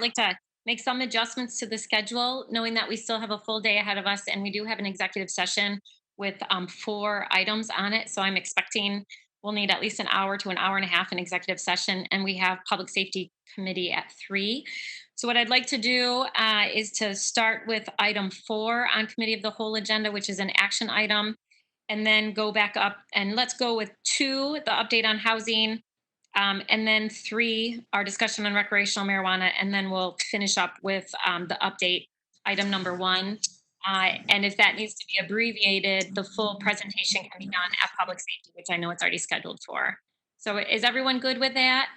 like to make some adjustments to the schedule, knowing that we still have a full day ahead of us, and we do have an executive session with 4 items on it. So I'm expecting we'll need at least an hour to an hour and a half in executive session, and we have public safety committee at 3. So what I'd like to do is to start with item 4 on committee of the whole agenda, which is an action item, and then go back up and let's go with 2, the update on housing, and then 3, our discussion on recreational marijuana, and then we'll finish up with the update, item number 1. And if that needs to be abbreviated, the full presentation can be done at public safety, which I know it's already scheduled for. So is everyone good with that?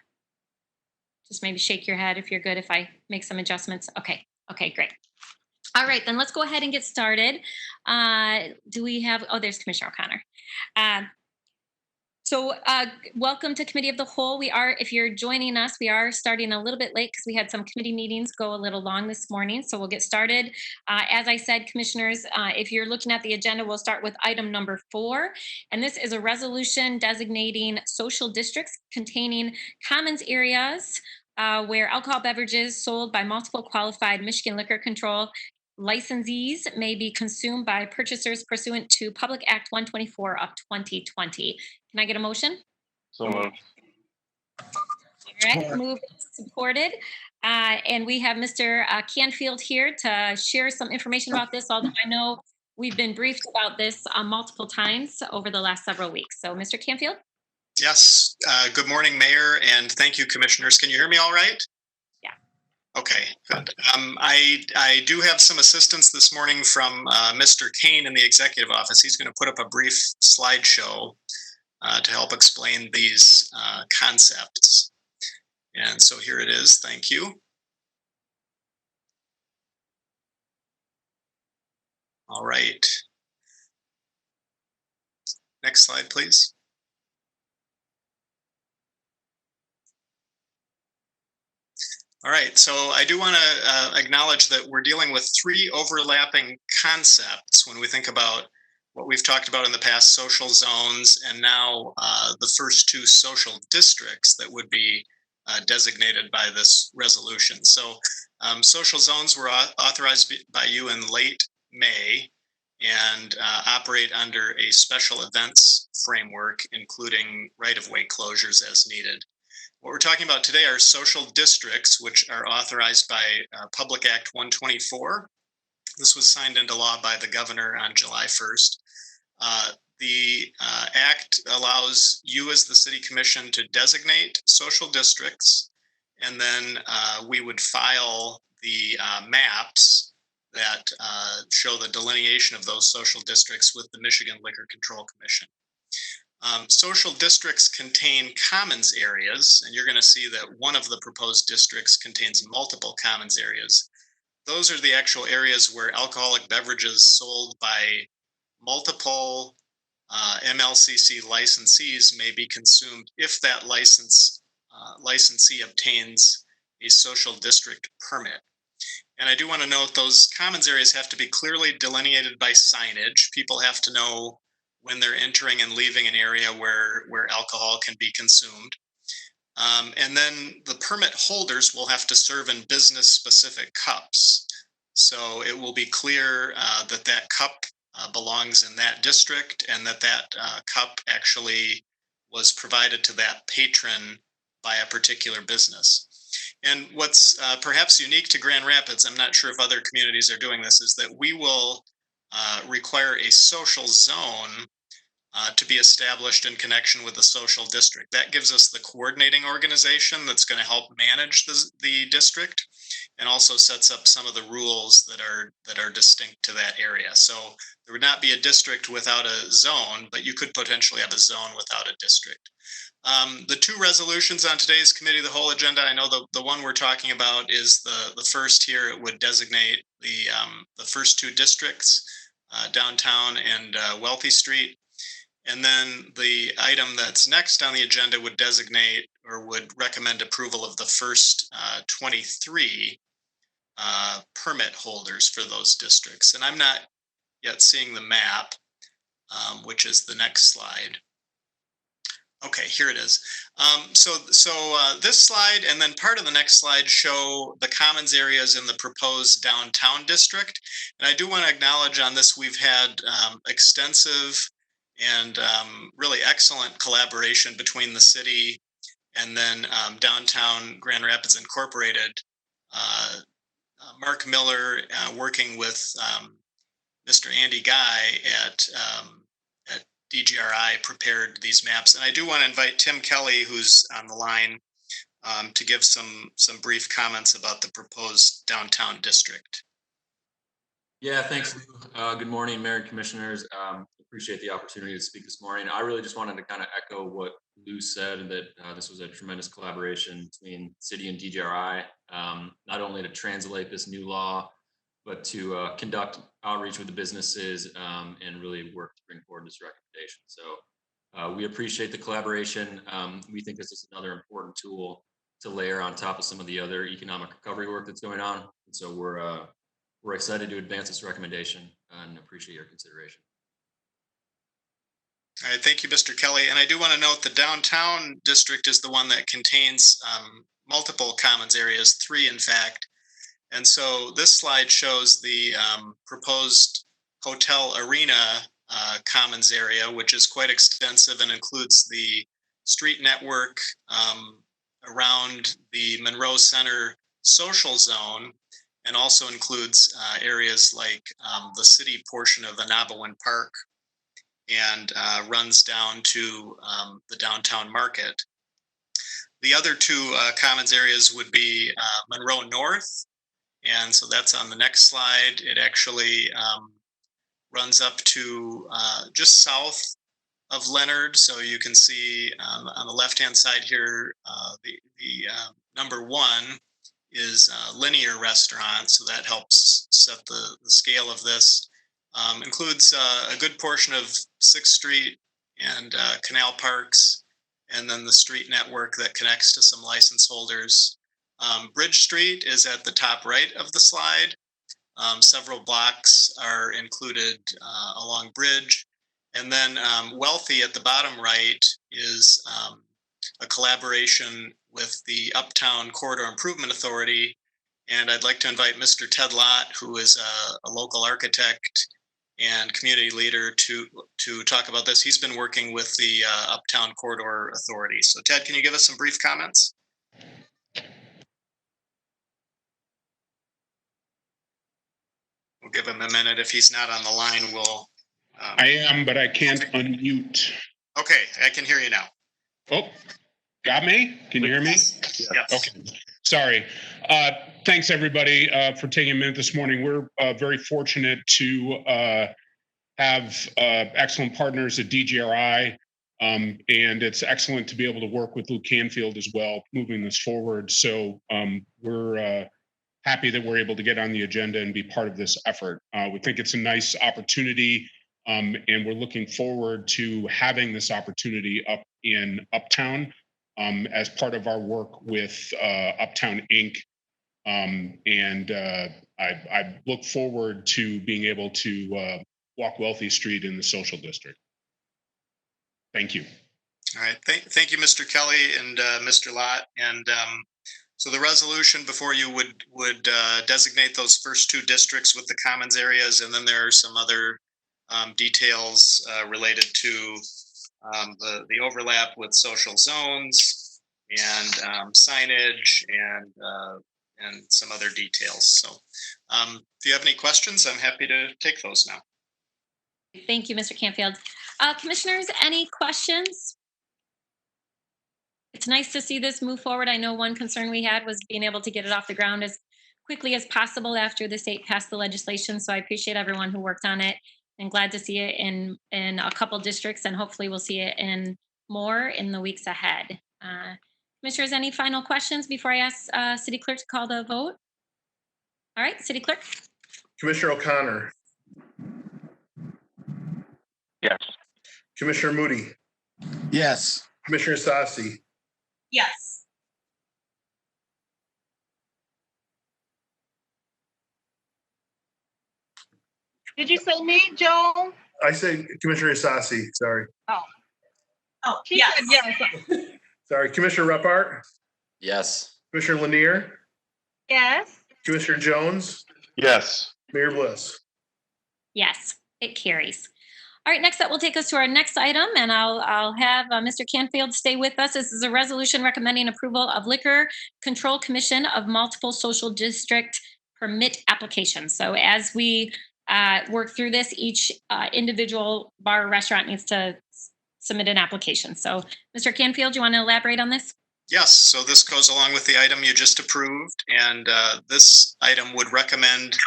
Just maybe shake your head if you're good if I make some adjustments. Okay, great. All right, then let's go ahead and get started. Do we have, oh, there's Commissioner O'Connor. Welcome to Committee of the Whole. We are, if you're joining us, we are starting a little bit late because we had some committee meetings go a little long this morning. So we'll get started. As I said, commissioners, if you're looking at the agenda, we'll start with item number 4. And this is a resolution designating social districts containing commons areas where alcohol beverages sold by multiple qualified Michigan Liquor Control licensees may be consumed by purchasers pursuant to Public Act 124 of 2020. Can I get a motion? So moved. All right, moved and supported. And we have Mr. Canfield here to share some information about this, although I know we've been briefed about this multiple times over the last several weeks. So, Mr. Canfield? Yes. Good morning, Mayor, and thank you, Commissioners. Can you hear me all right? Yeah. Okay, good. I do have some assistance this morning from Mr. Kane in the executive office. He's going to put up a brief slideshow to help explain these concepts. And so here it is. Thank you. All right. Next slide, please. All right, so I do want to acknowledge that we're dealing with 3 overlapping concepts when we think about what we've talked about in the past, social zones, and now the first 2 social districts that would be designated by this resolution. So social zones were authorized by you in late May and operate under a special events framework, including right-of-way closures as needed. What we're talking about today are social districts, which are authorized by Public Act 124. This was signed into law by the governor on July 1st. The act allows you as the city commission to designate social districts, and then we would file the maps that show the delineation of those social districts with the Michigan Liquor Control Commission. Social districts contain commons areas, and you're going to see that one of the proposed districts contains multiple commons areas. Those are the actual areas where alcoholic beverages sold by multiple MLCC licensees may be consumed if that licensee obtains a social district permit. And I do want to note those commons areas have to be clearly delineated by signage. People have to know when they're entering and leaving an area where alcohol can be consumed. And then the permit holders will have to serve in business-specific cups. So it will be clear that that cup belongs in that district, and that cup actually was provided to that patron by a particular business. And what's perhaps unique to Grand Rapids, I'm not sure if other communities are doing this, is that we will require a social zone to be established in connection with the social district. That gives us the coordinating organization that's going to help manage the district, and also sets up some of the rules that are distinct to that area. So there would not be a district without a zone, but you could potentially have a zone without a district. The 2 resolutions on today's committee of the whole agenda, I know the one we're talking about is the first here. It would designate the first 2 districts, downtown and Wealthy Street. And then the item that's next on the agenda would designate or would recommend approval of the first 23 permit holders for those districts. And I'm not yet seeing the map, which is the next slide. Okay, here it is. This slide and then part of the next slide show the commons areas in the proposed downtown district. And I do want to acknowledge on this, we've had extensive and really excellent collaboration between the city and then downtown Grand Rapids Incorporated. Mark Miller working with Mr. Andy Guy at DGRI prepared these maps. And I do want to invite Tim Kelly, who's on the line, to give some brief comments about the proposed downtown district. Yeah, thanks, Lou. Good morning, Mayor and Commissioners. Appreciate the opportunity to speak this morning. I really just wanted to kind of echo what Lou said, and that this was a tremendous collaboration between city and DGRI, not only to translate this new law, but to conduct outreach with the businesses and really work to bring forward this recommendation. So we appreciate the collaboration. We think this is another important tool to layer on top of some of the other economic recovery work that's going on. And so we're excited to advance this recommendation and appreciate your consideration. All right, thank you, Mr. Kelly. And I do want to note the downtown district is the one that contains multiple commons areas, 3 in fact. And so this slide shows the proposed hotel arena commons area, which is quite extensive and includes the street network around the Monroe Center social zone, and also includes areas like the city portion of Anabawan Park, and runs down to the downtown market. The other 2 commons areas would be Monroe North, and so that's on the next slide. It actually runs up to just south of Leonard. So you can see on the left-hand side here, the number 1 is Lanier restaurant. So that helps set the scale of this. Includes a good portion of 6th Street and Canal Parks, and then the street network that connects to some license holders. Bridge Street is at the top right of the slide. Several blocks are included along Bridge. And then Wealthy at the bottom right is a collaboration with the Uptown Corridor Improvement Authority. And I'd like to invite Mr. Ted Lott, who is a local architect and community leader, to talk about this. He's been working with the Uptown Corridor Authority. So Ted, can you give us some brief comments? We'll give him a minute. If he's not on the line, we'll... I am, but I can't unmute. Okay, I can hear you now. Oh, got me? Can you hear me? Yes. Okay, sorry. Thanks, everybody, for taking a minute this morning. We're very fortunate to have excellent partners at DGRI, and it's excellent to be able to work with Lou Canfield as well, moving this forward. So we're happy that we're able to get on the agenda and be part of this effort. We think it's a nice opportunity, and we're looking forward to having this opportunity up in Uptown as part of our work with Uptown Inc. I look forward to being able to walk Wealthy Street in the social district. Thank you. All right, thank you, Mr. Kelly and Mr. Lott. And so the resolution before you would designate those first 2 districts with the commons areas, and then there are some other details related to the overlap with social zones and signage and some other details. So if you have any questions, I'm happy to take those now. Thank you, Mr. Canfield. Commissioners, any questions? It's nice to see this move forward. I know one concern we had was being able to get it off the ground as quickly as possible after the state passed the legislation. So I appreciate everyone who worked on it, and glad to see it in a couple districts, and hopefully we'll see it in more in the weeks ahead. Commissioners, any final questions before I ask City Clerk to call the vote? All right, City Clerk. Commissioner O'Connor. Yes. Commissioner Moody. Yes. Commissioner Sassi. Yes. Did you say me, Joe? I said Commissioner Sassi, sorry. Oh. Oh, yes. Sorry, Commissioner Repart, Yes. Commissioner Lanier, Yes. Commissioner Jones, Yes. Mayor Bliss. Yes, it carries. All right, next up will take us to our next item, and I'll have Mr. Canfield stay with us. This is a resolution recommending approval of Liquor Control Commission of multiple social district permit applications. So as we work through this, each individual bar or restaurant needs to submit an application. So Mr. Canfield, do you want to elaborate on this? Yes, so this goes along with the item you just approved, and this item would recommend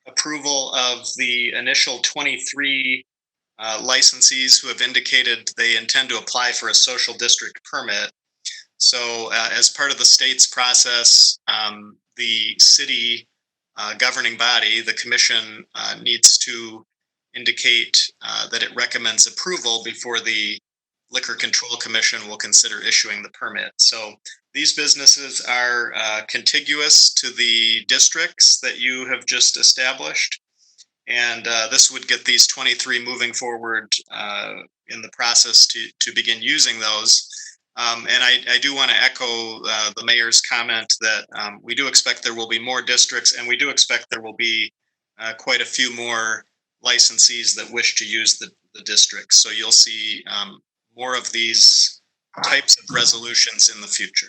approval of the initial 23 licensees who have indicated they intend to apply for a social district permit. So as part of the state's process, the city governing body, the commission, needs to indicate that it recommends approval before the Liquor Control Commission will consider issuing the permit. So these businesses are contiguous to the districts that you have just established. And this would get these 23 moving forward in the process to begin using those. And I do want to echo the mayor's comment that we do expect there will be more districts, and we do expect there will be quite a few more licensees that wish to use the districts. So you'll see more of these types of resolutions in the future.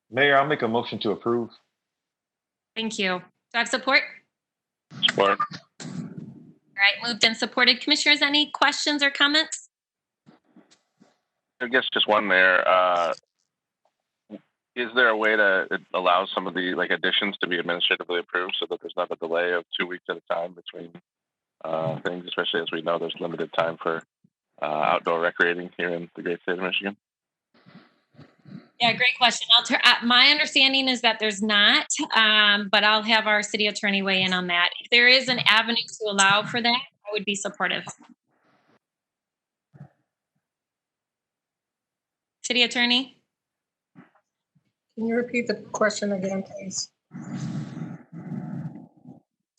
Mayor, I'll make a motion to approve. Thank you. Do I have support? Support. All right, moved and supported. Commissioners, any questions or comments? I guess just one, Mayor. Is there a way to allow some of the additions to be administratively approved so that there's not a delay of 2 weeks at a time between things, especially as we know there's limited time for outdoor recreating here in the great state of Michigan? Yeah, great question. My understanding is that there's not, but I'll have our city attorney weigh in on that. If there is an avenue to allow for that, I would be supportive. City attorney? Can you repeat the question again, please?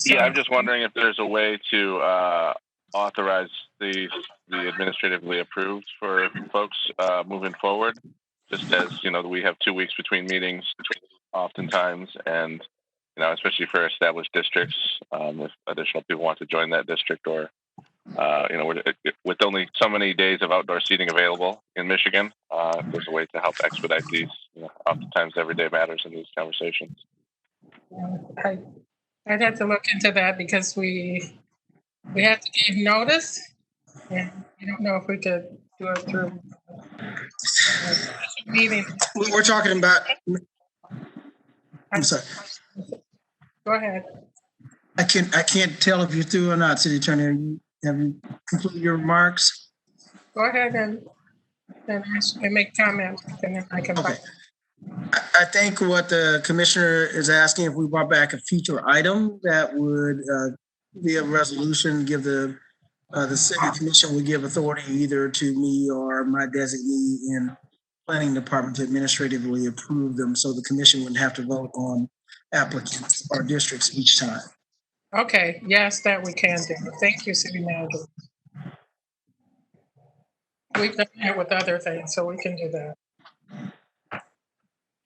Yeah, I'm just wondering if there's a way to authorize the administratively approved for folks moving forward, just as we have 2 weeks between meetings oftentimes, and especially for established districts, if additional people want to join that district, or with only so many days of outdoor seating available in Michigan, if there's a way to help expedite these. Oftentimes every day matters in these conversations. I'd have to look into that because we have to give notice, and I don't know if we could do it through meeting. We're talking about, I'm sorry. Go ahead. I can't tell if you're through or not, City Attorney. Have you completed your remarks? Go ahead and make comments, and then I can. Okay. I think what the commissioner is asking, if we brought back a future item that would be a resolution, give the city commission would give authority either to me or my designee in planning department to administratively approve them, so the commission wouldn't have to vote on applicants or districts each time. Okay, yes, that we can do. Thank you, City Manager. We've done it with other things, so we can do that.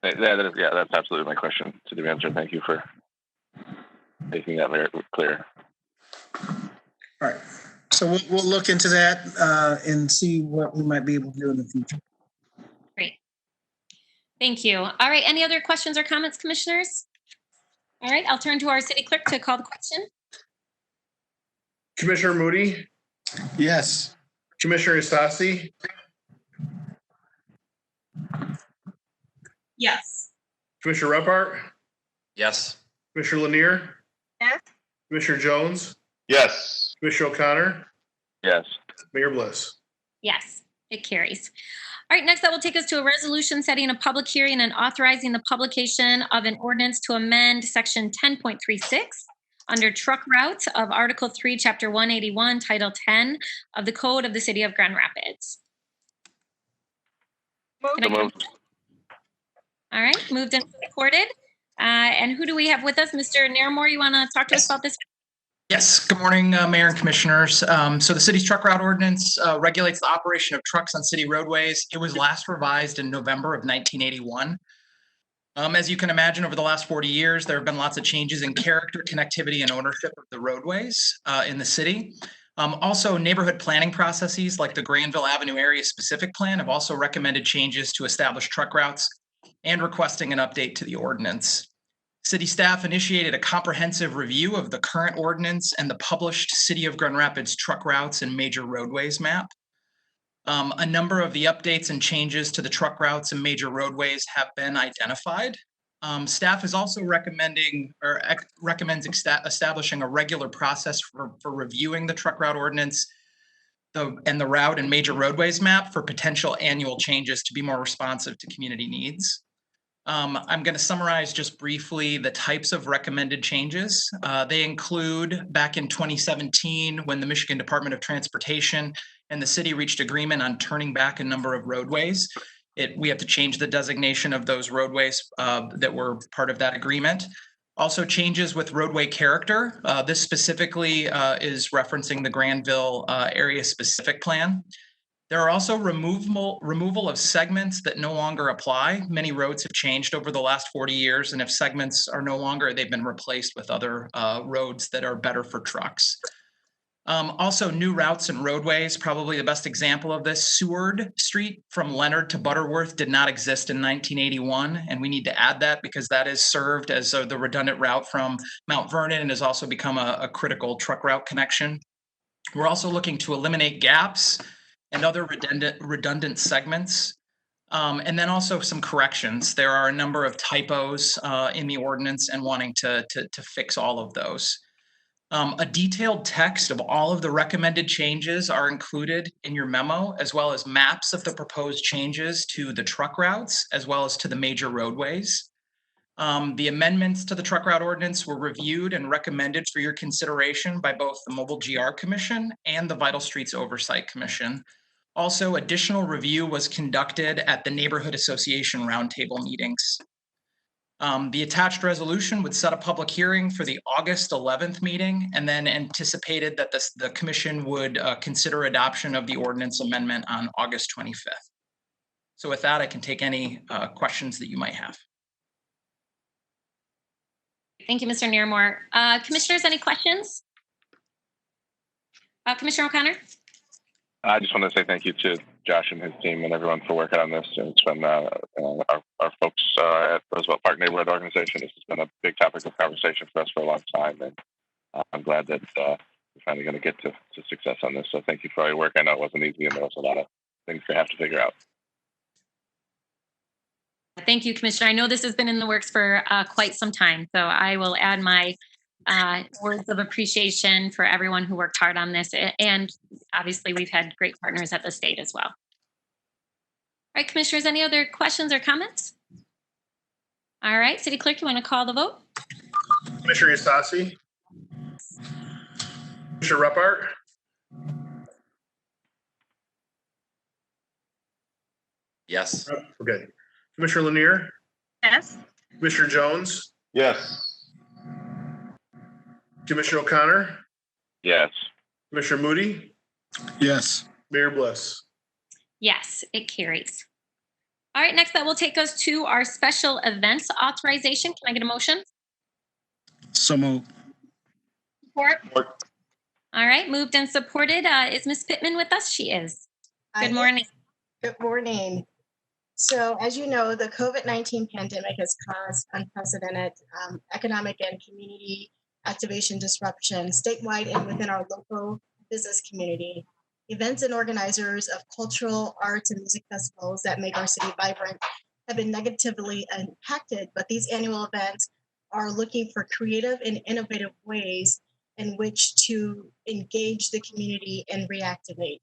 Yeah, that's absolutely my question, City Manager. Thank you for making that very clear. All right. So we'll look into that and see what we might be able to do in the future. Great. Thank you. All right, any other questions or comments, commissioners? All right, I'll turn to our city clerk to call the question. Commissioner Moody, Yes. Commissioner Isasi, Yes. Commissioner Repart, Yes. Commissioner Lanier, Yes. Commissioner Jones, Yes. Commissioner O'Connor, Yes. Mayor Bliss. Yes, it carries. All right, next that will take us to a resolution setting a public hearing and authorizing the publication of an ordinance to amend section 10.36 under truck routes of Article 3, Chapter 181, Title 10 of the Code of the City of Grand Rapids. Can I- All right, moved and supported. And who do we have with us? Mr. Nairmore, you want to talk to us about this? Yes, good morning, Mayor and Commissioners. So the city's truck route ordinance regulates the operation of trucks on city roadways. It was last revised in November of 1981. As you can imagine, over the last 40 years, there have been lots of changes in character, connectivity, and ownership of the roadways in the city. Also, neighborhood planning processes like the Granville Avenue Area Specific Plan have also recommended changes to establish truck routes and requesting an update to the ordinance. City staff initiated a comprehensive review of the current ordinance and the published City of Grand Rapids truck routes and major roadways map. A number of the updates and changes to the truck routes and major roadways have been identified. Staff is also recommending or recommends establishing a regular process for reviewing the truck route ordinance and the route and major roadways map for potential annual changes to be more responsive to community needs. I'm going to summarize just briefly the types of recommended changes. They include back in 2017 when the Michigan Department of Transportation and the city reached agreement on turning back a number of roadways. We have to change the designation of those roadways that were part of that agreement. Also changes with roadway character. This specifically is referencing the Granville Area Specific Plan. There are also removal of segments that no longer apply. Many roads have changed over the last 40 years, and if segments are no longer, they've been replaced with other roads that are better for trucks. Also, new routes and roadways. Probably the best example of this, Seward Street from Leonard to Butterworth did not exist in 1981, and we need to add that because that is served as the redundant route from Mount Vernon and has also become a critical truck route connection. We're also looking to eliminate gaps and other redundant segments. And then also some corrections. There are a number of typos in the ordinance and wanting to fix all of those. A detailed text of all of the recommended changes are included in your memo, as well as maps of the proposed changes to the truck routes, as well as to the major roadways. The amendments to the truck route ordinance were reviewed and recommended for your consideration by both the Mobile GR Commission and the Vital Streets Oversight Commission. Also, additional review was conducted at the Neighborhood Association roundtable meetings. The attached resolution would set a public hearing for the August 11th meeting and then anticipated that the commission would consider adoption of the ordinance amendment on August 25th. So with that, I can take any questions that you might have. Thank you, Mr. Nearmore. Commissioners, any questions? Commissioner O'Connor? I just want to say thank you to Josh and his team and everyone for working on this. It's been our folks at Roosevelt Park Neighborhood Organization. This has been a big topic of conversation for us for a long time, and I'm glad that we're finally going to get to success on this. So thank you for all your work. I know it wasn't easy, and there was a lot of things to have to figure out. Thank you, Commissioner. I know this has been in the works for quite some time, so I will add my words of appreciation for everyone who worked hard on this. And obviously, we've had great partners at the state as well. All right, Commissioners, any other questions or comments? All right, City Clerk, you want to call the vote? Commissioner Isasi? Commissioner Repart? Yes. Okay. Commissioner Lanier? Yes. Commissioner Jones? Yes. Commissioner O'Connor? Yes. Commissioner Moody? Yes. Mayor Bliss? Yes, it carries. All right, next that will take us to our special events authorization. Can I get a motion? So moved. Support. All right, moved and supported. Is Ms. Pittman with us? She is. Good morning. Good morning. So as you know, the COVID-19 pandemic has caused unprecedented economic and community activation disruption statewide and within our local business community. Events and organizers of cultural, arts, and music festivals that make our city vibrant have been negatively impacted, but these annual events are looking for creative and innovative ways in which to engage the community and reactivate.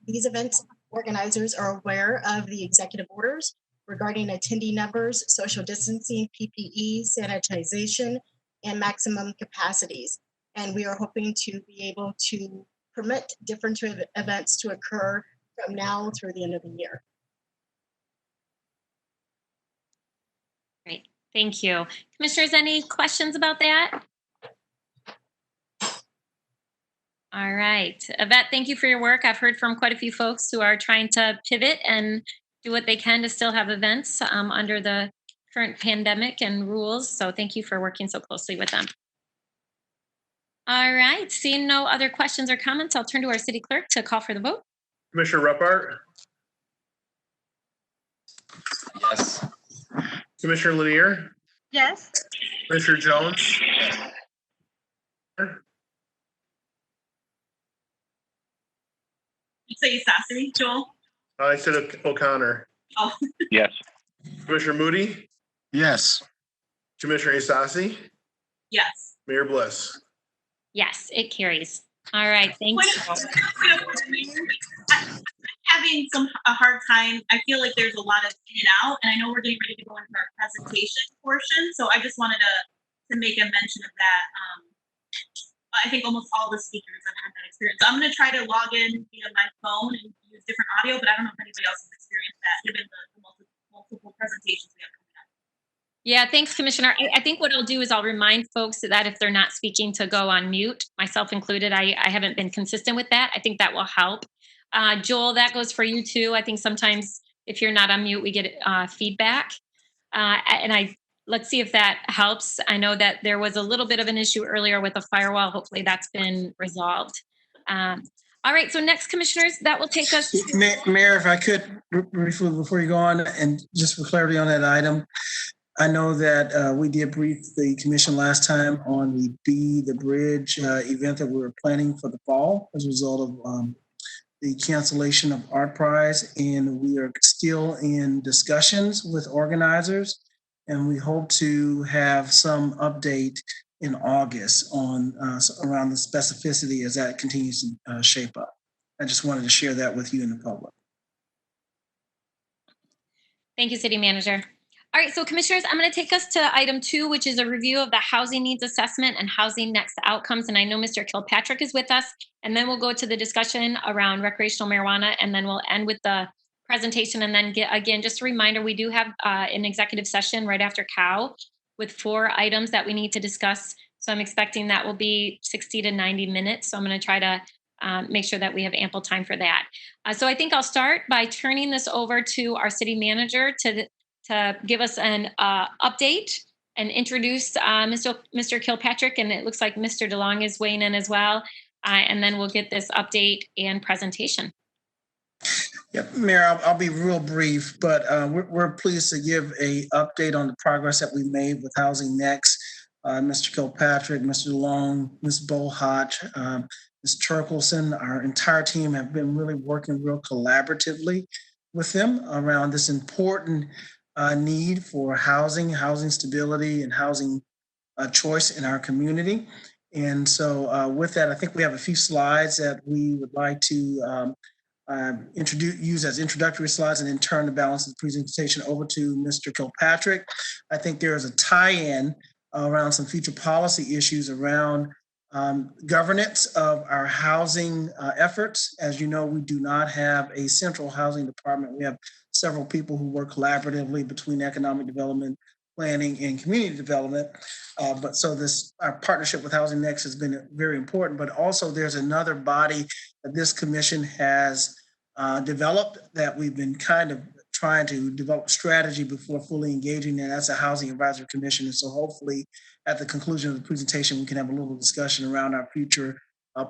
These events organizers are aware of the executive orders regarding attendee numbers, social distancing, PPE, sanitization, and maximum capacities. And we are hoping to be able to permit different events to occur from now through the end of the year. Great, thank you. Commissioners, any questions about that? All right. Yvette, thank you for your work. I've heard from quite a few folks who are trying to pivot and do what they can to still have events under the current pandemic and rules. So thank you for working so closely with them. All right. Seeing no other questions or comments, I'll turn to our city clerk to call for the vote. Commissioner Repart, Yes. Commissioner Lanier, Yes. Commissioner Jones, You say Sassy, Joel? I said O'Connor, Oh, Yes. Commissioner Moody, Yes. Commissioner Isasi, yes. Mayor Bliss. Yes, it carries. All right. Thank you. I'm having a hard time. I feel like there's a lot of in and out, and I know we're getting ready to go into our presentation portion. So I just wanted to make a mention of that. I think almost all the speakers have had that experience. So I'm going to try to log in via my phone and use different audio, but I don't know if anybody else has experienced that given the multiple presentations we have coming up. Yeah, thanks, Commissioner. I think what I'll do is I'll remind folks that if they're not speaking to go on mute, myself included. I haven't been consistent with that. I think that will help. Joel, that goes for you too. I think sometimes if you're not on mute, we get feedback. Let's see if that helps. I know that there was a little bit of an issue earlier with the firewall. Hopefully that's been resolved. All right, so next, commissioners, that will take us to... Mayor, if I could briefly before you go on, and just for clarity on that item, I know that we did brief the commission last time on the Bridge event that we were planning for the fall as a result of the cancellation of Art Prize, and we are still in discussions with organizers, and we hope to have some update in August on around the specificity as that continues to shape up. I just wanted to share that with you and the public. Thank you, City Manager. All right, so commissioners, I'm going to take us to item 2, which is a review of the housing needs assessment and housing next outcomes. And I know Mr. Kilpatrick is with us, and then we'll go to the discussion around recreational marijuana, and then we'll end with the presentation. And then again, just a reminder, we do have an executive session right after COW with 4 items that we need to discuss. So I'm expecting that will be 60 to 90 minutes. So I'm going to try to make sure that we have ample time for that. So I think I'll start by turning this over to our city manager to give us an update and introduce Mr. Kilpatrick. And it looks like Mr. DeLong is weighing in as well. And then we'll get this update and presentation. Yep, Mayor, I'll be real brief, but we're pleased to give a update on the progress that we made with Housing Next. Mr. Kilpatrick, Mr. DeLong, Ms. Bohart, Ms. Turkelson, our entire team have been really working real collaboratively with them around this important need for housing stability, and housing choice in our community. And so with that, I think we have a few slides that we would like to use as introductory slides, and then turn the balance of the presentation over to Mr. Kilpatrick. I think there is a tie-in around some future policy issues around governance of our housing efforts. As you know, we do not have a central housing department. We have several people who work collaboratively between economic development, planning, and community development. But so our partnership with Housing Next has been very important, but also there's another body that this commission has developed that we've been kind of trying to develop strategy before fully engaging in. That's a Housing Advisory Commission. And so hopefully at the conclusion of the presentation, we can have a little discussion around our future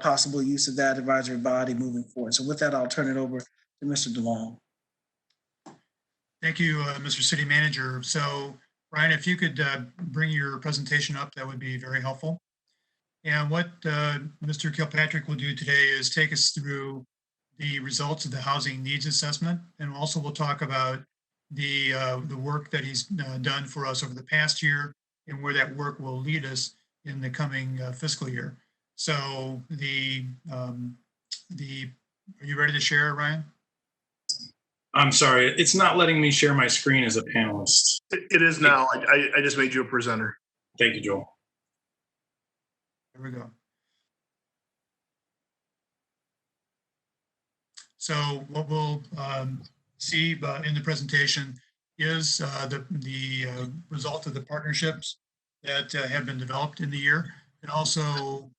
possible use of that advisory body moving forward. So with that, I'll turn it over to Mr. DeLong. Thank you, Mr. City Manager. So Ryan, if you could bring your presentation up, that would be very helpful. And what Mr. Kilpatrick will do today is take us through the results of the housing needs assessment, and also we'll talk about the work that he's done for us over the past year and where that work will lead us in the coming fiscal year. So are you ready to share, Ryan? I'm sorry, it's not letting me share my screen as a panelist. It is now. I just made you a presenter. Thank you, Joel. There we go. So what we'll see in the presentation is the result of the partnerships that have been developed in the year. and also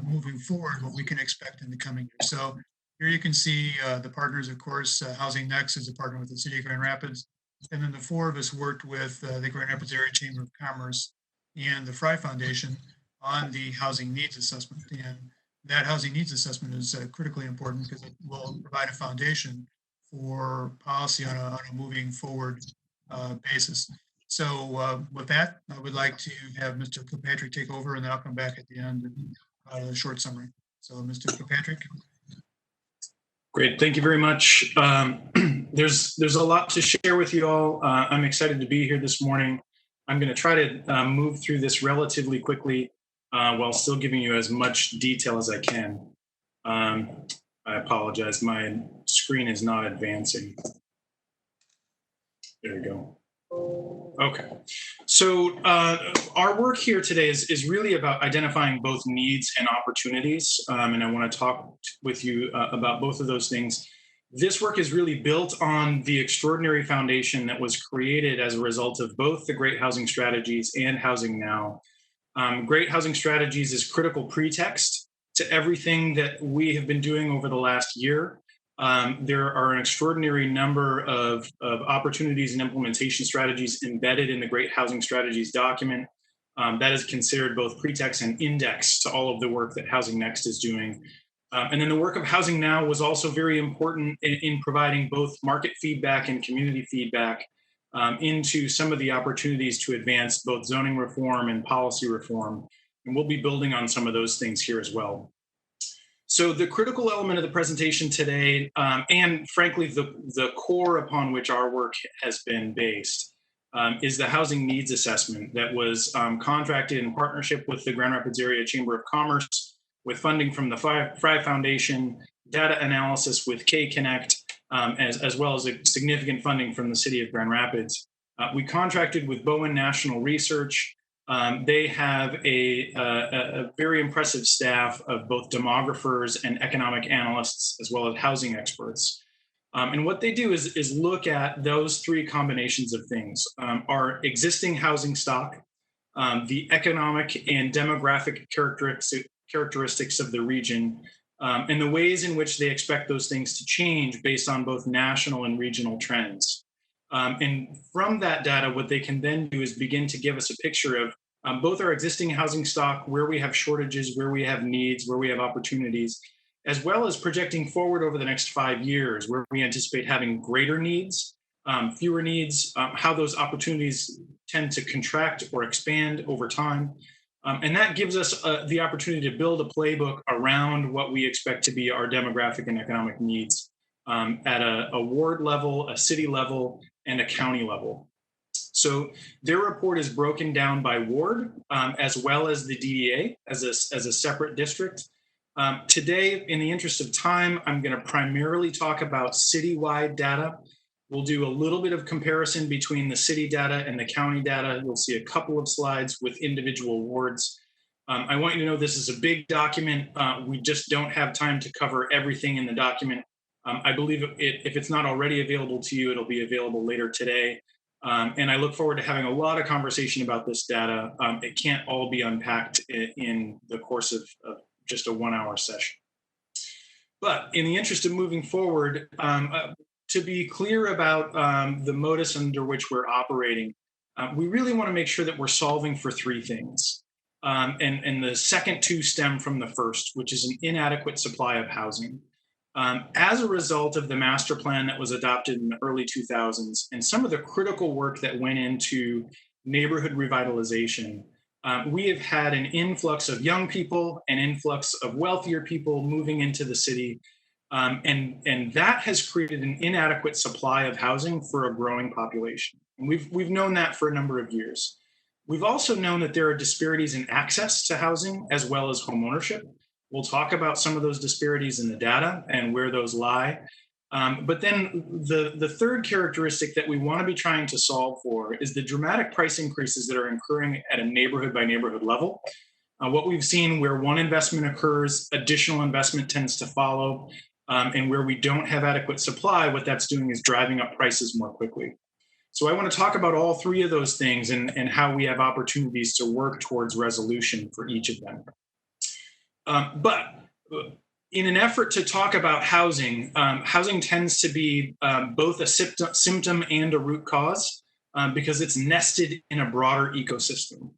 moving forward, what we can expect in the coming years. So here you can see the partners, of course, Housing Next is a partner with the City of Grand Rapids. And then the four of us worked with the Grand Rapids Area Chamber of Commerce and the Fry Foundation on the housing needs assessment. And that housing needs assessment is critically important because it will provide a foundation for policy on a moving forward basis. So with that, I would like to have Mr. Kilpatrick take over, and then I'll come back at the end and provide a short summary. So Mr. Kilpatrick. Great, thank you very much. There's a lot to share with you all. I'm excited to be here this morning. I'm going to try to move through this relatively quickly while still giving you as much detail as I can. I apologize, my screen is not advancing. There we go. Okay, so our work here today is really about identifying both needs and opportunities, and I want to talk with you about both of those things. This work is really built on the extraordinary foundation that was created as a result of both the Great Housing Strategies and Housing Now. Great Housing Strategies is critical pretext to everything that we have been doing over the last year. There are an extraordinary number of opportunities and implementation strategies embedded in the Great Housing Strategies document. That is considered both pretext and index to all of the work that Housing Next is doing. And then the work of Housing Now was also very important in providing both market feedback and community feedback into some of the opportunities to advance both zoning reform and policy reform. And we'll be building on some of those things here as well. So the critical element of the presentation today, and frankly, the core upon which our work has been based, is the housing needs assessment that was contracted in partnership with the Grand Rapids Area Chamber of Commerce, with funding from the Fry Foundation, data analysis with K-Connect, as well as a significant funding from the City of Grand Rapids. We contracted with Bowen National Research. They have a very impressive staff of both demographers and economic analysts, as well as housing experts. And what they do is look at those three combinations of things: our existing housing stock, the economic and demographic characteristics of the region, and the ways in which they expect those things to change based on both national and regional trends. And from that data, what they can then do is begin to give us a picture of both our existing housing stock, where we have shortages, where we have needs, where we have opportunities, as well as projecting forward over the next 5 years, where we anticipate having greater needs, fewer needs, how those opportunities tend to contract or expand over time. And that gives us the opportunity to build a playbook around what we expect to be our demographic and economic needs at a ward level, a city level, and a county level. So their report is broken down by ward, as well as the DDA as a separate district. Today, in the interest of time, I'm going to primarily talk about citywide data. We'll do a little bit of comparison between the city data and the county data. You'll see a couple of slides with individual wards. I want you to know this is a big document. We just don't have time to cover everything in the document. I believe if it's not already available to you, it'll be available later today. And I look forward to having a lot of conversation about this data. It can't all be unpacked in the course of just a 1-hour session. But in the interest of moving forward, to be clear about the modus under which we're operating, we really want to make sure that we're solving for three things. And the second two stem from the first, which is an inadequate supply of housing. As a result of the master plan that was adopted in the early 2000s and some of the critical work that went into neighborhood revitalization, we have had an influx of young people, an influx of wealthier people moving into the city. And that has created an inadequate supply of housing for a growing population. And we've known that for a number of years. We've also known that there are disparities in access to housing as well as homeownership. We'll talk about some of those disparities in the data and where those lie. But then the third characteristic that we want to be trying to solve for is the dramatic price increases that are occurring at a neighborhood by neighborhood level. What we've seen where one investment occurs, additional investment tends to follow. And where we don't have adequate supply, what that's doing is driving up prices more quickly. So I want to talk about all three of those things and how we have opportunities to work towards resolution for each of them. But in an effort to talk about housing, housing tends to be both a symptom and a root cause because it's nested in a broader ecosystem.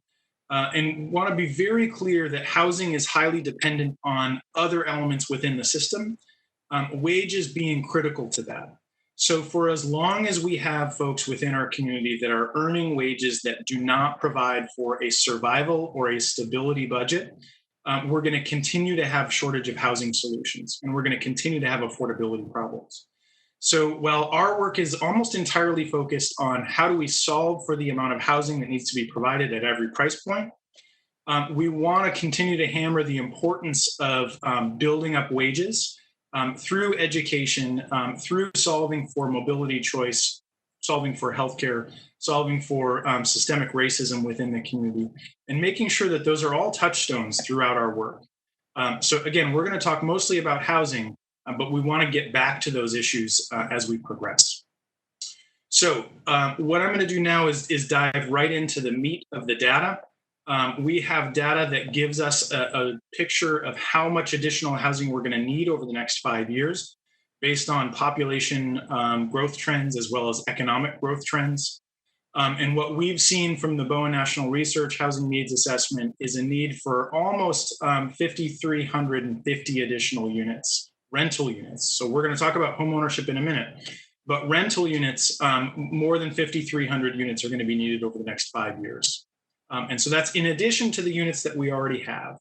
And want to be very clear that housing is highly dependent on other elements within the system, wages being critical to that. So for as long as we have folks within our community that are earning wages that do not provide for a survival or a stability budget, we're going to continue to have shortage of housing solutions, and we're going to continue to have affordability problems. So while our work is almost entirely focused on how do we solve for the amount of housing that needs to be provided at every price point, we want to continue to hammer the importance of building up wages through education, through solving for mobility choice, solving for healthcare, solving for systemic racism within the community, and making sure that those are all touchstones throughout our work. So again, we're going to talk mostly about housing, but we want to get back to those issues as we progress. So what I'm going to do now is dive right into the meat of the data. We have data that gives us a picture of how much additional housing we're going to need over the next 5 years based on population growth trends as well as economic growth trends. And what we've seen from the Bowen National Research Housing Needs Assessment is a need for almost 5,350 additional units, rental units. So we're going to talk about homeownership in a minute, but rental units, more than 5,300 units are going to be needed over the next 5 years. And so that's in addition to the units that we already have.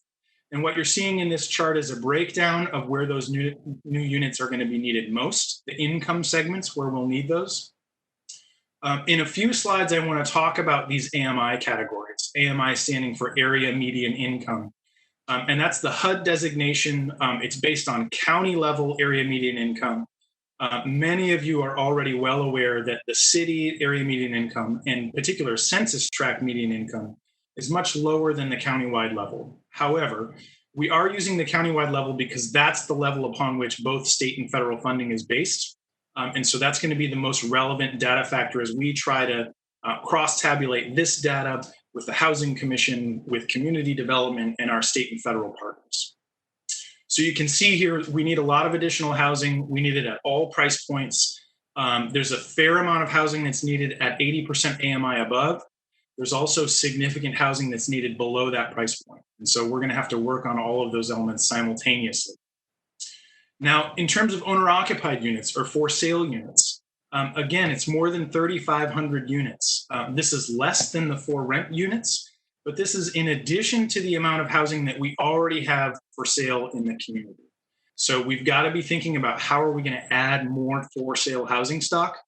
And what you're seeing in this chart is a breakdown of where those new units are going to be needed most, the income segments where we'll need those. In a few slides, I want to talk about these AMI categories, AMI standing for Area Median Income. And that's the HUD designation. It's based on county level area median income. Many of you are already well aware that the city area median income, in particular census tract median income, is much lower than the countywide level. However, we are using the countywide level because that's the level upon which both state and federal funding is based. And so that's going to be the most relevant data factor as we try to cross-tabulate this data with the Housing Commission, with community development, and our state and federal partners. So you can see here, we need a lot of additional housing. We need it at all price points. There's a fair amount of housing that's needed at 80% AMI above. There's also significant housing that's needed below that price point. And so we're going to have to work on all of those elements simultaneously. Now, in terms of owner-occupied units or for sale units, again, it's more than 3,500 units. This is less than the for rent units, but this is in addition to the amount of housing that we already have for sale in the community. So we've got to be thinking about how are we going to add more for sale housing stock.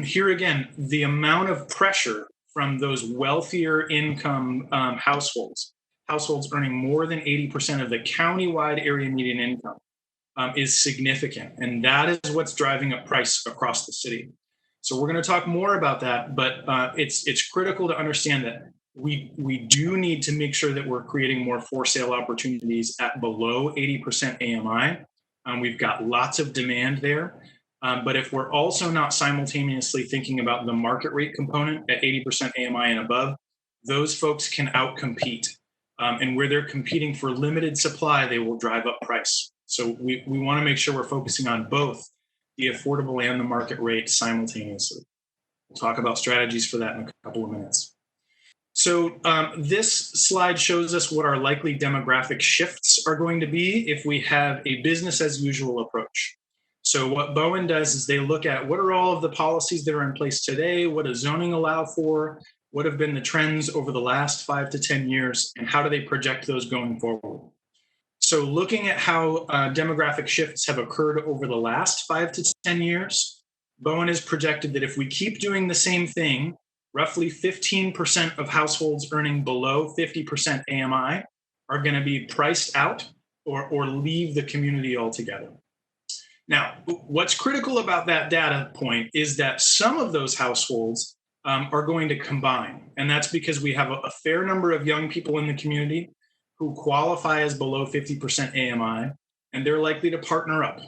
Here again, the amount of pressure from those wealthier income households earning more than 80% of the countywide area median income is significant. And that is what's driving up price across the city. So we're going to talk more about that, but it's critical to understand that we do need to make sure that we're creating more for sale opportunities at below 80% AMI. We've got lots of demand there. But if we're also not simultaneously thinking about the market rate component at 80% AMI and above, those folks can outcompete. And where they're competing for limited supply, they will drive up price. So we want to make sure we're focusing on both the affordable and the market rate simultaneously. We'll talk about strategies for that in a couple of minutes. So this slide shows us what our likely demographic shifts are going to be if we have a business as usual approach. So what Bowen does is they look at what are all of the policies that are in place today, what does zoning allow for, what have been the trends over the last 5 to 10 years, and how do they project those going forward. So looking at how demographic shifts have occurred over the last 5 to 10 years, Bowen has projected that if we keep doing the same thing, roughly 15% of households earning below 50% AMI are going to be priced out or leave the community altogether. Now, what's critical about that data point is that some of those households are going to combine. And that's because we have a fair number of young people in the community who qualify as below 50% AMI, and they're likely to partner up.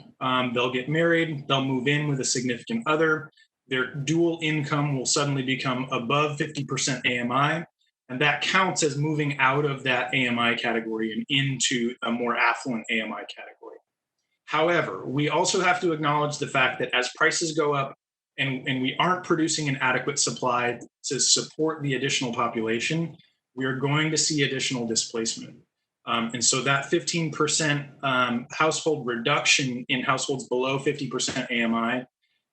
They'll get married, they'll move in with a significant other, their dual income will suddenly become above 50% AMI, and that counts as moving out of that AMI category and into a more affluent AMI category. However, we also have to acknowledge the fact that as prices go up and we aren't producing an adequate supply to support the additional population, we are going to see additional displacement. And so that 15% household reduction in households below 50% AMI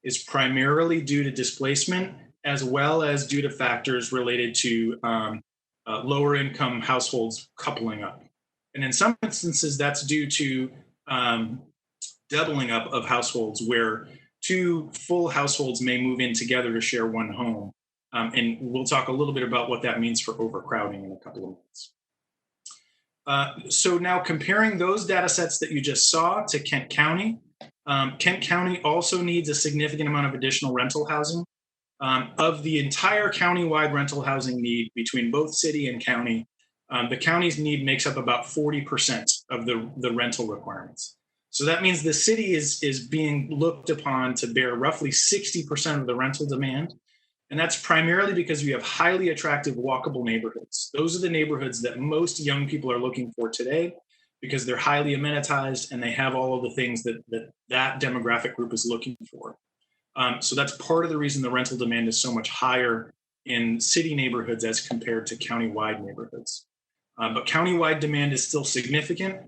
is primarily due to displacement, as well as due to factors related to lower income households coupling up. And in some instances, that's due to doubling up of households where two full households may move in together to share one home. And we'll talk a little bit about what that means for overcrowding in a couple of minutes. So now comparing those data sets that you just saw to Kent County, Kent County also needs a significant amount of additional rental housing. Of the entire county-wide rental housing need between both city and county, the county's need makes up about 40% of the rental requirements. So that means the city is being looked upon to bear roughly 60% of the rental demand. And that's primarily because we have highly attractive walkable neighborhoods. Those are the neighborhoods that most young people are looking for today because they're highly amenitized and they have all of the things that demographic group is looking for. So that's part of the reason the rental demand is so much higher in city neighborhoods as compared to countywide neighborhoods. But countywide demand is still significant.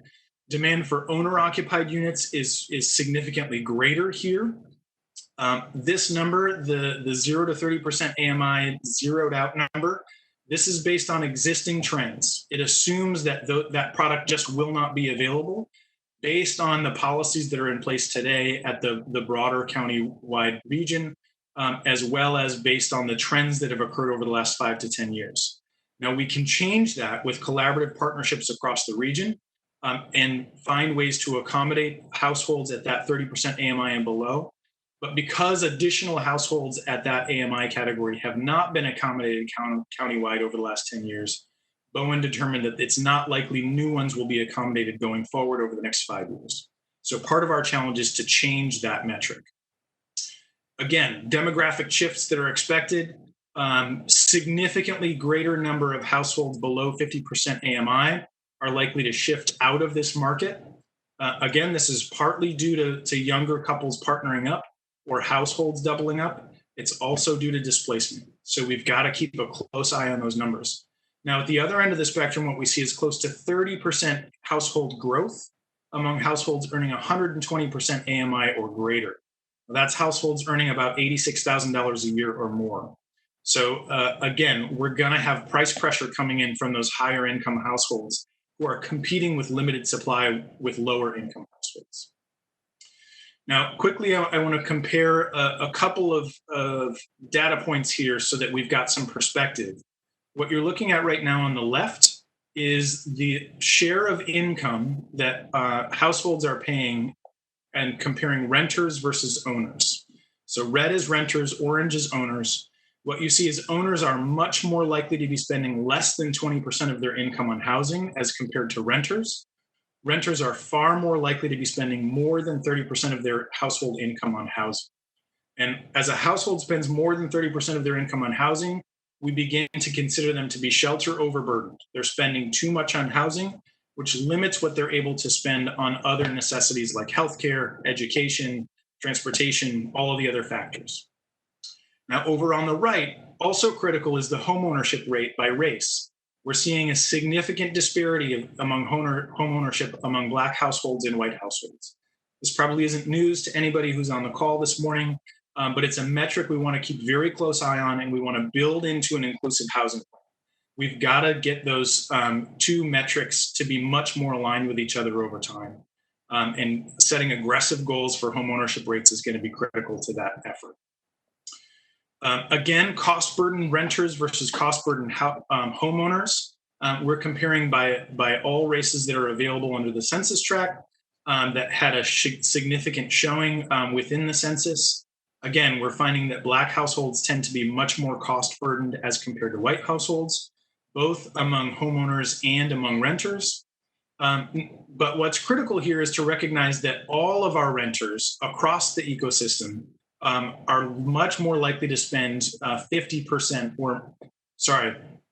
Demand for owner-occupied units is significantly greater here. This number, the 0 to 30% AMI zeroed out number, this is based on existing trends. It assumes that that product just will not be available based on the policies that are in place today at the broader county-wide region, as well as based on the trends that have occurred over the last 5 to 10 years. Now, we can change that with collaborative partnerships across the region and find ways to accommodate households at that 30% AMI and below. But because additional households at that AMI category have not been accommodated countywide over the last 10 years, Bowen determined that it's not likely new ones will be accommodated going forward over the next 5 years. So part of our challenge is to change that metric. Again, demographic shifts that are expected, significantly greater number of households below 50% AMI are likely to shift out of this market. Again, this is partly due to younger couples partnering up or households doubling up. It's also due to displacement. So we've got to keep a close eye on those numbers. Now, at the other end of the spectrum, what we see is close to 30% household growth among households earning 120% AMI or greater. That's households earning about $86,000 a year or more. So again, we're going to have price pressure coming in from those higher income households who are competing with limited supply with lower income households. Now, quickly, I want to compare a couple of data points here so that we've got some perspective. What you're looking at right now on the left is the share of income that households are paying and comparing renters versus owners. So red is renters, orange is owners. What you see is owners are much more likely to be spending less than 20% of their income on housing as compared to renters. Renters are far more likely to be spending more than 30% of their household income on housing. And as a household spends more than 30% of their income on housing, we begin to consider them to be shelter overburdened. They're spending too much on housing, which limits what they're able to spend on other necessities like healthcare, education, transportation, all of the other factors. Now, over on the right, also critical is the homeownership rate by race. We're seeing a significant disparity among homeownership among Black households and white households. This probably isn't news to anybody who's on the call this morning, but it's a metric we want to keep very close eye on, and we want to build into an inclusive housing plan. We've got to get those two metrics to be much more aligned with each other over time. And setting aggressive goals for homeownership rates is going to be critical to that effort. Again, cost burden renters versus cost burden homeowners. We're comparing by all races that are available under the census tract that had a significant showing within the census. Again, we're finding that Black households tend to be much more cost burdened as compared to white households, both among homeowners and among renters. But what's critical here is to recognize that all of our renters across the ecosystem are much more likely to spend 50%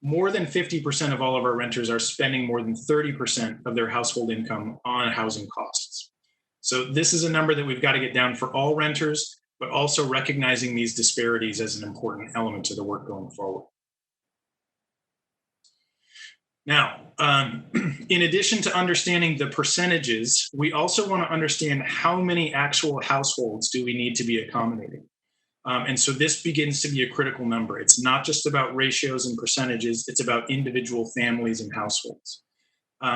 more than 50% of all of our renters are spending more than 30% of their household income on housing costs. So this is a number that we've got to get down for all renters, but also recognizing these disparities as an important element to the work going forward. Now, in addition to understanding the percentages, we also want to understand how many actual households do we need to be accommodating. And so this begins to be a critical number. It's not just about ratios and percentages, it's about individual families and households.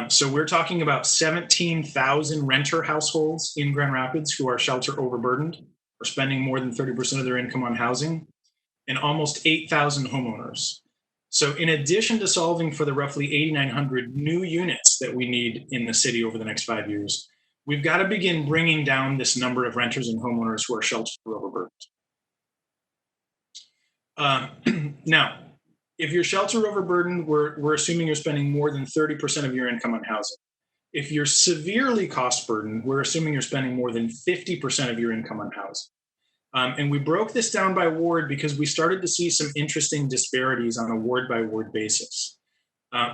So we're talking about 17,000 renter households in Grand Rapids who are shelter overburdened or spending more than 30% of their income on housing, and almost 8,000 homeowners. So in addition to solving for the roughly 8,900 new units that we need in the city over the next 5 years, we've got to begin bringing down this number of renters and homeowners who are shelter overburdened. Now, if you're shelter overburdened, we're assuming you're spending more than 30% of your income on housing. If you're severely cost burdened, we're assuming you're spending more than 50% of your income on housing. And we broke this down by ward because we started to see some interesting disparities on a ward by ward basis.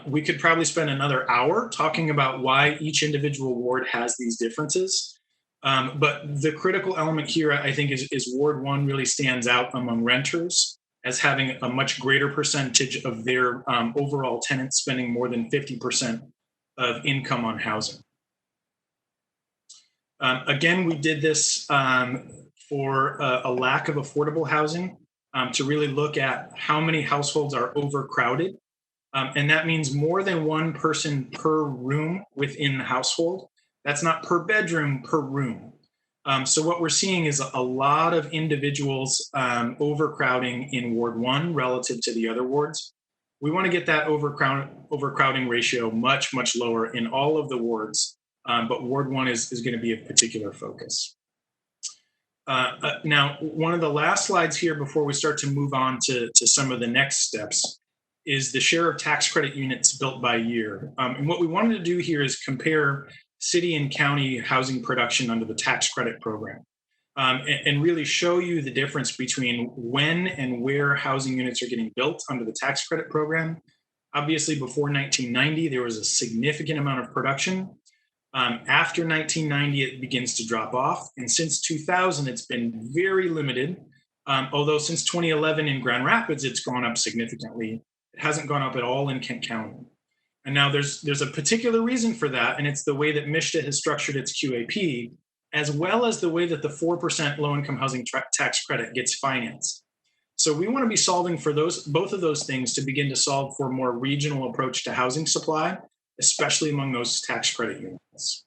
We could probably spend another hour talking about why each individual ward has these differences. But the critical element here, I think, is Ward 1 really stands out among renters as having a much greater percentage of their overall tenants spending more than 50% of income on housing. Again, we did this for a lack of affordable housing to really look at how many households are overcrowded. And that means more than one person per room within the household. That's not per bedroom, per room. So what we're seeing is a lot of individuals overcrowding in Ward 1 relative to the other wards. We want to get that overcrowding ratio much, much lower in all of the wards, but Ward 1 is going to be a particular focus. Now, one of the last slides here before we start to move on to some of the next steps is the share of tax credit units built by year. And what we wanted to do here is compare city and county housing production under the tax credit program and really show you the difference between when and where housing units are getting built under the tax credit program. Obviously, before 1990, there was a significant amount of production. After 1990, it begins to drop off. And since 2000, it's been very limited. Although since 2011 in Grand Rapids, it's gone up significantly. It hasn't gone up at all in Kent County. And now there's a particular reason for that, and it's the way that MSHDA has structured its QAP, as well as the way that the 4% low-income housing tax credit gets financed. So we want to be solving for both of those things to begin to solve for a more regional approach to housing supply, especially among those tax credit units.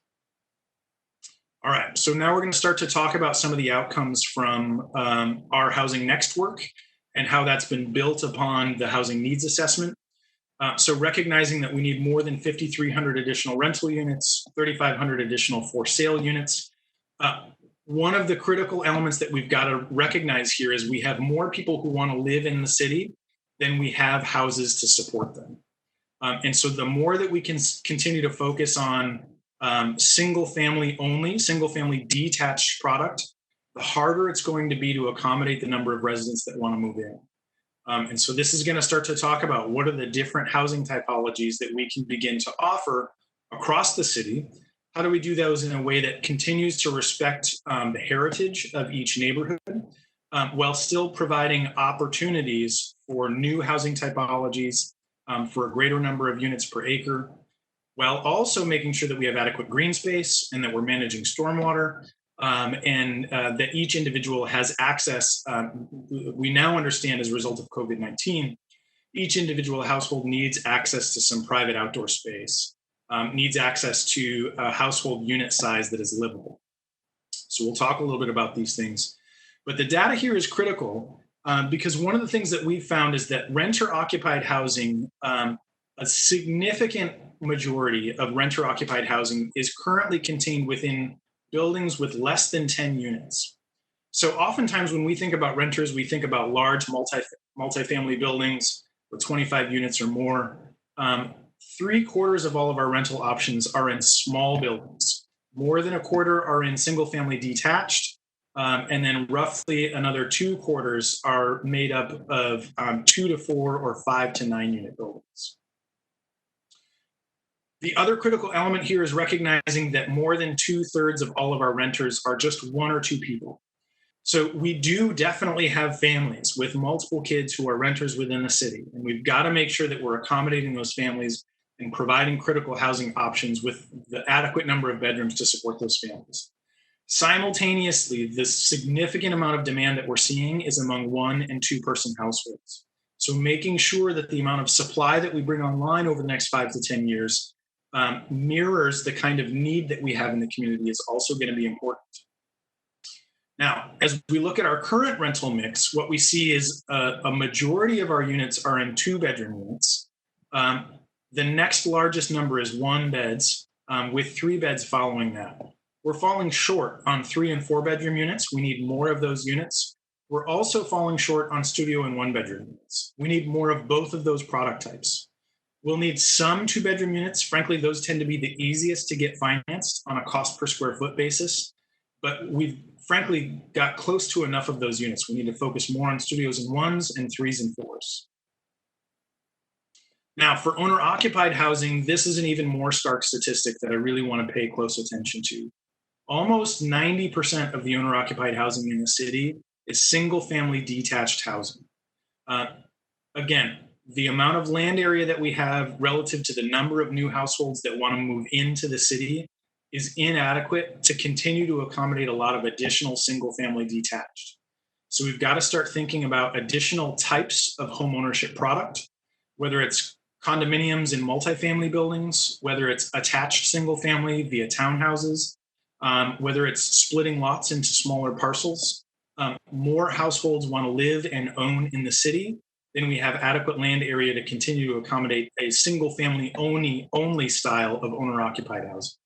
All right, so now we're going to start to talk about some of the outcomes from our Housing Next work and how that's been built upon the housing needs assessment. So recognizing that we need more than 5,300 additional rental units, 3,500 additional for sale units. One of the critical elements that we've got to recognize here is we have more people who want to live in the city than we have houses to support them. And so the more that we can continue to focus on single family only, single family detached product, the harder it's going to be to accommodate the number of residents that want to move in. And so this is going to start to talk about what are the different housing typologies that we can begin to offer across the city. How do we do those in a way that continues to respect the heritage of each neighborhood while still providing opportunities for new housing typologies for a greater number of units per acre, while also making sure that we have adequate green space and that we're managing stormwater and that each individual has access. We now understand as a result of COVID-19, each individual household needs access to some private outdoor space, needs access to a household unit size that is livable. So we'll talk a little bit about these things. But the data here is critical because one of the things that we've found is that renter-occupied housing, a significant majority of renter-occupied housing is currently contained within buildings with less than 10 units. So oftentimes when we think about renters, we think about large multifamily buildings with 25 units or more. 3/4 of all of our rental options are in small buildings. More than a quarter are in single family detached, And then roughly another 2 quarters are made up of 2 to 4 or 5 to 9 unit buildings. The other critical element here is recognizing that more than 2/3 of all of our renters are just 1 or 2 people. So we do definitely have families with multiple kids who are renters within the city. And we've got to make sure that we're accommodating those families and providing critical housing options with the adequate number of bedrooms to support those families. Simultaneously, the significant amount of demand that we're seeing is among 1 and 2 person households. So making sure that the amount of supply that we bring online over the next 5 to 10 years mirrors the kind of need that we have in the community is also going to be important. Now, as we look at our current rental mix, what we see is a majority of our units are in 2-bedroom units. The next largest number is 1 beds, with 3 beds following that. We're falling short on 3 and 4-bedroom units. We need more of those units. We're also falling short on studio and 1-bedroom units. We need more of both of those product types. We'll need some 2-bedroom units. Frankly, those tend to be the easiest to get financed on a cost per square foot basis. But we've frankly got close to enough of those units. We need to focus more on studios and 1s and 3s and 4s. Now, for owner-occupied housing, this is an even more stark statistic that I really want to pay close attention to. Almost 90% of the owner-occupied housing in the city is single-family detached housing. Again, the amount of land area that we have relative to the number of new households that want to move into the city is inadequate to continue to accommodate a lot of additional single-family detached. So we've got to start thinking about additional types of homeownership product, whether it's condominiums in multifamily buildings, whether it's attached single-family via townhouses, whether it's splitting lots into smaller parcels. More households want to live and own in the city, then we have adequate land area to continue to accommodate a single-family only style of owner-occupied housing.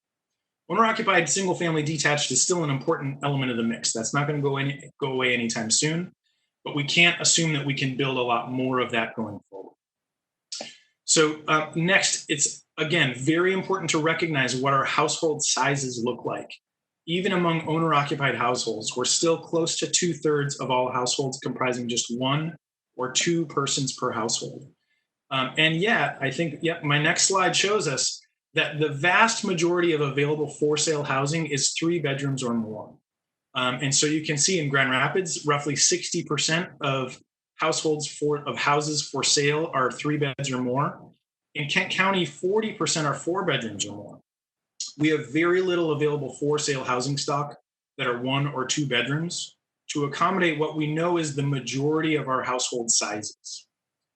Owner-occupied single-family detached is still an important element of the mix. That's not going to go away anytime soon, but we can't assume that we can build a lot more of that going forward. So next, it's, again, very important to recognize what our household sizes look like. Even among owner-occupied households, we're still close to 2/3 of all households comprising just 1 or 2 persons per household. And yet, I think, my next slide shows us that the vast majority of available for sale housing is 3 bedrooms or more. And so you can see in Grand Rapids, roughly 60% of houses for sale are 3 beds or more. In Kent County, 40% are 4 bedrooms or more. We have very little available for sale housing stock that are 1 or 2 bedrooms to accommodate what we know is the majority of our household sizes.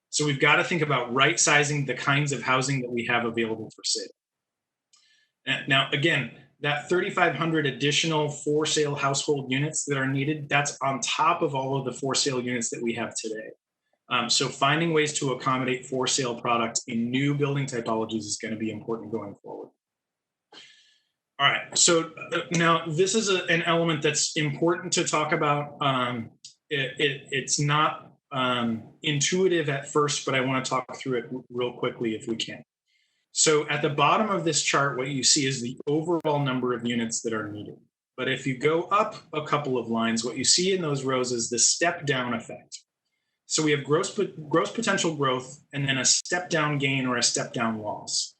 So we've got to think about right sizing the kinds of housing that we have available for sale. Now, again, that 3,500 additional for sale household units that are needed, that's on top of all of the for sale units that we have today. So finding ways to accommodate for sale product in new building typologies is going to be important going forward. All right, so now this is an element that's important to talk about. It's not intuitive at first, but I want to talk through it real quickly if we can. So at the bottom of this chart, what you see is the overall number of units that are needed. But if you go up a couple of lines, what you see in those rows is the step down effect. So we have gross potential growth and then a step down gain or a step down loss.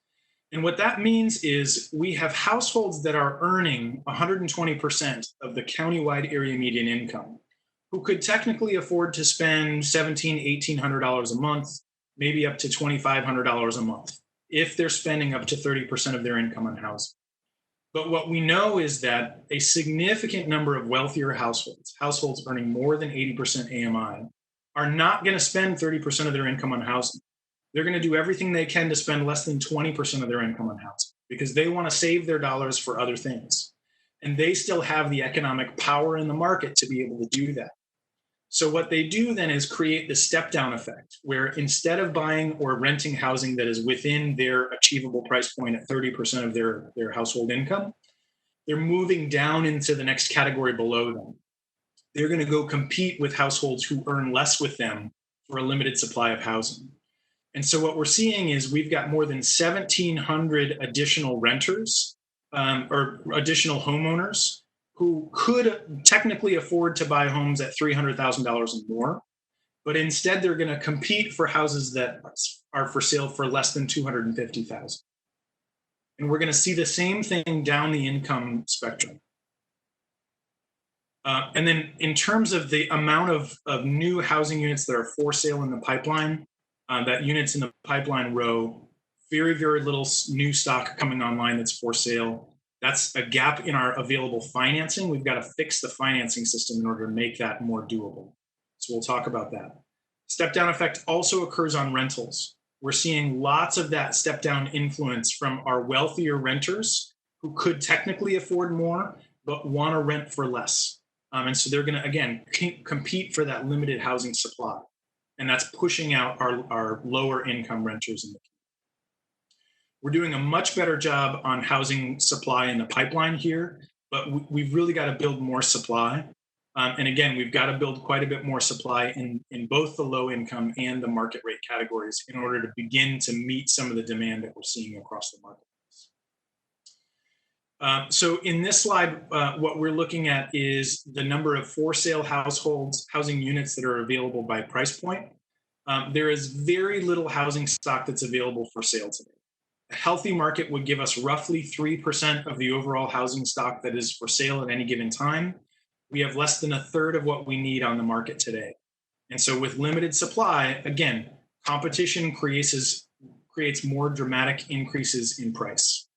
And what that means is we have households that are earning 120% of the countywide area median income, who could technically afford to spend $1,700, $1,800 a month, maybe up to $2,500 a month, if they're spending up to 30% of their income on housing. But what we know is that a significant number of wealthier households earning more than 80% AMI, are not going to spend 30% of their income on housing. They're going to do everything they can to spend less than 20% of their income on housing because they want to save their dollars for other things. And they still have the economic power in the market to be able to do that. So what they do then is create the step down effect, where instead of buying or renting housing that is within their achievable price point at 30% of their household income, they're moving down into the next category below them. They're going to go compete with households who earn less with them for a limited supply of housing. And so what we're seeing is we've got more than 1,700 additional renters or additional homeowners who could technically afford to buy homes at $300,000 and more, but instead they're going to compete for houses that are for sale for less than $250,000. And we're going to see the same thing down the income spectrum. And then in terms of the amount of new housing units that are for sale in the pipeline, that units in the pipeline row, very, very little new stock coming online that's for sale. That's a gap in our available financing. We've got to fix the financing system in order to make that more doable. So we'll talk about that. Step down effect also occurs on rentals. We're seeing lots of that step down influence from our wealthier renters who could technically afford more, but want to rent for less. And so they're going to, again, compete for that limited housing supply. And that's pushing out our lower income renters in the community. We're doing a much better job on housing supply in the pipeline here, but we've really got to build more supply. And again, we've got to build quite a bit more supply in both the low income and the market rate categories in order to begin to meet some of the demand that we're seeing across the marketplace. So in this slide, what we're looking at is the number of for sale households, housing units that are available by price point. There is very little housing stock that's available for sale today. A healthy market would give us roughly 3% of the overall housing stock that is for sale at any given time. We have less than a third of what we need on the market today. And so with limited supply, again, competition creates more dramatic increases in price.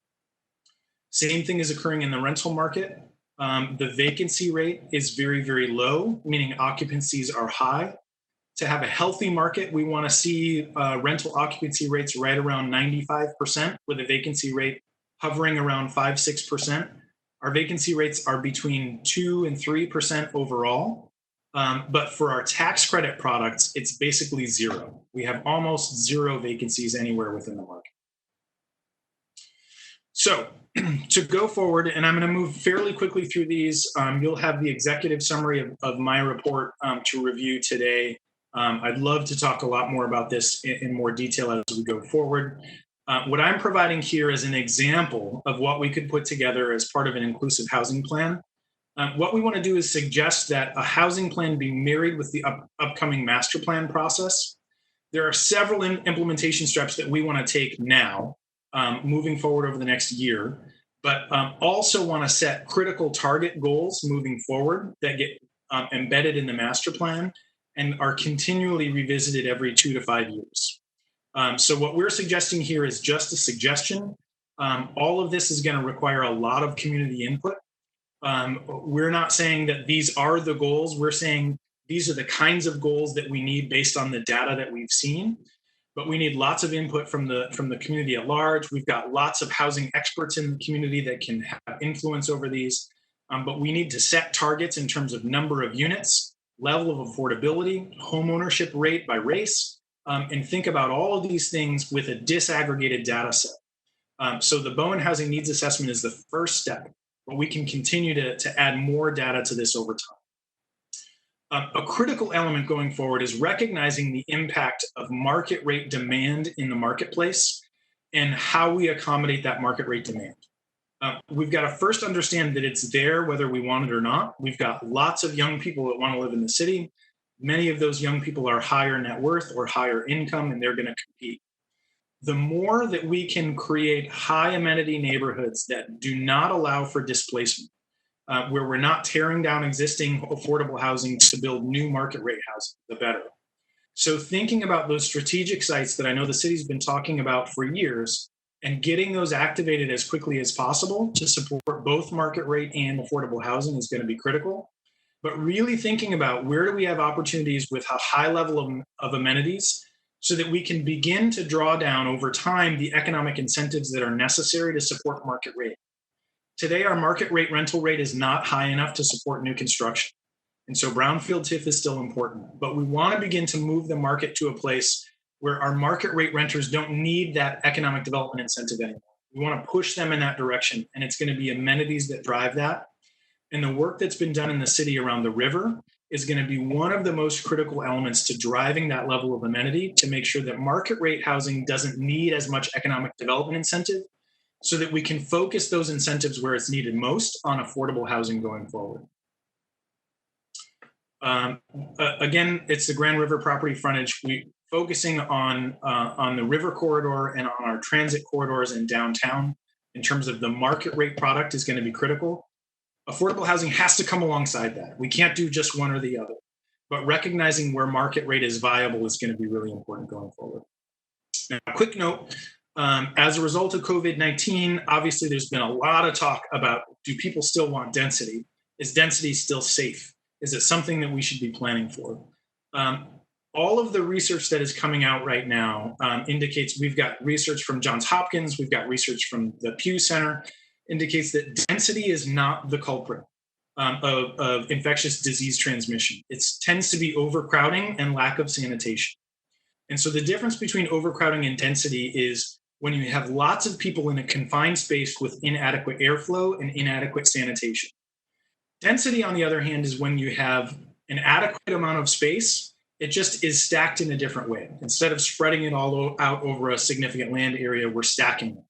Same thing is occurring in the rental market. The vacancy rate is very, very low, meaning occupancies are high. To have a healthy market, we want to see rental occupancy rates right around 95%, with a vacancy rate hovering around 5-6%. Our vacancy rates are between 2 and 3% overall. But for our tax credit products, it's basically zero. We have almost zero vacancies anywhere within the market. So to go forward, and I'm going to move fairly quickly through these, you'll have the executive summary of my report to review today. I'd love to talk a lot more about this in more detail as we go forward. What I'm providing here is an example of what we could put together as part of an inclusive housing plan. What we want to do is suggest that a housing plan be married with the upcoming master plan process. There are several implementation steps that we want to take now, moving forward over the next year, but also want to set critical target goals moving forward that get embedded in the master plan and are continually revisited every 2 to 5 years. So what we're suggesting here is just a suggestion. All of this is going to require a lot of community input. We're not saying that these are the goals. We're saying these are the kinds of goals that we need based on the data that we've seen. But we need lots of input from the community at large. We've got lots of housing experts in the community that can have influence over these. But we need to set targets in terms of number of units, level of affordability, home ownership rate by race, and think about all of these things with a disaggregated data set. So the Bowen Housing Needs Assessment is the first step, but we can continue to add more data to this over time. A critical element going forward is recognizing the impact of market rate demand in the marketplace and how we accommodate that market rate demand. We've got to first understand that it's there whether we want it or not. We've got lots of young people that want to live in the city. Many of those young people are higher net worth or higher income, and they're going to compete. The more that we can create high amenity neighborhoods that do not allow for displacement, where we're not tearing down existing affordable housing to build new market rate housing, the better. So thinking about those strategic sites that I know the city's been talking about for years and getting those activated as quickly as possible to support both market rate and affordable housing is going to be critical. But really thinking about where do we have opportunities with a high level of amenities so that we can begin to draw down over time the economic incentives that are necessary to support market rate. Today, our market rate rental rate is not high enough to support new construction. And so brownfield TIF is still important, but we want to begin to move the market to a place where our market rate renters don't need that economic development incentive anymore. We want to push them in that direction, and it's going to be amenities that drive that. And the work that's been done in the city around the river is going to be one of the most critical elements to driving that level of amenity to make sure that market rate housing doesn't need as much economic development incentive so that we can focus those incentives where it's needed most on affordable housing going forward. Again, it's the Grand River property frontage. We focusing on the river corridor and on our transit corridors in downtown in terms of the market rate product is going to be critical. Affordable housing has to come alongside that. We can't do just one or the other, but recognizing where market rate is viable is going to be really important going forward. Now, a quick note, as a result of COVID-19, obviously there's been a lot of talk about, do people still want density? Is density still safe? Is it something that we should be planning for? All of the research that is coming out right now indicates, we've got research from Johns Hopkins, we've got research from the Pew Center, indicates that density is not the culprit of infectious disease transmission. It tends to be overcrowding and lack of sanitation. And so the difference between overcrowding and density is when you have lots of people in a confined space with inadequate airflow and inadequate sanitation. Density, on the other hand, is when you have an adequate amount of space, it just is stacked in a different way. Instead of spreading it all out over a significant land area, we're stacking it.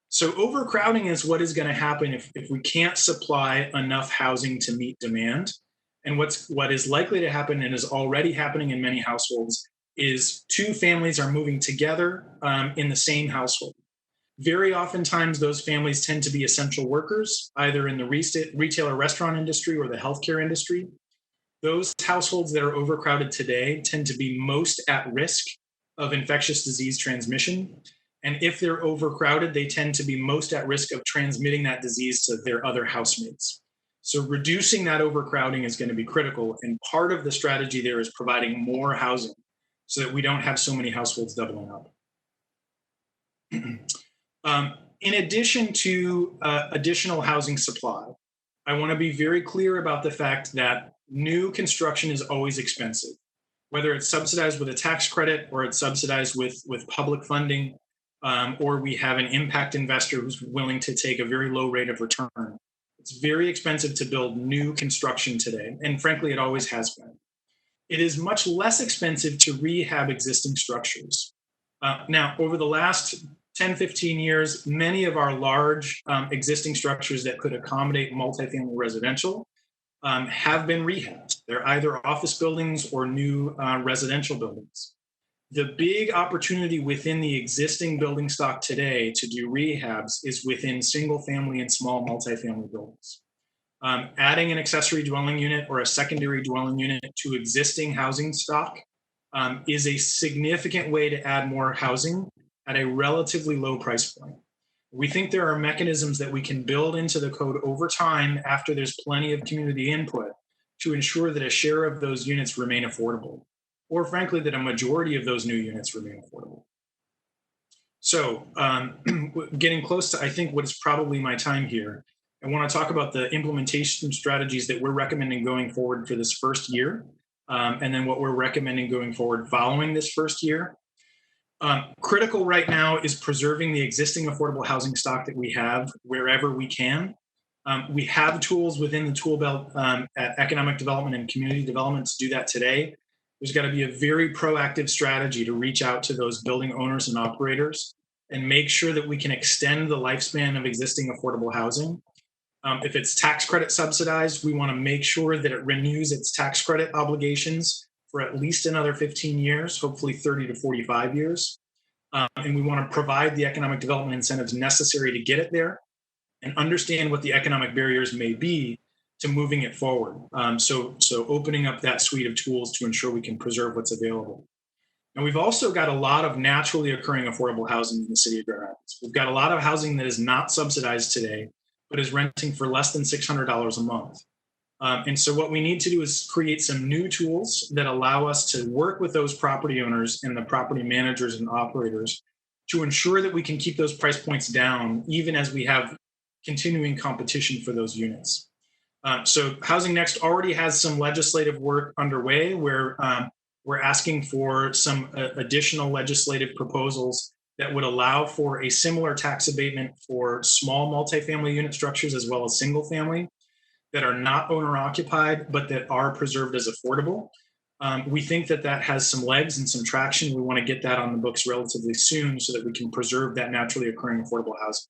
So overcrowding is what is going to happen if we can't supply enough housing to meet demand. And what is likely to happen, and is already happening in many households, is two families are moving together in the same household. Very oftentimes, those families tend to be essential workers, either in the retail or restaurant industry or the healthcare industry. Those households that are overcrowded today tend to be most at risk of infectious disease transmission. And if they're overcrowded, they tend to be most at risk of transmitting that disease to their other housemates. So reducing that overcrowding is going to be critical. And part of the strategy there is providing more housing so that we don't have so many households doubling up. In addition to additional housing supply, I want to be very clear about the fact that new construction is always expensive, whether it's subsidized with a tax credit or it's subsidized with public funding, or we have an impact investor who's willing to take a very low rate of return. It's very expensive to build new construction today, and frankly, it always has been. It is much less expensive to rehab existing structures. Now, over the last 10, 15 years, many of our large existing structures that could accommodate multifamily residential have been rehabbed. They're either office buildings or new residential buildings. The big opportunity within the existing building stock today to do rehabs is within single family and small multifamily buildings. Adding an accessory dwelling unit or a secondary dwelling unit to existing housing stock is a significant way to add more housing at a relatively low price point. We think there are mechanisms that we can build into the code over time after there's plenty of community input to ensure that a share of those units remain affordable, or frankly, that a majority of those new units remain affordable. So getting close to, I think, what is probably my time here, I want to talk about the implementation strategies that we're recommending going forward for this first year, and then what we're recommending going forward following this first year. Critical right now is preserving the existing affordable housing stock that we have wherever we can. We have tools within the tool belt at economic development and community development to do that today. There's got to be a very proactive strategy to reach out to those building owners and operators and make sure that we can extend the lifespan of existing affordable housing. If it's tax credit subsidized, we want to make sure that it renews its tax credit obligations for at least another 15 years, hopefully 30 to 45 years. And we want to provide the economic development incentives necessary to get it there and understand what the economic barriers may be to moving it forward. So opening up that suite of tools to ensure we can preserve what's available. And we've also got a lot of naturally occurring affordable housing in the city of Grand Rapids. We've got a lot of housing that is not subsidized today, but is renting for less than $600 a month. And so what we need to do is create some new tools that allow us to work with those property owners and the property managers and operators to ensure that we can keep those price points down, even as we have continuing competition for those units. So Housing Next already has some legislative work underway where we're asking for some additional legislative proposals that would allow for a similar tax abatement for small multifamily unit structures as well as single family that are not owner occupied, but that are preserved as affordable. We think that that has some legs and some traction. We want to get that on the books relatively soon so that we can preserve that naturally occurring affordable housing.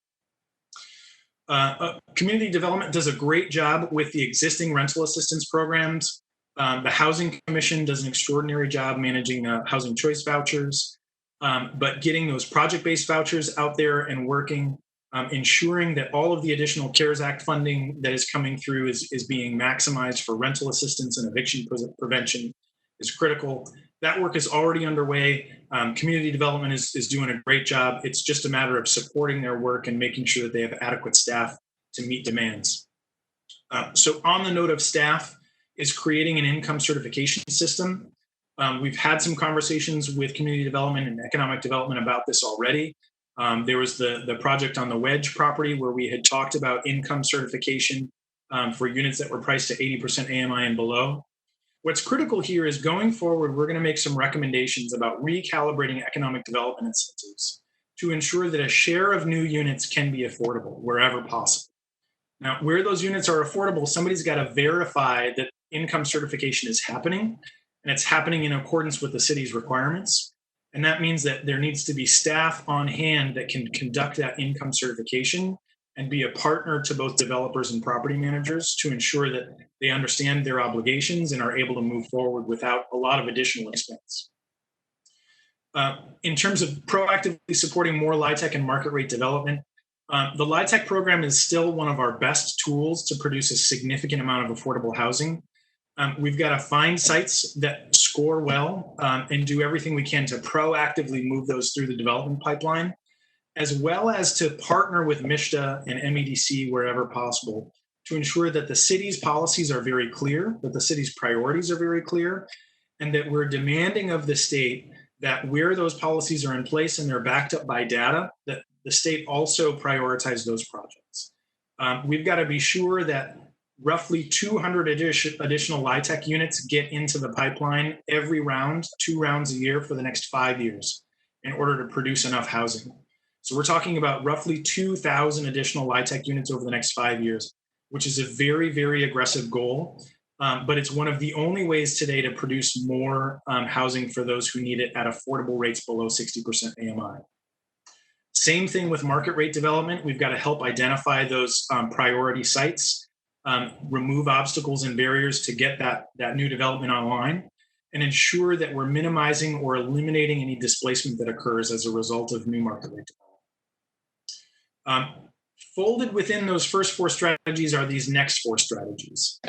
Community development does a great job with the existing rental assistance programs. The Housing Commission does an extraordinary job managing housing choice vouchers, but getting those project-based vouchers out there and working, ensuring that all of the additional CARES Act funding that is coming through is being maximized for rental assistance and eviction prevention is critical. That work is already underway. Community development is doing a great job. It's just a matter of supporting their work and making sure that they have adequate staff to meet demands. So on the note of staff, is creating an income certification system. We've had some conversations with community development and economic development about this already. There was the project on the Wedge property where we had talked about income certification for units that were priced to 80% AMI and below. What's critical here is going forward, we're going to make some recommendations about recalibrating economic development incentives to ensure that a share of new units can be affordable wherever possible. Now, where those units are affordable, somebody's got to verify that income certification is happening, and it's happening in accordance with the city's requirements. And that means that there needs to be staff on hand that can conduct that income certification and be a partner to both developers and property managers to ensure that they understand their obligations and are able to move forward without a lot of additional expense. In terms of proactively supporting more LIHTC and market rate development, the LIHTC program is still one of our best tools to produce a significant amount of affordable housing. We've got to find sites that score well and do everything we can to proactively move those through the development pipeline, as well as to partner with MISHDA and MEDC wherever possible to ensure that the city's policies are very clear, that the city's priorities are very clear, and that we're demanding of the state that where those policies are in place and they're backed up by data, that the state also prioritize those projects. We've got to be sure that roughly 200 additional LIHTC units get into the pipeline every round, 2 rounds a year for the next 5 years in order to produce enough housing. So we're talking about roughly 2,000 additional LIHTC units over the next 5 years, which is a very, very aggressive goal. But it's one of the only ways today to produce more housing for those who need it at affordable rates below 60% AMI. Same thing with market rate development. We've got to help identify those priority sites, remove obstacles and barriers to get that new development online, and ensure that we're minimizing or eliminating any displacement that occurs as a result of new market rate development. Folded within those first 4 strategies are these next 4 strategies.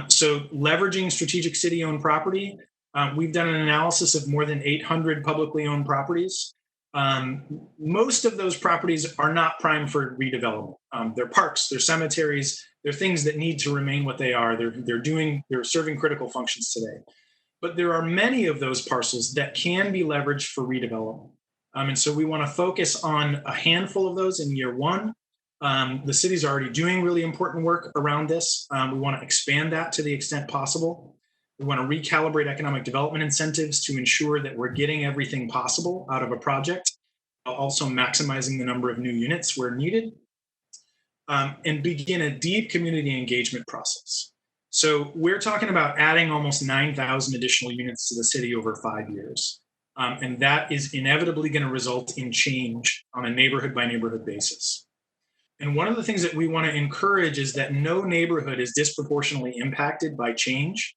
So leveraging strategic city-owned property, we've done an analysis of more than 800 publicly owned properties. Most of those properties are not prime for redevelopment. They're parks, they're cemeteries, they're things that need to remain what they are. They're serving critical functions today. But there are many of those parcels that can be leveraged for redevelopment. And so we want to focus on a handful of those in year 1. The city's already doing really important work around this. We want to expand that to the extent possible. We want to recalibrate economic development incentives to ensure that we're getting everything possible out of a project, while also maximizing the number of new units where needed, and begin a deep community engagement process. So we're talking about adding almost 9,000 additional units to the city over 5 years. And that is inevitably going to result in change on a neighborhood by neighborhood basis. And one of the things that we want to encourage is that no neighborhood is disproportionately impacted by change,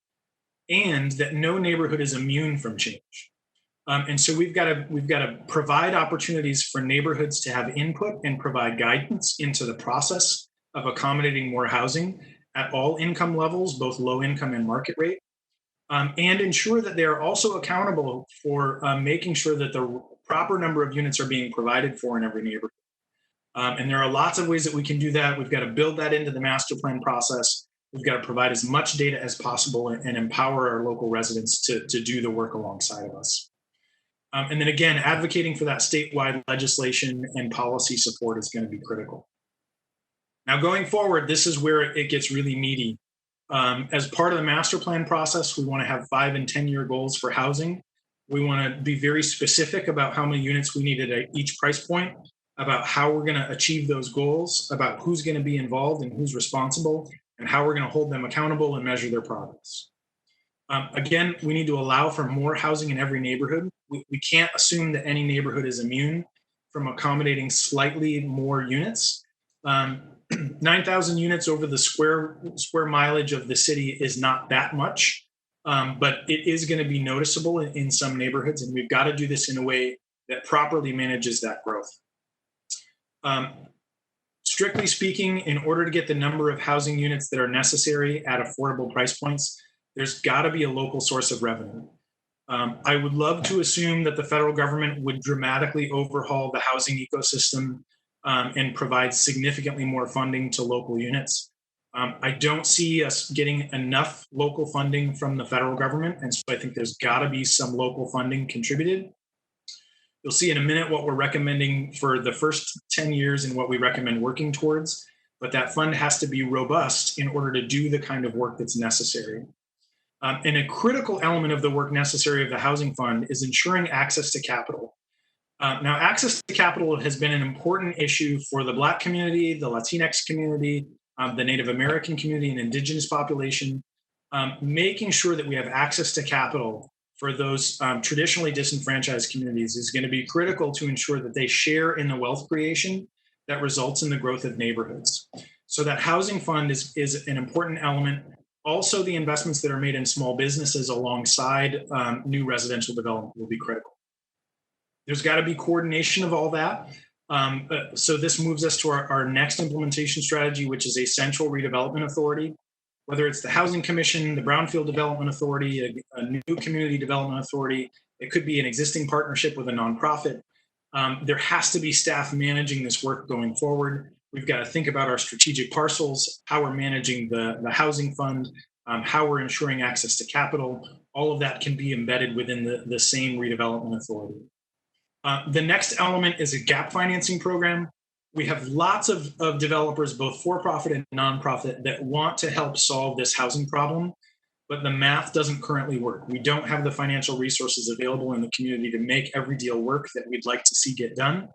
and that no neighborhood is immune from change. And so we've got to provide opportunities for neighborhoods to have input and provide guidance into the process of accommodating more housing at all income levels, both low income and market rate, and ensure that they are also accountable for making sure that the proper number of units are being provided for in every neighborhood. And there are lots of ways that we can do that. We've got to build that into the master plan process. We've got to provide as much data as possible and empower our local residents to do the work alongside of us. And then again, advocating for that statewide legislation and policy support is going to be critical. Now, going forward, this is where it gets really meaty. As part of the master plan process, we want to have 5 and 10-year goals for housing. We want to be very specific about how many units we need at each price point, about how we're going to achieve those goals, about who's going to be involved and who's responsible, and how we're going to hold them accountable and measure their progress. Again, we need to allow for more housing in every neighborhood. We can't assume that any neighborhood is immune from accommodating slightly more units. 9,000 units over the square mileage of the city is not that much, but it is going to be noticeable in some neighborhoods, and we've got to do this in a way that properly manages that growth. Strictly speaking, in order to get the number of housing units that are necessary at affordable price points, there's got to be a local source of revenue. I would love to assume that the federal government would dramatically overhaul the housing ecosystem and provide significantly more funding to local units. I don't see us getting enough local funding from the federal government, and so I think there's got to be some local funding contributed. You'll see in a minute what we're recommending for the first 10 years and what we recommend working towards, but that fund has to be robust in order to do the kind of work that's necessary. And a critical element of the work necessary of the housing fund is ensuring access to capital. Now, access to capital has been an important issue for the Black community, the Latinx community, the Native American community, and Indigenous population. Making sure that we have access to capital for those traditionally disenfranchised communities is going to be critical to ensure that they share in the wealth creation that results in the growth of neighborhoods. So that housing fund is an important element. Also, the investments that are made in small businesses alongside new residential development will be critical. There's got to be coordination of all that. So this moves us to our next implementation strategy, which is a central redevelopment authority. Whether it's the Housing Commission, the Brownfield Development Authority, a new community development authority, it could be an existing partnership with a nonprofit. There has to be staff managing this work going forward. We've got to think about our strategic parcels, how we're managing the housing fund, how we're ensuring access to capital. All of that can be embedded within the same redevelopment authority. The next element is a gap financing program. We have lots of developers, both for-profit and nonprofit, that want to help solve this housing problem, but the math doesn't currently work. We don't have the financial resources available in the community to make every deal work that we'd like to see get done.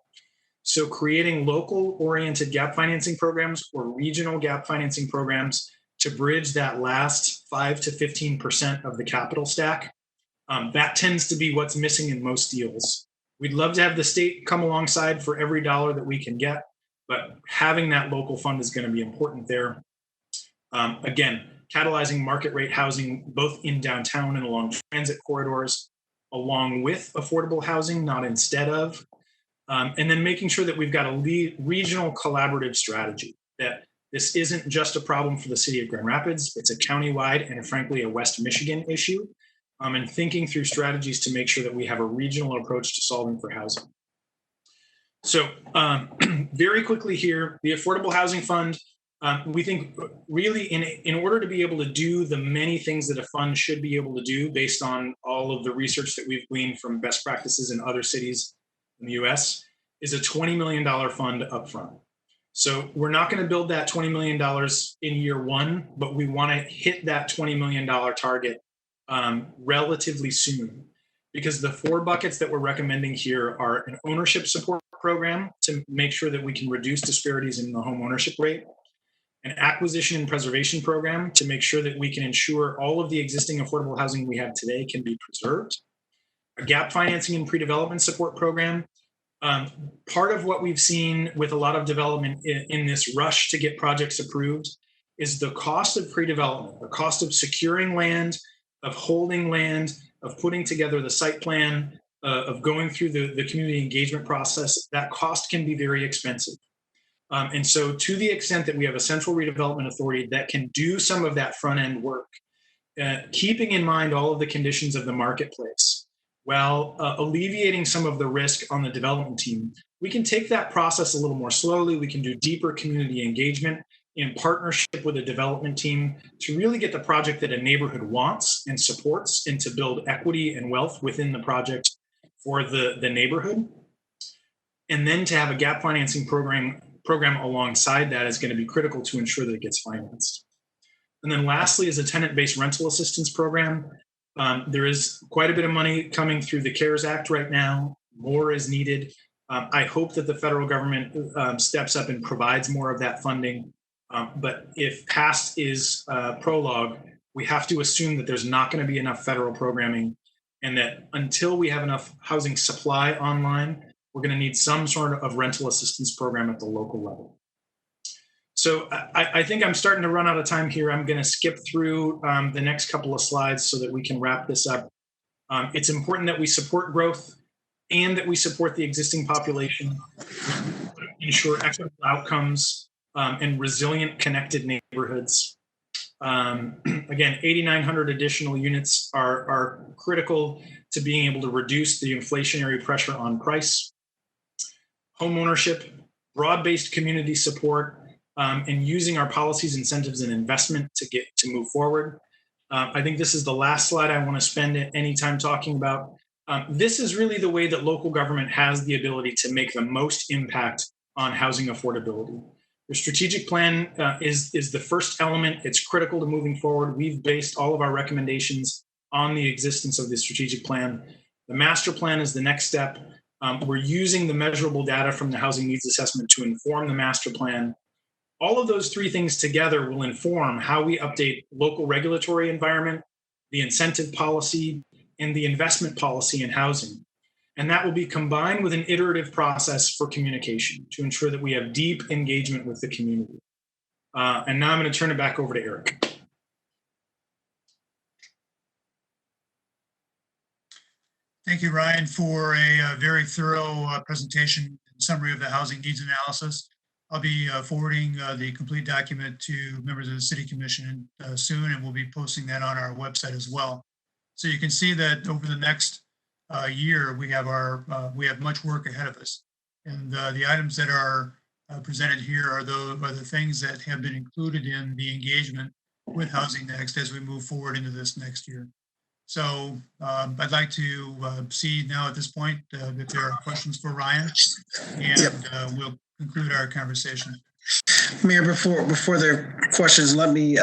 So creating local-oriented gap financing programs or regional gap financing programs to bridge that last 5 to 15% of the capital stack, that tends to be what's missing in most deals. We'd love to have the state come alongside for every dollar that we can get, but having that local fund is going to be important there. Again, catalyzing market rate housing, both in downtown and along transit corridors, along with affordable housing, not instead of, and then making sure that we've got a regional collaborative strategy, that this isn't just a problem for the city of Grand Rapids, it's a countywide and frankly a West Michigan issue. And thinking through strategies to make sure that we have a regional approach to solving for housing. So very quickly here, the Affordable Housing Fund, we think really in order to be able to do the many things that a fund should be able to do based on all of the research that we've gleaned from best practices in other cities in the US, is a $20 million fund upfront. So we're not going to build that $20 million in year one, but we want to hit that $20 million target relatively soon, because the 4 buckets that we're recommending here are an ownership support program to make sure that we can reduce disparities in the home ownership rate, an acquisition and preservation program to make sure that we can ensure all of the existing affordable housing we have today can be preserved, a gap financing and pre-development support program. Part of what we've seen with a lot of development in this rush to get projects approved is the cost of pre-development, the cost of securing land, of holding land, of putting together the site plan, of going through the community engagement process. That cost can be very expensive. And so to the extent that we have a central redevelopment authority that can do some of that front end work, keeping in mind all of the conditions of the marketplace, while alleviating some of the risk on the development team, we can take that process a little more slowly. We can do deeper community engagement in partnership with a development team to really get the project that a neighborhood wants and supports, and to build equity and wealth within the project for the neighborhood. And then to have a gap financing program alongside that is going to be critical to ensure that it gets financed. And then lastly is a tenant-based rental assistance program. There is quite a bit of money coming through the CARES Act right now. More is needed. I hope that the federal government steps up and provides more of that funding. But if past is prologue, we have to assume that there's not going to be enough federal programming, and that until we have enough housing supply online, we're going to need some sort of rental assistance program at the local level. So I think I'm starting to run out of time here. I'm going to skip through the next couple of slides so that we can wrap this up. It's important that we support growth and that we support the existing population, ensure equitable outcomes and resilient, connected neighborhoods. Again, 8,900 additional units are critical to being able to reduce the inflationary pressure on price. Homeownership, broad-based community support, and using our policies, incentives, and investment to move forward. I think this is the last slide I want to spend any time talking about. This is really the way that local government has the ability to make the most impact on housing affordability. The strategic plan is the first element. It's critical to moving forward. We've based all of our recommendations on the existence of the strategic plan. The master plan is the next step. We're using the measurable data from the housing needs assessment to inform the master plan. All of those three things together will inform how we update local regulatory environment, the incentive policy, and the investment policy in housing. And that will be combined with an iterative process for communication to ensure that we have deep engagement with the community. And now I'm going to turn it back over to Eric. Thank you, Ryan, for a very thorough presentation and summary of the housing needs analysis. I'll be forwarding the complete document to members of the City Commission soon, and we'll be posting that on our website as well. So you can see that over the next year, we have much work ahead of us. And the items that are presented here are the things that have been included in the engagement with Housing Next as we move forward into this next year. So I'd like to see now at this point if there are questions for Ryan, and we'll conclude our conversation. Mayor, before there are questions, let me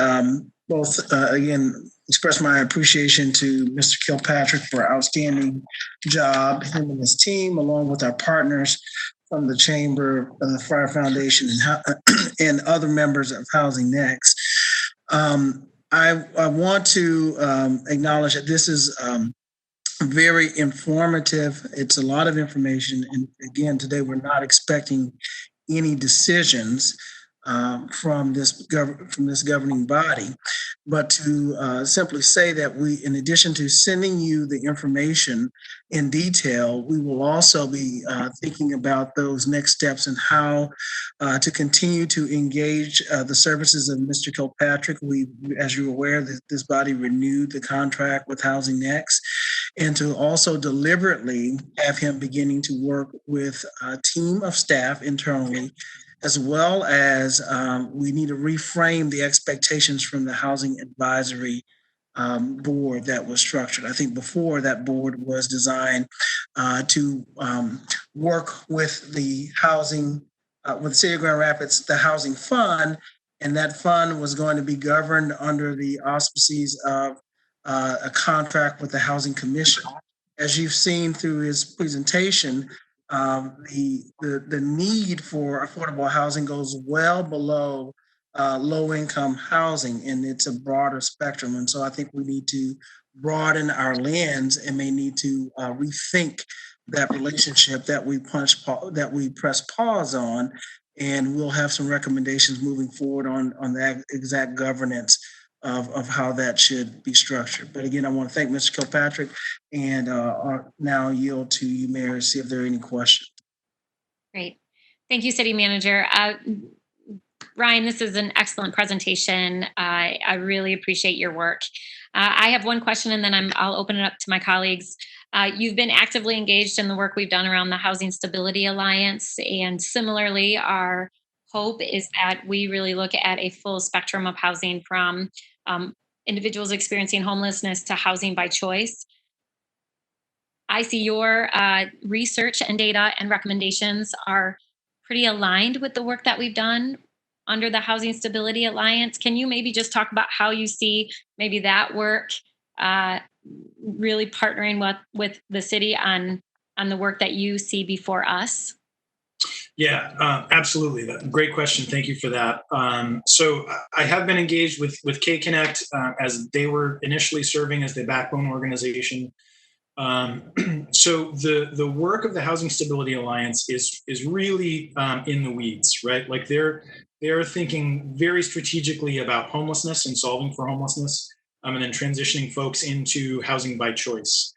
both again express my appreciation to Mr. Kilpatrick for an outstanding job, him and his team, along with our partners from the Chamber, the Fire Foundation, and other members of Housing Next. I want to acknowledge that this is very informative. It's a lot of information. And again, today we're not expecting any decisions from this governing body, but to simply say that we, in addition to sending you the information in detail, we will also be thinking about those next steps and how to continue to engage the services of Mr. Kilpatrick. We, as you're aware, this body renewed the contract with Housing Next, and to also deliberately have him beginning to work with a team of staff internally, as well as we need to reframe the expectations from the Housing Advisory Board that was structured. I think before that board was designed to work with the housing, with the City of Grand Rapids, the Housing Fund, and that fund was going to be governed under the auspices of a contract with the Housing Commission. As you've seen through his presentation, the need for affordable housing goes well below low-income housing, and it's a broader spectrum. And so I think we need to broaden our lens and may need to rethink that relationship that we press pause on, and we'll have some recommendations moving forward on the exact governance of how that should be structured. But again, I want to thank Mr. Kilpatrick, and now yield to you, Mayor, to see if there are any questions. Great. Thank you, City Manager. Ryan, this is an excellent presentation. I really appreciate your work. I have one question, and then I'll open it up to my colleagues. You've been actively engaged in the work we've done around the Housing Stability Alliance, and similarly, our hope is that we really look at a full spectrum of housing, from individuals experiencing homelessness to housing by choice. I see your research and data and recommendations are pretty aligned with the work that we've done under the Housing Stability Alliance. Can you maybe just talk about how you see maybe that work really partnering with the city on the work that you see before us? Yeah, absolutely. Great question. Thank you for that. So I have been engaged with K-Connect as they were initially serving as the backbone organization. So the work of the Housing Stability Alliance is really in the weeds, right? Like they're They are thinking very strategically about homelessness and solving for homelessness, and then transitioning folks into housing by choice.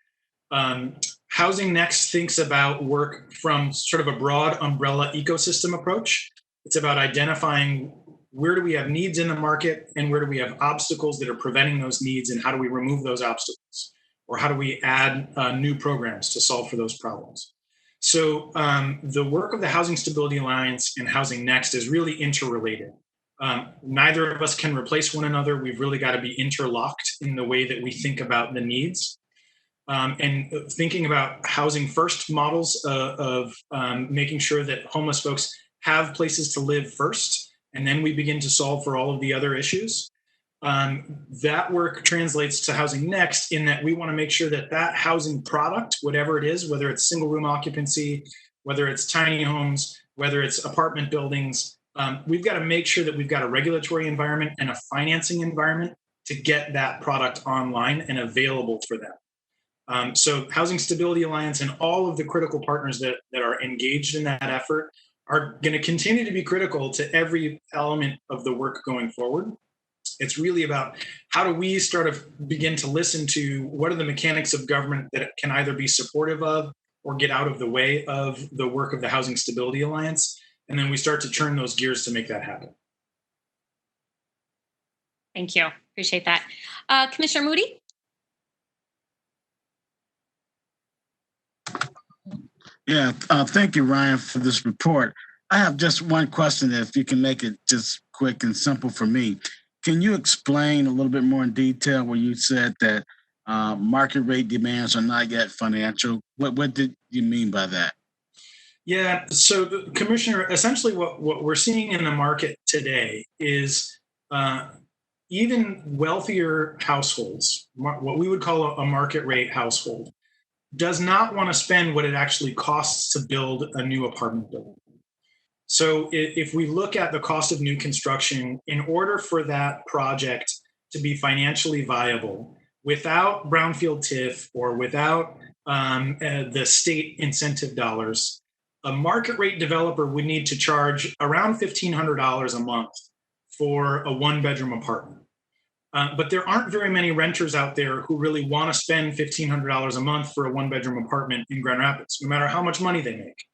Housing Next thinks about work from sort of a broad umbrella ecosystem approach. It's about identifying where do we have needs in the market and where do we have obstacles that are preventing those needs, and how do we remove those obstacles, or how do we add new programs to solve for those problems. So the work of the Housing Stability Alliance and Housing Next is really interrelated. Neither of us can replace one another. We've really got to be interlocked in the way that we think about the needs. And thinking about housing first models of making sure that homeless folks have places to live first, and then we begin to solve for all of the other issues. That work translates to Housing Next in that we want to make sure that that housing product, whatever it is, whether it's single room occupancy, whether it's tiny homes, whether it's apartment buildings, we've got to make sure that we've got a regulatory environment and a financing environment to get that product online and available for them. So Housing Stability Alliance and all of the critical partners that are engaged in that effort are going to continue to be critical to every element of the work going forward. It's really about how do we start to begin to listen to what are the mechanics of government that can either be supportive of or get out of the way of the work of the Housing Stability Alliance. And then we start to turn those gears to make that happen. Thank you. Appreciate that. Commissioner Moody? Yeah, thank you, Ryan, for this report. I have just one question, if you can make it just quick and simple for me. Can you explain a little bit more in detail where you said that market rate demands are not yet financial? What did you mean by that? Yeah, so Commissioner, essentially what we're seeing in the market today is even wealthier households, what we would call a market rate household, does not want to spend what it actually costs to build a new apartment building. So if we look at the cost of new construction, in order for that project to be financially viable, without brownfield TIF or without the state incentive dollars, a market rate developer would need to charge around $1,500 a month for a one-bedroom apartment. But there aren't very many renters out there who really want to spend $1,500 a month for a one-bedroom apartment in Grand Rapids, no matter how much money they make,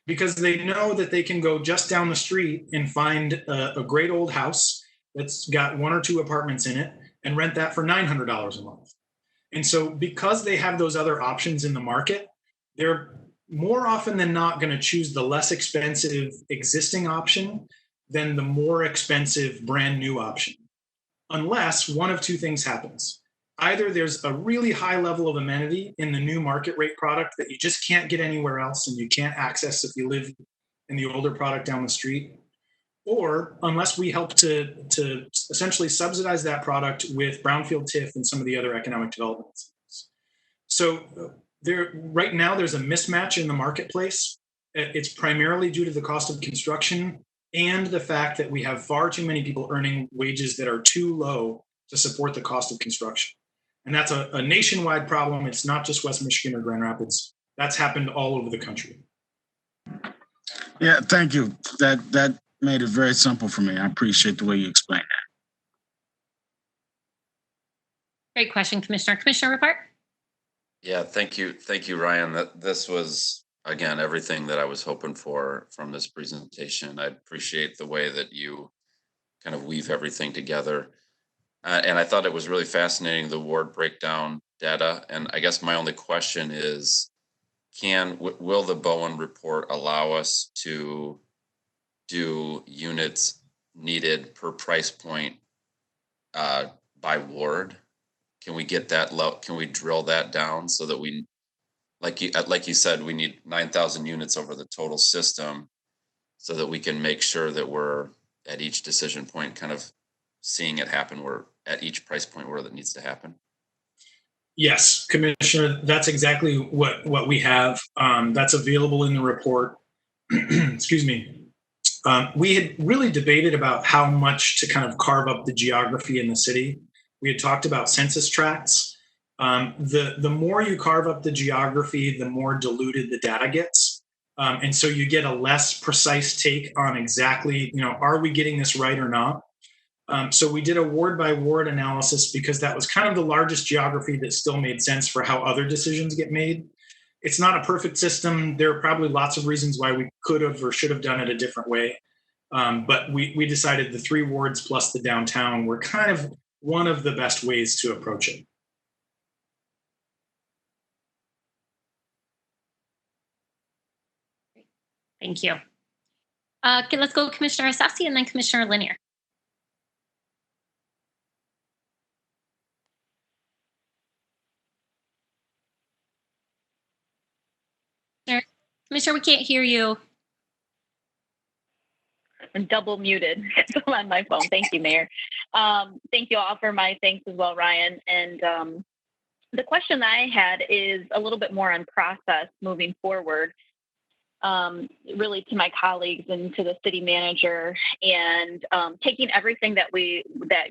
because they know that they can go just down the street and find a great old house that's got one or two apartments in it and rent that for $900 a month. And so because they have those other options in the market, they're more often than not going to choose the less expensive existing option than the more expensive brand new option. Unless one of two things happens. Either there's a really high level of amenity in the new market rate product that you just can't get anywhere else and you can't access if you live in the older product down the street, or unless we help to essentially subsidize that product with brownfield TIF and some of the other economic development. So right now there's a mismatch in the marketplace. It's primarily due to the cost of construction and the fact that we have far too many people earning wages that are too low to support the cost of construction. And that's a nationwide problem. It's not just West Michigan or Grand Rapids. That's happened all over the country. Yeah, thank you. That made it very simple for me. I appreciate the way you explained that. Great question, Commissioner. Commissioner Repart? Yeah, thank you. Thank you, Ryan. This was, again, everything that I was hoping for from this presentation. I appreciate the way that you kind of weave everything together. And I thought it was really fascinating, the ward breakdown data. And I guess my only question is, will the Bowen report allow us to do units needed per price point by ward? Can we get that low? Can we drill that down so that we, like you said, we need 9,000 units over the total system so that we can make sure that we're at each decision point kind of seeing it happen, we're at each price point where that needs to happen? Yes, Commissioner, that's exactly what we have. That's available in the report. Excuse me. We had really debated about how much to kind of carve up the geography in the city. We had talked about census tracts. The more you carve up the geography, the more diluted the data gets. And so you get a less precise take on exactly, are we getting this right or not? So we did a ward by ward analysis because that was kind of the largest geography that still made sense for how other decisions get made. It's not a perfect system. There are probably lots of reasons why we could have or should have done it a different way. But we decided the 3 wards plus the downtown were kind of one of the best ways to approach it. Thank you. Okay, let's go Commissioner Asasi and then Commissioner Lanier. Commissioner, we can't hear you. I'm double muted on my phone. Thank you, Mayor. Thank you all for my thanks as well, Ryan. And the question I had is a little bit more on process moving forward, really to my colleagues and to the city manager, and taking everything that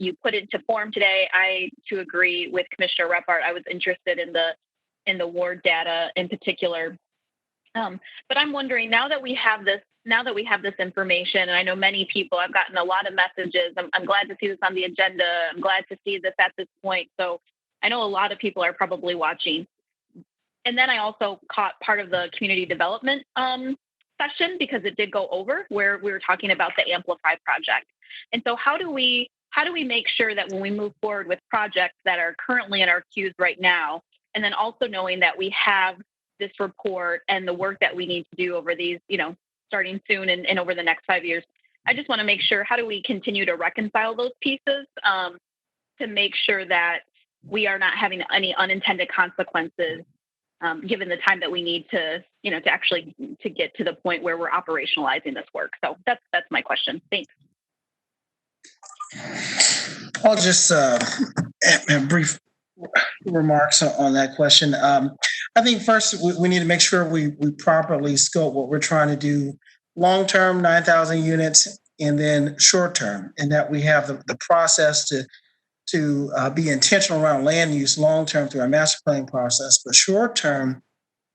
you put into form today. I too agree with Commissioner Repart. I was interested in the ward data in particular. But I'm wondering, now that we have this information, and I know many people, I've gotten a lot of messages. I'm glad to see this on the agenda. I'm glad to see this at this point. So I know a lot of people are probably watching. And then I also caught part of the community development session, because it did go over where we were talking about the Amplify project. And so how do we make sure that when we move forward with projects that are currently in our queues right now, and then also knowing that we have this report and the work that we need to do over these, starting soon and over the next 5 years, I just want to make sure, how do we continue to reconcile those pieces to make sure that we are not having any unintended consequences, given the time that we need to actually to get to the point where we're operationalizing this work. So that's my question. Thanks. I'll just have brief remarks on that question. I think first we need to make sure we properly scope what we're trying to do long-term, 9,000 units, and then short-term, and that we have the process to be intentional around land use long-term through our master planning process. But short-term,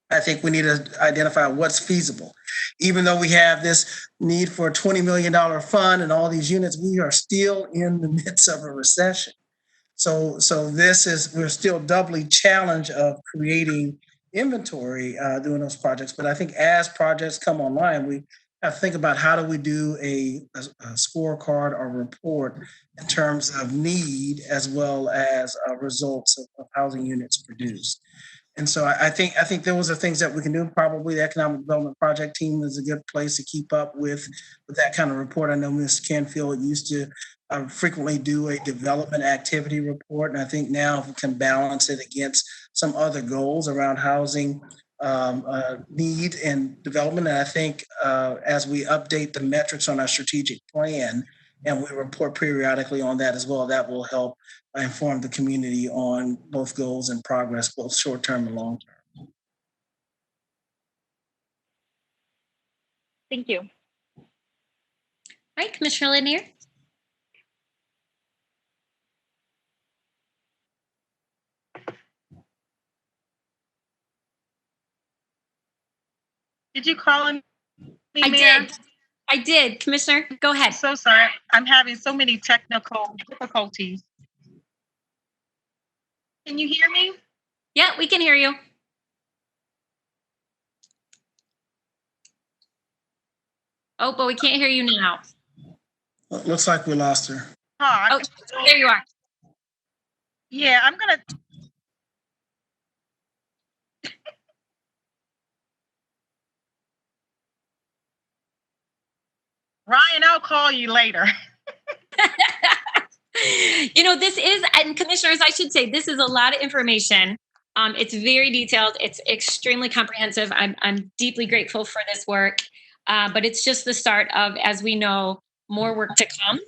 I think we need to identify what's feasible. Even though we have this need for a $20 million fund and all these units, we are still in the midst of a recession. So we're still doubly challenged of creating inventory doing those projects. But I think as projects come online, we have to think about how do we do a scorecard or report in terms of need as well as results of housing units produced. And so I think those are things that we can do. Probably the Economic Development Project team is a good place to keep up with that kind of report. I know Ms. Canfield used to frequently do a development activity report. And I think now if we can balance it against some other goals around housing need and development. And I think as we update the metrics on our strategic plan and we report periodically on that as well, that will help inform the community on both goals and progress, both short-term and long-term. Thank you. All right, Commissioner Lanier. Did you call me, Mayor? I did. Commissioner, go ahead. So sorry. I'm having so many technical difficulties. Can you hear me? Yeah, we can hear you. Oh, but we can't hear you now. Looks like we lost her. Oh, there you are. Yeah, I'm going to. Ryan, I'll call you later. This is, and commissioners, I should say, this is a lot of information. It's very detailed. It's extremely comprehensive. I'm deeply grateful for this work, but it's just the start of, as we know, more work to come.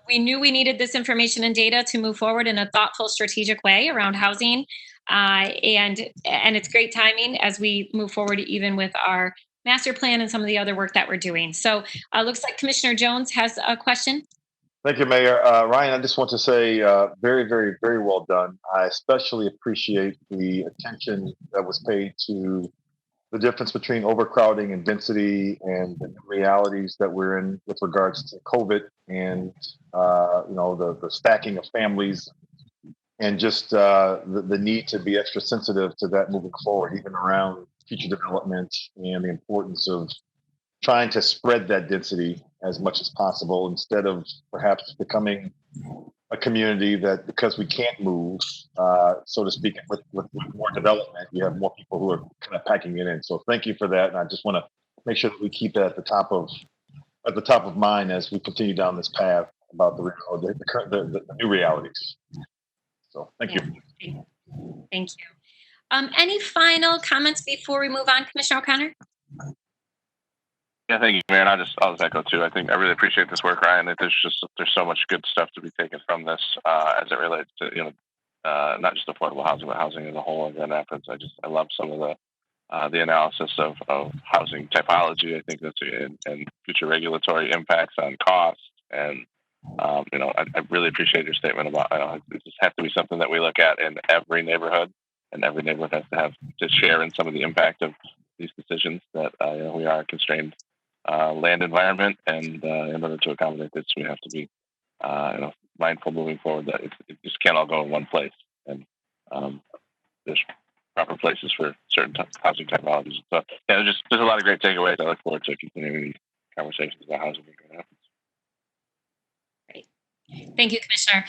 We knew we needed this information and data to move forward in a thoughtful, strategic way around housing. And it's great timing as we move forward, even with our master plan and some of the other work that we're doing. So looks like Commissioner Jones has a question. Thank you, Mayor. Ryan, I just want to say very, very, very well done. I especially appreciate the attention that was paid to the difference between overcrowding and density and the realities that we're in with regards to COVID and, the stacking of families and just the need to be extra sensitive to that moving forward, even around future development and the importance of trying to spread that density as much as possible instead of perhaps becoming a community that, because we can't move, so to speak, with more development, you have more people who are kind of packing it in. So thank you for that. And I just want to make sure that we keep that at the top of mind as we continue down this path about the new realities. So thank you. Thank you. Any final comments before we move on, Commissioner O'Connor? Yeah, thank you, Mayor. And I'll just echo too. I really appreciate this work, Ryan. That there's so much good stuff to be taken from this as it relates to not just affordable housing, but housing as a whole in Grand Rapids. I love some of the analysis of housing typology. I think that's and future regulatory impacts on cost. And I really appreciate your statement about it just has to be something that we look at in every neighborhood, and every neighborhood has to have to share in some of the impact of these decisions that we are a constrained land environment, and in order to accommodate this, we have to be mindful moving forward that it just can't all go in one place, and there's proper places for certain housing typologies. So there's a lot of great takeaways. I look forward to continuing these conversations about housing in Grand Rapids. Thank you, Commissioner.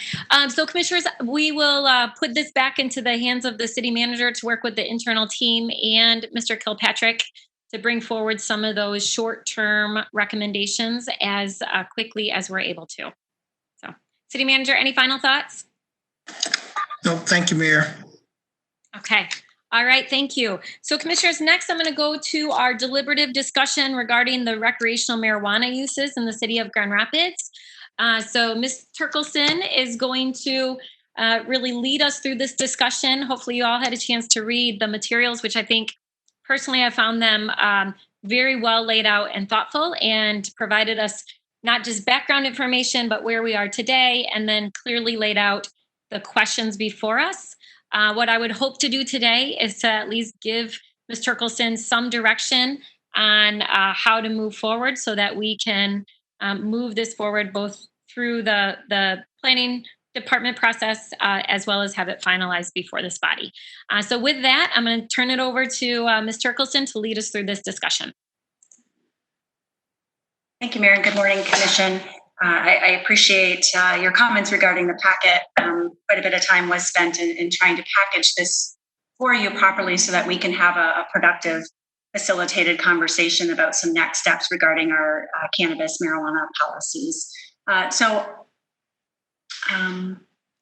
So commissioners, we will put this back into the hands of the city manager to work with the internal team and Mr. Kilpatrick to bring forward some of those short-term recommendations as quickly as we're able to. So, city manager, any final thoughts? No, thank you, Mayor. Okay. All right, thank you. So commissioners, next I'm going to go to our deliberative discussion regarding the recreational marijuana uses in the city of Grand Rapids. So Ms. Turkelson is going to really lead us through this discussion. Hopefully you all had a chance to read the materials, which I think personally I found them very well laid out and thoughtful, and provided us not just background information, but where we are today, and then clearly laid out the questions before us. What I would hope to do today is to at least give Ms. Turkelson some direction on how to move forward so that we can move this forward both through the planning department process as well as have it finalized before this body. So with that, I'm going to turn it over to Ms. Turkelson to lead us through this discussion. Thank you, Mayor, and good morning, Commission. I appreciate your comments regarding the packet. Quite a bit of time was spent in trying to package this for you properly so that we can have a productive, facilitated conversation about some next steps regarding our cannabis marijuana policies. I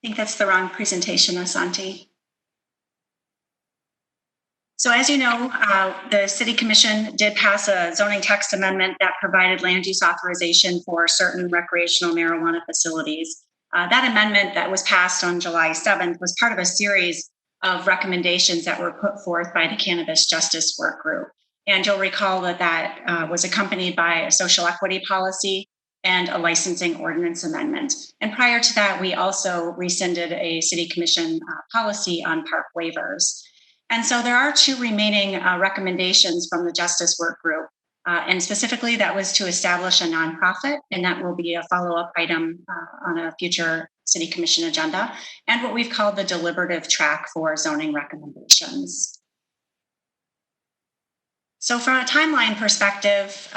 think that's the wrong presentation, Asante. So as you know, the City Commission did pass a zoning text amendment that provided land use authorization for certain recreational marijuana facilities. That amendment that was passed on July 7th was part of a series of recommendations that were put forth by the Cannabis Justice Work Group. And you'll recall that was accompanied by a social equity policy and a licensing ordinance amendment. And prior to that, we also rescinded a City Commission policy on park waivers. And so there are two remaining recommendations from the Justice Work Group. And specifically, that was to establish a nonprofit, and that will be a follow-up item on a future City Commission agenda, and what we've called the deliberative track for zoning recommendations. So from a timeline perspective,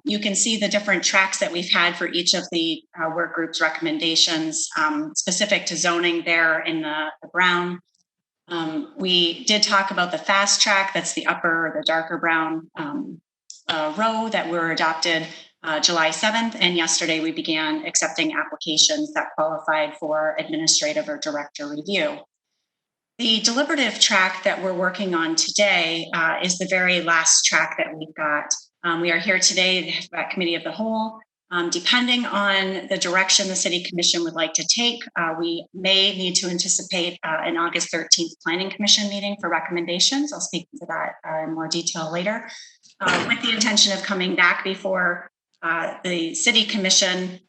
you can see the different tracks that we've had for each of the work group's recommendations specific to zoning there in the brown. We did talk about the fast track, that's the upper, the darker brown row that were adopted July 7th. And yesterday we began accepting applications that qualified for administrative or director review. The deliberative track that we're working on today is the very last track that we've got. We are here today at Committee of the Whole. Depending on the direction the City Commission would like to take, we may need to anticipate an August 13th Planning Commission meeting for recommendations. I'll speak to that in more detail later, with the intention of coming back before the City Commission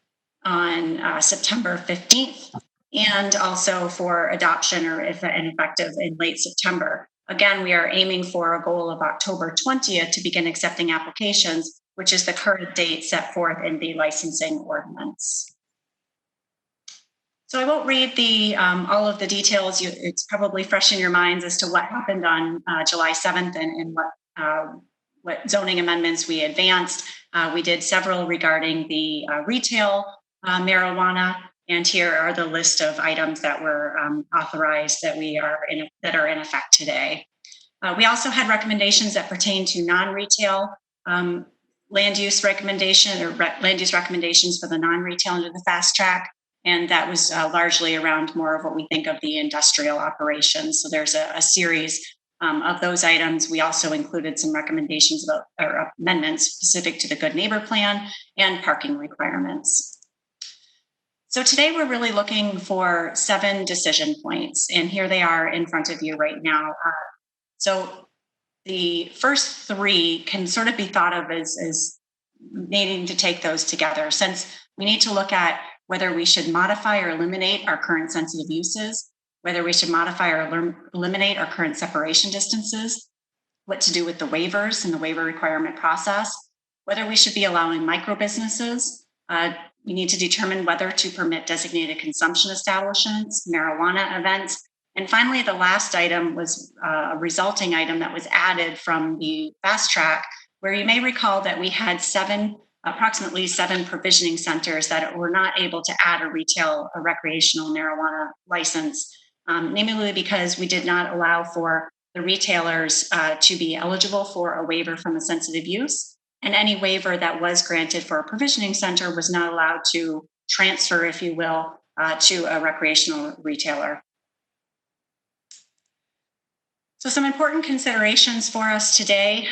on September 15th, and also for adoption or if effective in late September. Again, we are aiming for a goal of October 20th to begin accepting applications, which is the current date set forth in the licensing ordinance. So I won't read all of the details. It's probably fresh in your minds as to what happened on July 7th and what zoning amendments we advanced. We did several regarding the retail marijuana, and here are the list of items that were authorized that are in effect today. We also had recommendations that pertain to non-retail land use recommendations for the non-retail under the fast track. And that was largely around more of what we think of the industrial operations. So there's a series of those items. We also included some recommendations or amendments specific to the Good Neighbor Plan and parking requirements. So today we're really looking for 7 decision points, and here they are in front of you right now. So the first 3 can sort of be thought of as needing to take those together, since we need to look at whether we should modify or eliminate our current sensitive uses, whether we should modify or eliminate our current separation distances, what to do with the waivers and the waiver requirement process, whether we should be allowing micro businesses. We need to determine whether to permit designated consumption establishments, marijuana events. And finally, the last item was a resulting item that was added from the fast track, where you may recall that we had approximately 7 provisioning centers that were not able to add a recreational marijuana license, namely because we did not allow for the retailers to be eligible for a waiver from a sensitive use. And any waiver that was granted for a provisioning center was not allowed to transfer, if you will, to a recreational retailer. So some important considerations for us today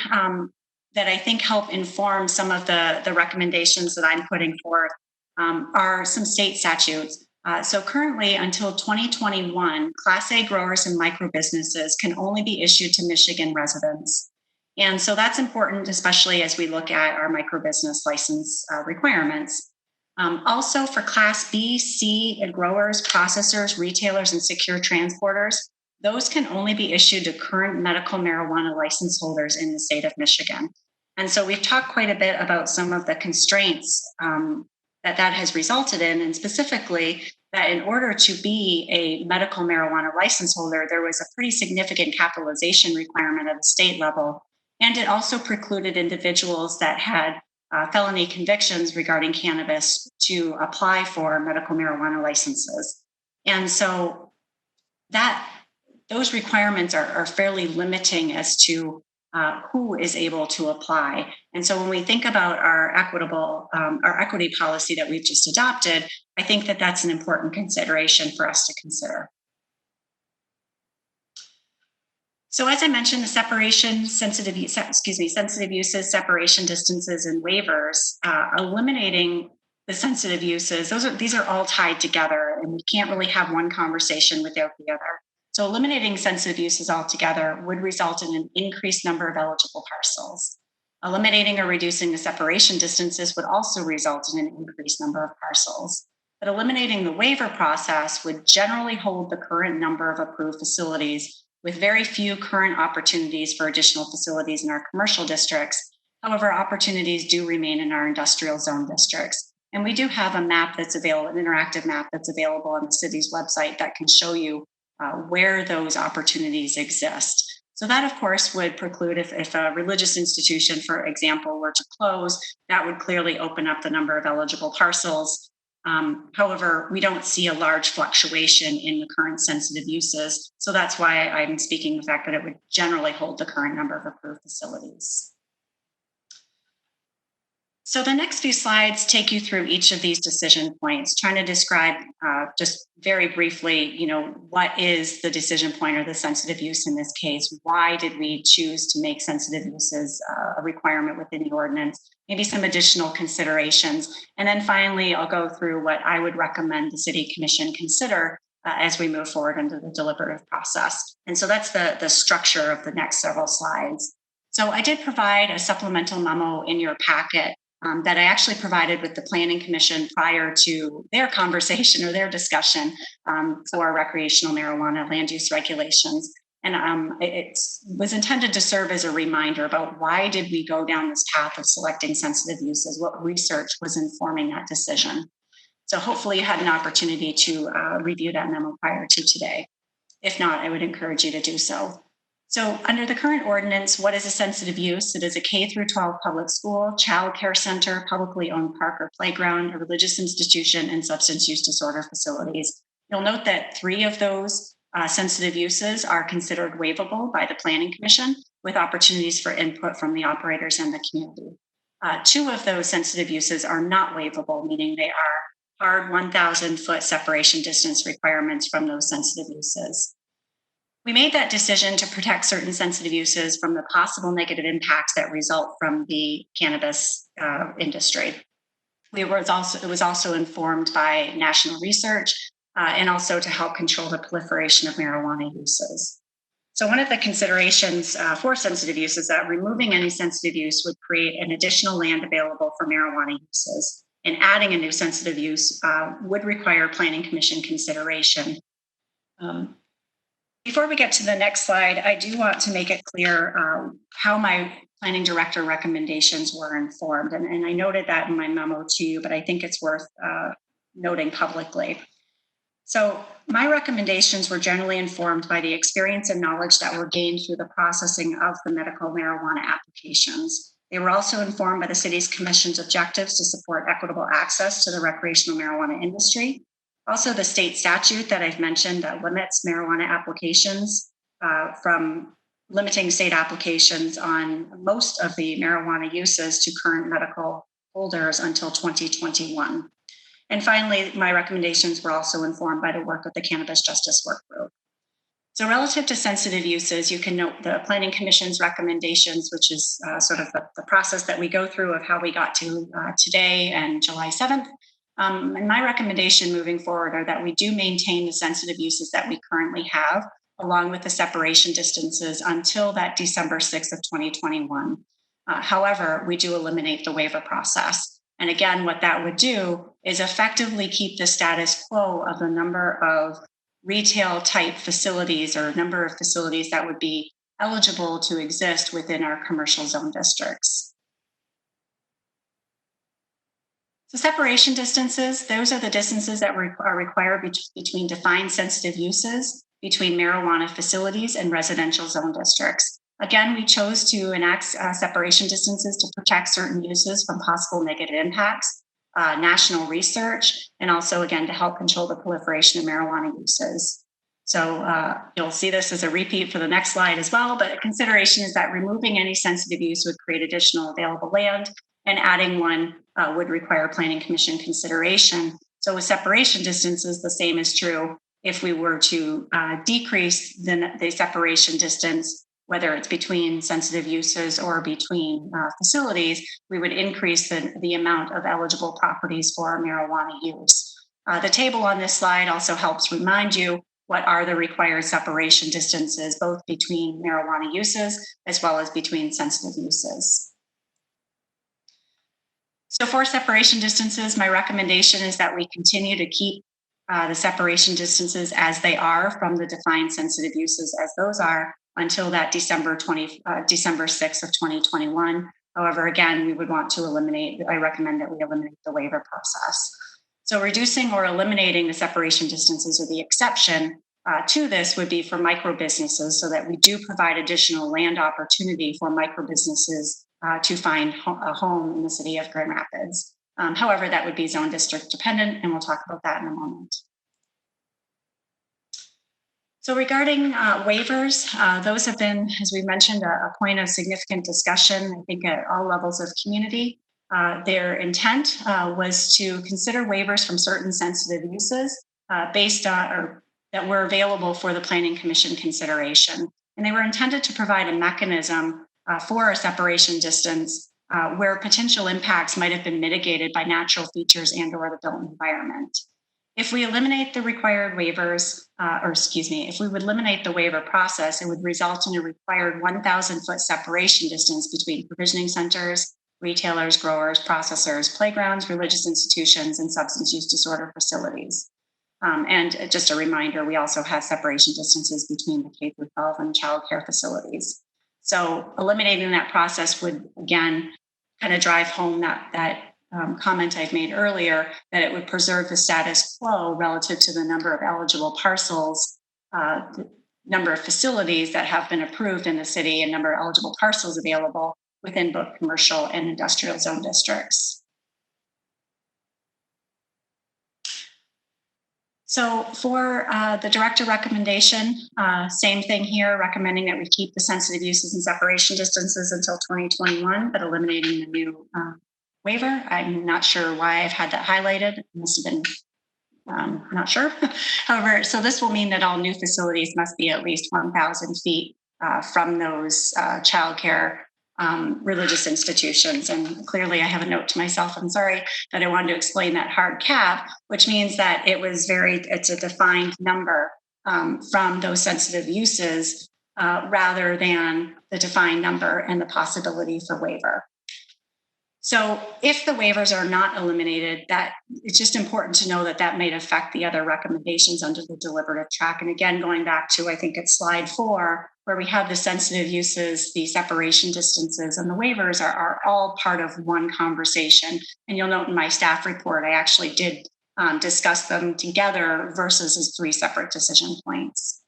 that I think help inform some of the recommendations that I'm putting forth are some state statutes. So currently, until 2021, Class A growers and micro businesses can only be issued to Michigan residents. And so that's important, especially as we look at our micro business license requirements. Also for Class B, C growers, processors, retailers, and secure transporters, those can only be issued to current medical marijuana license holders in the state of Michigan. And so we've talked quite a bit about some of the constraints that has resulted in, and specifically that in order to be a medical marijuana license holder, there was a pretty significant capitalization requirement at the state level. And it also precluded individuals that had felony convictions regarding cannabis to apply for medical marijuana licenses. And so those requirements are fairly limiting as to who is able to apply. And so when we think about our equity policy that we've just adopted, I think that that's an important consideration for us to consider. So as I mentioned, the sensitive uses, separation distances, and waivers, eliminating the sensitive uses, these are all tied together, and we can't really have one conversation without the other. So eliminating sensitive uses altogether would result in an increased number of eligible parcels. Eliminating or reducing the separation distances would also result in an increased number of parcels. But eliminating the waiver process would generally hold the current number of approved facilities, with very few current opportunities for additional facilities in our commercial districts. However, opportunities do remain in our industrial zone districts. And we do have a map that's available, an interactive map that's available on the city's website that can show you where those opportunities exist. So that, of course, would preclude if a religious institution, for example, were to close, that would clearly open up the number of eligible parcels. However, we don't see a large fluctuation in the current sensitive uses. So that's why I'm speaking the fact that it would generally hold the current number of approved facilities. So the next few slides take you through each of these decision points, trying to describe just very briefly, what is the decision point or the sensitive use in this case? Why did we choose to make sensitive uses a requirement within the ordinance? Maybe some additional considerations. And then finally, I'll go through what I would recommend the City Commission consider as we move forward into the deliberative process. And so that's the structure of the next several slides. So I did provide a supplemental memo in your packet that I actually provided with the Planning Commission prior to their conversation or their discussion for recreational marijuana land use regulations. And it was intended to serve as a reminder about why did we go down this path of selecting sensitive uses, what research was informing that decision. So hopefully you had an opportunity to review that memo prior to today. If not, I would encourage you to do so. So under the current ordinance, what is a sensitive use? It is a K through 12 public school, child care center, publicly owned park or playground, a religious institution, and substance use disorder facilities. You'll note that 3 of those sensitive uses are considered waivable by the Planning Commission with opportunities for input from the operators and the community. 2 of those sensitive uses are not waivable, meaning they are hard 1,000-foot separation distance requirements from those sensitive uses. We made that decision to protect certain sensitive uses from the possible negative impacts that result from the cannabis industry. It was also informed by national research and also to help control the proliferation of marijuana uses. So one of the considerations for sensitive use is that removing any sensitive use would create an additional land available for marijuana uses, and adding a new sensitive use would require Planning Commission consideration. Before we get to the next slide, I do want to make it clear how my planning director recommendations were informed. And I noted that in my memo to you, but I think it's worth noting publicly. So my recommendations were generally informed by the experience and knowledge that were gained through the processing of the medical marijuana applications. They were also informed by the city's commission's objectives to support equitable access to the recreational marijuana industry. Also, the state statute that I've mentioned that limits marijuana applications from limiting state applications on most of the marijuana uses to current medical holders until 2021. And finally, my recommendations were also informed by the work of the Cannabis Justice Work Group. So relative to sensitive uses, you can note the Planning Commission's recommendations, which is sort of the process that we go through of how we got to today and July 7th. And my recommendation moving forward are that we do maintain the sensitive uses that we currently have, along with the separation distances until that December 6th of 2021. However, we do eliminate the waiver process. And again, what that would do is effectively keep the status quo of the number of retail type facilities or number of facilities that would be eligible to exist within our commercial zone districts. So separation distances, those are the distances that are required between defined sensitive uses, between marijuana facilities and residential zone districts. Again, we chose to enact separation distances to protect certain uses from possible negative impacts, national research, and also, again, to help control the proliferation of marijuana uses. So you'll see this as a repeat for the next slide as well, but a consideration is that removing any sensitive use would create additional available land, and adding one would require Planning Commission consideration. So with separation distances, the same is true if we were to decrease the separation distance, whether it's between sensitive uses or between facilities, we would increase the amount of eligible properties for marijuana use. The table on this slide also helps remind you what are the required separation distances, both between marijuana uses as well as between sensitive uses. So for separation distances, my recommendation is that we continue to keep the separation distances as they are from the defined sensitive uses as those are until that December 6th of 2021. However, again, we would want to I recommend that we eliminate the waiver process. So reducing or eliminating the separation distances, or the exception to this, would be for micro businesses, so that we do provide additional land opportunity for micro businesses to find a home in the city of Grand Rapids. However, that would be zone district dependent, and we'll talk about that in a moment. So regarding waivers, those have been, as we mentioned, a point of significant discussion, I think, at all levels of community. Their intent was to consider waivers from certain sensitive uses based on, or that were available for the Planning Commission consideration. And they were intended to provide a mechanism for a separation distance where potential impacts might have been mitigated by natural features and or the built environment. If we eliminate the required waivers, if we would eliminate the waiver process, it would result in a required 1,000-foot separation distance between provisioning centers, retailers, growers, processors, playgrounds, religious institutions, and substance use disorder facilities. And just a reminder, we also have separation distances between the K through 12 and childcare facilities. So eliminating that process would, again, kind of drive home that comment I've made earlier, that it would preserve the status quo relative to the number of eligible parcels, the number of facilities that have been approved in the city, and number of eligible parcels available within both commercial and industrial zone districts. So for the director recommendation, same thing here, recommending that we keep the sensitive uses and separation distances until 2021, but eliminating the new waiver. I'm not sure why I've had that highlighted. It must have been, not sure. However, so this will mean that all new facilities must be at least 1,000 feet from those childcare religious institutions. And clearly I have a note to myself, I'm sorry, that I wanted to explain that hard cap, which means that it's a defined number from those sensitive uses rather than the defined number and the possibility for waiver. So if the waivers are not eliminated, that it's just important to know that that may affect the other recommendations under the deliberative track. And again, going back to, I think it's slide 4, where we have the sensitive uses, the separation distances, and the waivers are all part of one conversation. And you'll note in my staff report, I actually did discuss them together versus as 3 separate decision points.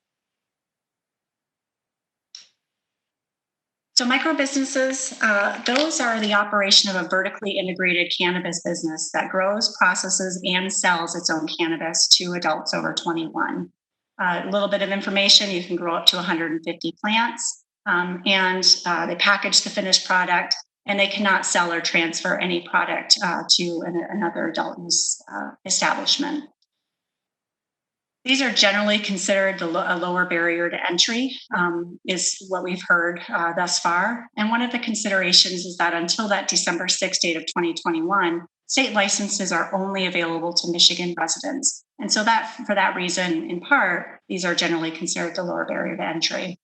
So micro businesses, those are the operation of a vertically integrated cannabis business that grows, processes, and sells its own cannabis to adults over 21. A little bit of information, you can grow up to 150 plants, and they package the finished product, and they cannot sell or transfer any product to another adult use establishment. These are generally considered a lower barrier to entry, is what we've heard thus far. And one of the considerations is that until that December 6th date of 2021, state licenses are only available to Michigan residents. And so that, for that reason, in part, these are generally considered the lower barrier to entry.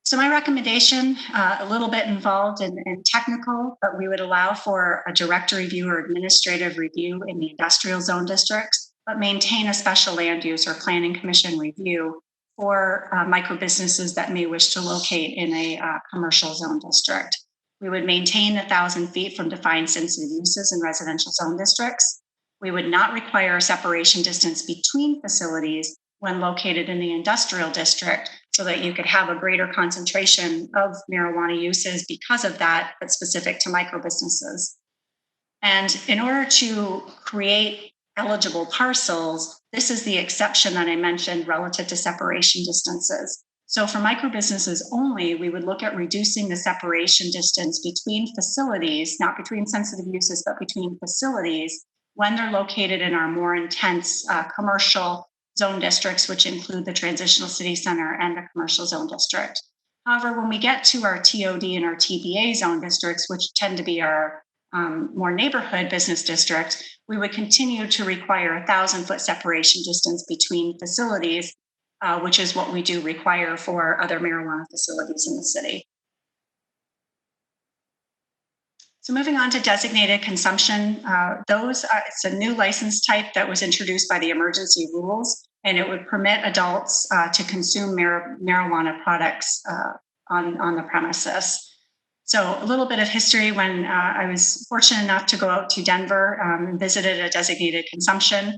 So my recommendation, a little bit involved in technical, but we would allow for a director review or administrative review in the industrial zone districts, but maintain a special land use or planning commission review for micro businesses that may wish to locate in a commercial zone district. We would maintain 1,000 feet from defined sensitive uses in residential zone districts. We would not require a separation distance between facilities when located in the industrial district, so that you could have a greater concentration of marijuana uses because of that, but specific to micro businesses. And in order to create eligible parcels, this is the exception that I mentioned relative to separation distances. So for micro businesses only, we would look at reducing the separation distance between facilities, not between sensitive uses, but between facilities when they're located in our more intense commercial zone districts, which include the transitional city center and the commercial zone district. However, when we get to our TOD and our TBA zone districts, which tend to be our more neighborhood business district, we would continue to require 1,000-foot separation distance between facilities, which is what we do require for other marijuana facilities in the city. So moving on to designated consumption, it's a new license type that was introduced by the emergency rules, and it would permit adults to consume marijuana products on the premises. So a little bit of history: when I was fortunate enough to go out to Denver and visited a designated consumption,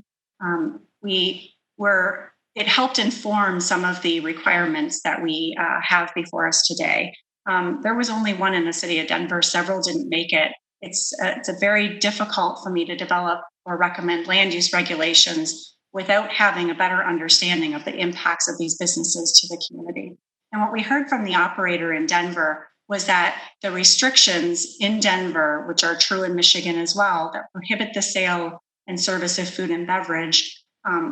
it helped inform some of the requirements that we have before us today. There was only one in the city of Denver. Several didn't make it. It's very difficult for me to develop or recommend land use regulations without having a better understanding of the impacts of these businesses to the community. And what we heard from the operator in Denver was that the restrictions in Denver, which are true in Michigan as well, that prohibit the sale and service of food and beverage,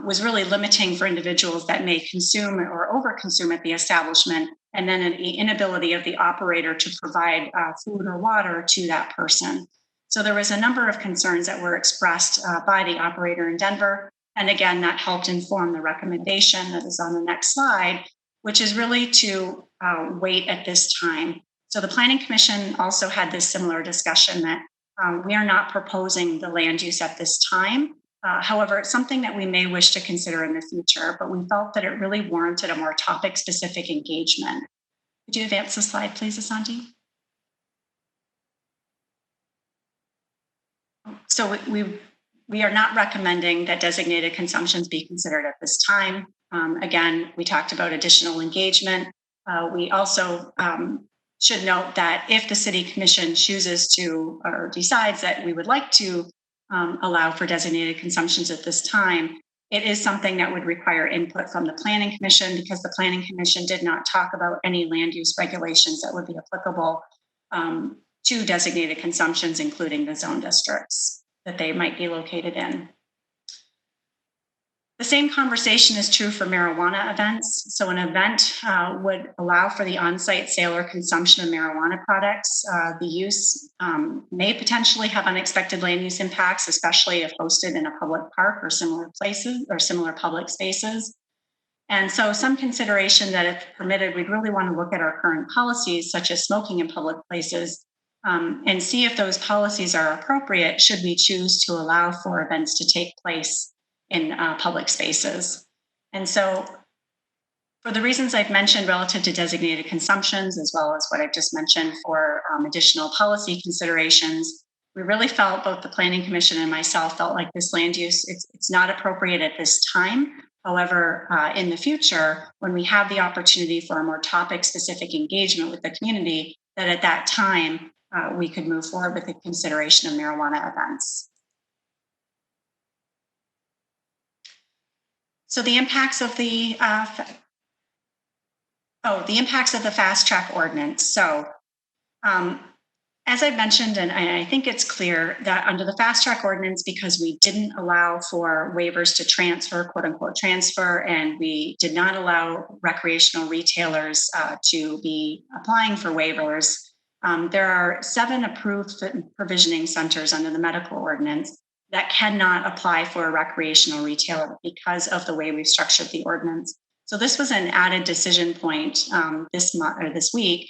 was really limiting for individuals that may consume or overconsume at the establishment, and then an inability of the operator to provide food or water to that person. So there was a number of concerns that were expressed by the operator in Denver. And again, that helped inform the recommendation that is on the next slide, which is really to wait at this time. So the Planning Commission also had this similar discussion that We are not proposing the land use at this time. However, it's something that we may wish to consider in the future, but we felt that it really warranted a more topic-specific engagement. Could you advance the slide, please, Asante? So we are not recommending that designated consumptions be considered at this time. Again, we talked about additional engagement. We also should note that if the City Commission chooses to or decides that we would like to allow for designated consumptions at this time, it is something that would require input from the Planning Commission, because the Planning Commission did not talk about any land use regulations that would be applicable to designated consumptions, including the zone districts that they might be located in. The same conversation is true for marijuana events. So an event would allow for the on-site sale or consumption of marijuana products. The use may potentially have unexpected land use impacts, especially if hosted in a public park or similar places or similar public spaces. And so some consideration that if permitted, we'd really want to look at our current policies, such as smoking in public places, and see if those policies are appropriate should we choose to allow for events to take place in public spaces. And so for the reasons I've mentioned relative to designated consumptions, as well as what I've just mentioned for additional policy considerations, we really felt, both the Planning Commission and myself felt like this land use, it's not appropriate at this time. However, in the future, when we have the opportunity for a more topic-specific engagement with the community, that at that time, we could move forward with the consideration of marijuana events. So the impacts of the fast track ordinance. So as I've mentioned, and I think it's clear that under the fast track ordinance, because we didn't allow for waivers to transfer, quote unquote transfer, and we did not allow recreational retailers to be applying for waivers, there are 7 approved provisioning centers under the medical ordinance that cannot apply for a recreational retailer because of the way we've structured the ordinance. So this was an added decision point this week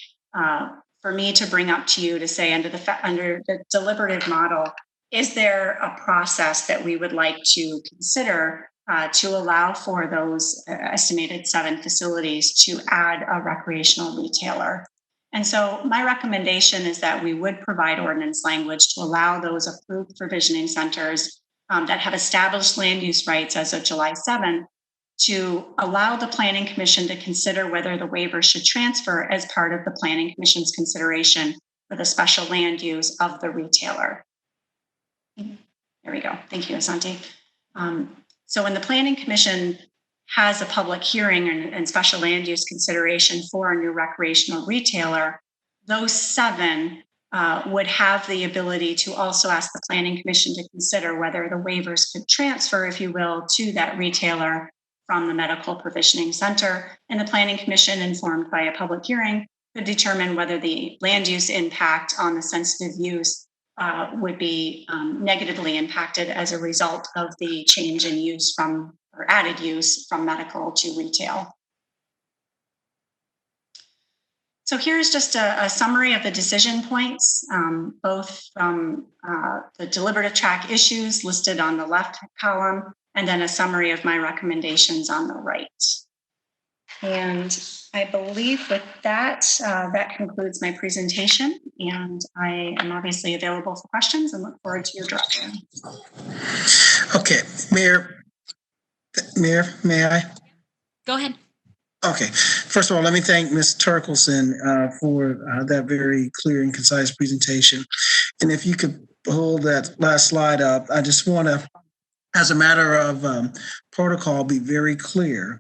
for me to bring up to you to say, under the deliberative model, is there a process that we would like to consider to allow for those estimated 7 facilities to add a recreational retailer? And so my recommendation is that we would provide ordinance language to allow those approved provisioning centers that have established land use rights as of July 7th to allow the Planning Commission to consider whether the waiver should transfer as part of the Planning Commission's consideration for the special land use of the retailer. There we go. Thank you, Asante. So when the Planning Commission has a public hearing and special land use consideration for a new recreational retailer, those 7 would have the ability to also ask the Planning Commission to consider whether the waivers could transfer, if you will, to that retailer from the medical provisioning center. And the Planning Commission, informed by a public hearing, could determine whether the land use impact on the sensitive use would be negatively impacted as a result of the change in use from, or added use from medical to retail. So here's just a summary of the decision points, both from the deliberative track issues listed on the left column, and then a summary of my recommendations on the right. And I believe with that, that concludes my presentation, and I am obviously available for questions and look forward to your direction. Okay, Mayor, may I? Go ahead. Okay, first of all, let me thank Ms. Turkelson for that very clear and concise presentation. And if you could hold that last slide up, I just want to, as a matter of protocol, be very clear.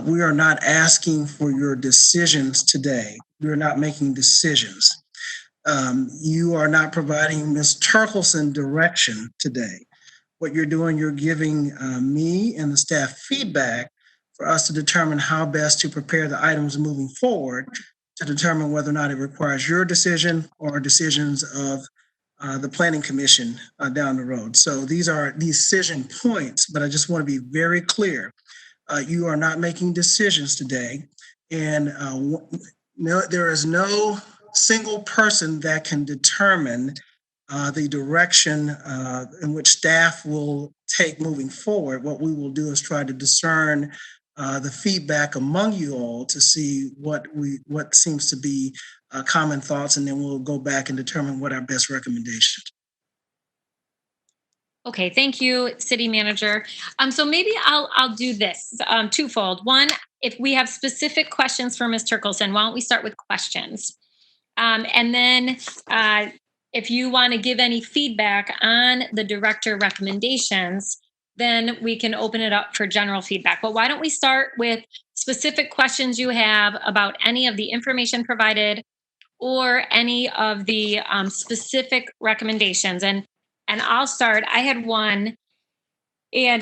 We are not asking for your decisions today. We are not making decisions. You are not providing Ms. Turkelson direction today. What you're doing, you're giving me and the staff feedback for us to determine how best to prepare the items moving forward, to determine whether or not it requires your decision or decisions of the Planning Commission down the road. So these are decision points, but I just want to be very clear. You are not making decisions today, and there is no single person that can determine the direction in which staff will take moving forward, what we will do is try to discern the feedback among you all to see what seems to be common thoughts, and then we'll go back and determine what our best recommendations. Okay, thank you, City Manager. So maybe I'll do this twofold. One, if we have specific questions for Ms. Turkelson, why don't we start with questions? And then if you want to give any feedback on the director recommendations, then we can open it up for general feedback. But why don't we start with specific questions you have about any of the information provided or any of the specific recommendations. And I'll start. I had one, and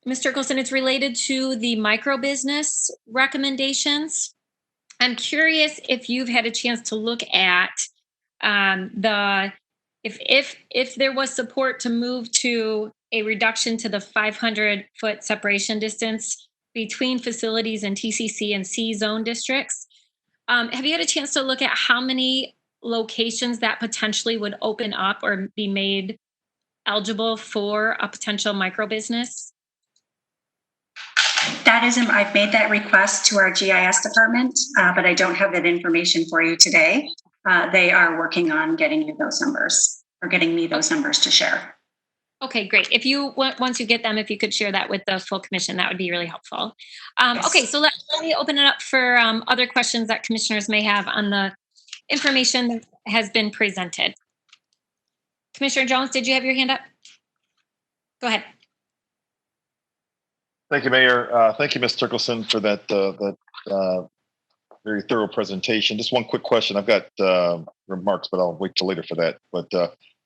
Ms. Turkelson, it's related to the micro business recommendations. I'm curious if you've had a chance to look at if there was support to move to a reduction to the 500-foot separation distance between facilities in TCC and C zone districts. Have you had a chance to look at how many locations that potentially would open up or be made eligible for a potential micro business? I've made that request to our GIS department, but I don't have that information for you today. They are working on getting you those numbers, or getting me those numbers to share. Okay, great. If you once you get them, if you could share that with the full commission, that would be really helpful. Yes. Okay, so let me open it up for other questions that commissioners may have on the information that has been presented. Commissioner Jones, did you have your hand up? Go ahead. Thank you, Mayor. Thank you, Ms. Turkelson, for that very thorough presentation. Just one quick question. I've got remarks, but I'll wait till later for that. But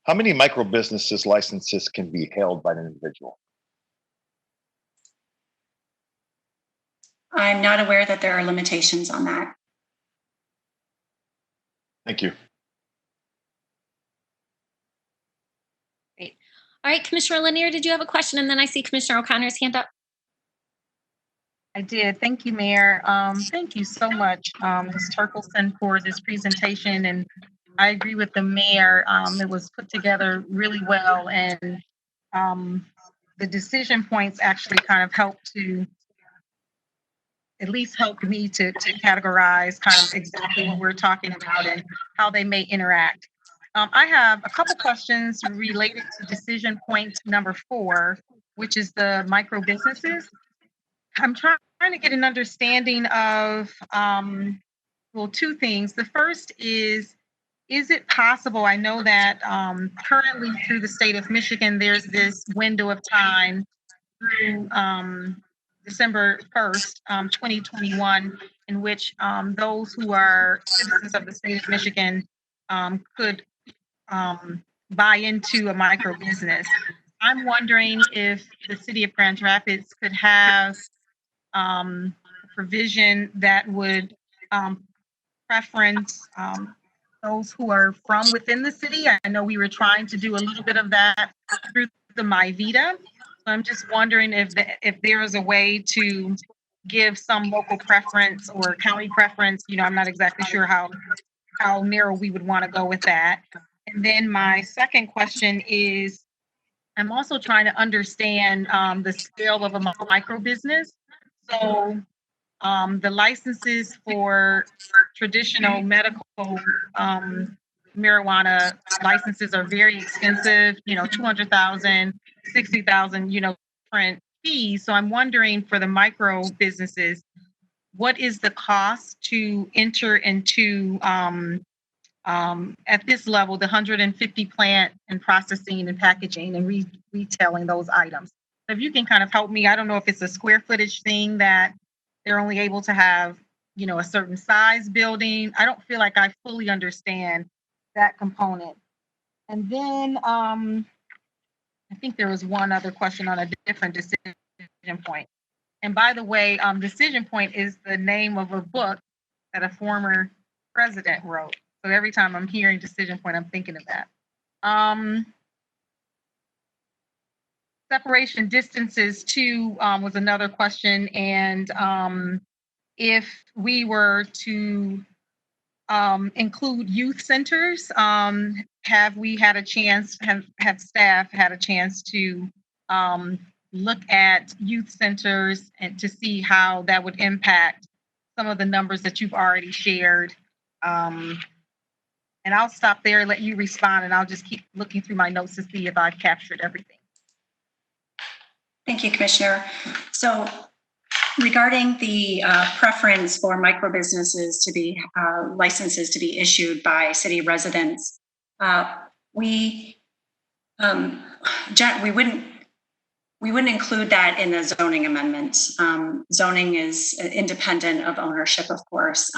how many micro businesses licenses can be held by an individual? I'm not aware that there are limitations on that. Thank you. Great. All right, Commissioner Lanier, did you have a question? And then I see Commissioner O'Connor's hand up. I did. Thank you, Mayor. Thank you so much, Ms. Turkelson, for this presentation. And I agree with the mayor. It was put together really well. And the decision points actually kind of helped to, at least helped me to categorize kind of exactly what we're talking about and how they may interact. I have a couple questions related to decision point number 4, which is the micro businesses. I'm trying to get an understanding of, well, 2 things. The first is it possible, I know that currently through the state of Michigan, there's this window of time through December 1st, 2021, in which those who are citizens of the state of Michigan could buy into a micro business. I'm wondering if the city of Grand Rapids could have a provision that would preference those who are from within the city. I know we were trying to do a little bit of that through the MyVita. So I'm just wondering if there is a way to give some local preference or county preference. You know, I'm not exactly sure how narrow we would want to go with that. And then my second question is, I'm also trying to understand the scale of a micro business. So the licenses for traditional medical marijuana licenses are very expensive, you know, $200,000, $60,000, you know, different fees. So I'm wondering for the micro businesses, what is the cost to enter into at this level, the 150 plant and processing and packaging and retailing those items? So if you can kind of help me, I don't know if it's a square footage thing that they're only able to have, you know, a certain size building. I don't feel like I fully understand that component. And then I think there was one other question on a different decision point. And by the way, Decision Point is the name of a book that a former president wrote. So every time I'm hearing Decision Point, I'm thinking of that. Separation distances too was another question. And if we were to include youth centers? Have we had a chance, have staff had a chance to look at youth centers and to see how that would impact some of the numbers that you've already shared? And I'll stop there and let you respond, and I'll just keep looking through my notes to see if I've captured everything. Thank you, Commissioner. So regarding the preference for micro businesses to be licenses to be issued by city residents, we wouldn't include that in the zoning amendment. Zoning is independent of ownership, of course.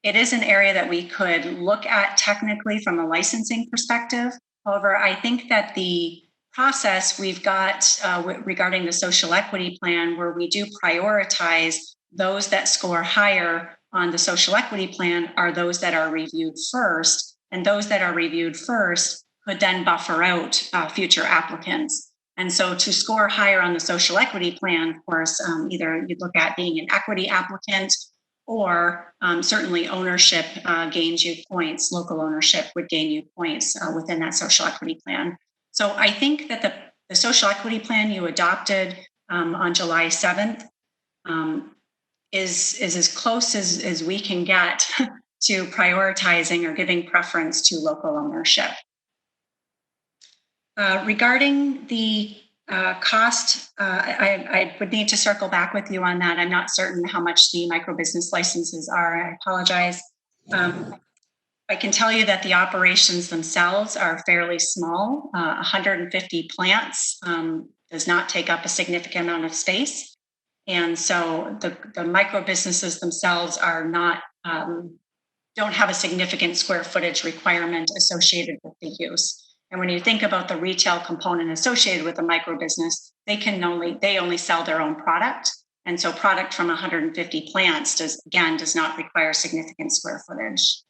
It is an area that we could look at technically from a licensing perspective. However, I think that the process we've got regarding the social equity plan, where we do prioritize those that score higher on the social equity plan, are those that are reviewed first, and those that are reviewed first could then buffer out future applicants. And so to score higher on the social equity plan, of course, either you'd look at being an equity applicant, or certainly ownership gains you points. Local ownership would gain you points within that social equity plan. So I think that the social equity plan you adopted on July 7th is as close as we can get to prioritizing or giving preference to local ownership. Regarding the cost, I would need to circle back with you on that. I'm not certain how much the micro business licenses are. I apologize. I can tell you that the operations themselves are fairly small. 150 plants does not take up a significant amount of space. And so the micro businesses themselves are not, don't have a significant square footage requirement associated with the use. And when you think about the retail component associated with a micro business, they only sell their own product. And so product from 150 plants does not require significant square footage.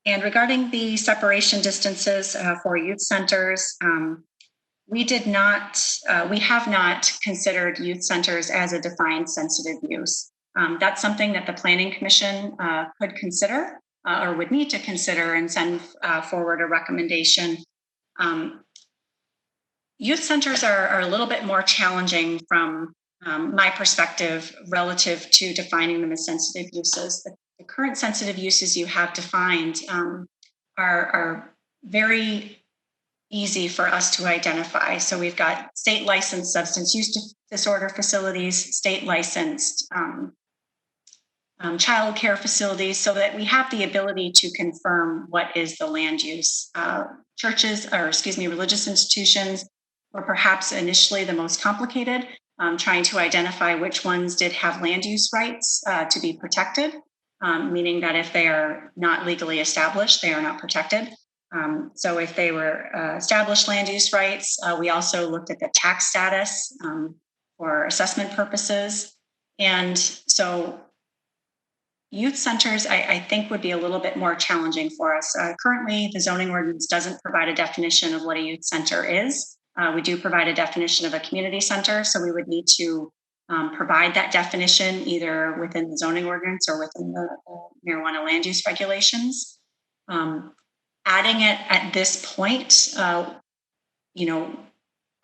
And regarding the separation distances for youth centers, we have not considered youth centers as a defined sensitive use. That's something that the Planning Commission could consider or would need to consider and send forward a recommendation. Youth centers are a little bit more challenging from my perspective relative to defining them as sensitive uses. The current sensitive uses you have defined are very easy for us to identify. So we've got state licensed substance use disorder facilities, state licensed child care facilities, so that we have the ability to confirm what is the land use. Religious institutions were perhaps initially the most complicated, trying to identify which ones did have land use rights to be protected, meaning that if they are not legally established, they are not protected. So if they were established land use rights, we also looked at the tax status for assessment purposes. And so youth centers, I think, would be a little bit more challenging for us. Currently, the zoning ordinance doesn't provide a definition of what a youth center is. We do provide a definition of a community center, so we would need to provide that definition either within the zoning ordinance or within the marijuana land use regulations. Adding it at this point,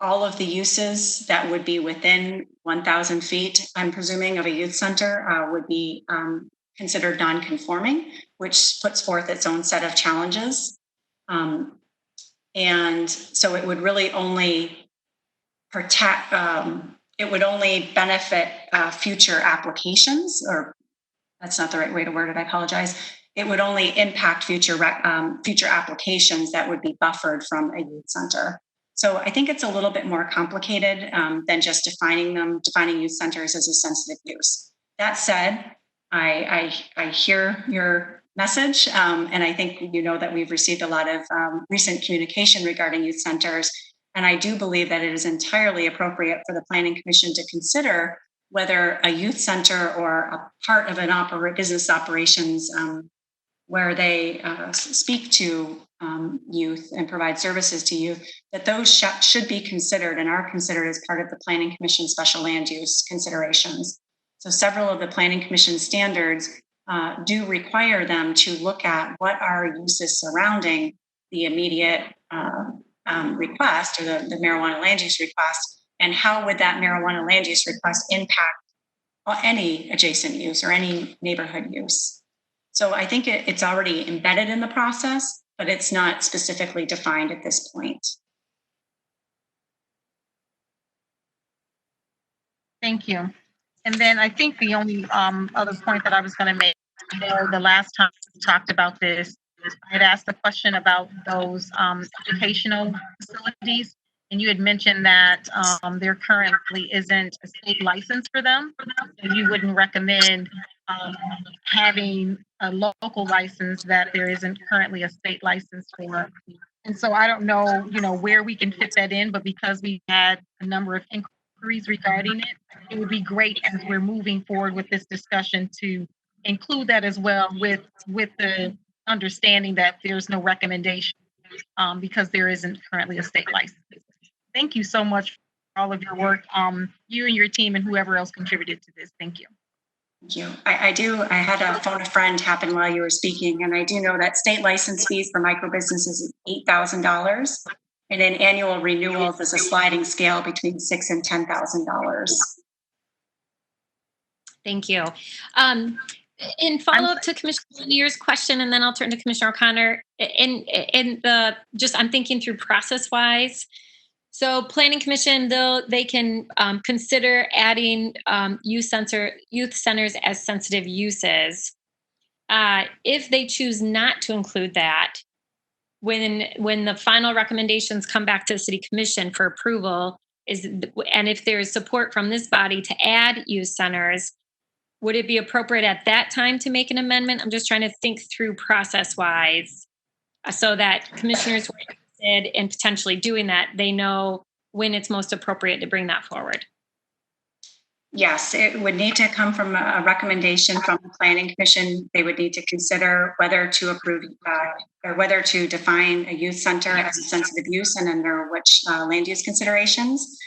all of the uses that would be within 1,000 feet, I'm presuming, of a youth center would be considered non-conforming, which puts forth its own set of challenges. And so it would really only protect, it would only benefit future applications, or that's not the right way to word it, I apologize. It would only impact future applications that would be buffered from a youth center. So I think it's a little bit more complicated than just defining youth centers as a sensitive use. That said, I hear your message, and I think you know that we've received a lot of recent communication regarding youth centers, and I do believe that it is entirely appropriate for the Planning Commission to consider whether a youth center or a part of an business operations where they speak to youth and provide services to youth, that those should be considered and are considered as part of the Planning Commission special land use considerations. So several of the Planning Commission standards do require them to look at what are uses surrounding the immediate request or the marijuana land use request, and how would that marijuana land use request impact any adjacent use or any neighborhood use. So I think it's already embedded in the process, but it's not specifically defined at this point. Thank you. And then I think the only other point that I was going to make, the last time we talked about this, I had asked a question about those educational facilities, and you had mentioned that there currently isn't a state license for them, and you wouldn't recommend having a local license that there isn't currently a state license for. And so I don't know, where we can fit that in, but because we had a number of inquiries regarding it, it would be great as we're moving forward with this discussion to include that as well with the understanding that there's no recommendation because there isn't currently a state license. Thank you so much for all of your work, you and your team and whoever else contributed to this. Thank you. Thank you. I had a phone a friend happen while you were speaking, and I do know that state license fees for micro businesses is $8,000, and then annual renewals is a sliding scale between $6,000 and $10,000. Thank you. In follow-up to Commissioner Lanier's question, and then I'll turn to Commissioner O'Connor. I'm thinking through process-wise. So Planning Commission, they can consider adding youth centers as sensitive uses. If they choose not to include that, when the final recommendations come back to the City Commission for approval, and if there is support from this body to add youth centers, would it be appropriate at that time to make an amendment? I'm just trying to think through process-wise so that commissioners who are interested in potentially doing that, they know when it's most appropriate to bring that forward. Yes, it would need to come from a recommendation from the Planning Commission. They would need to consider whether to approve or whether to define a youth center as a sensitive use and under which land use considerations.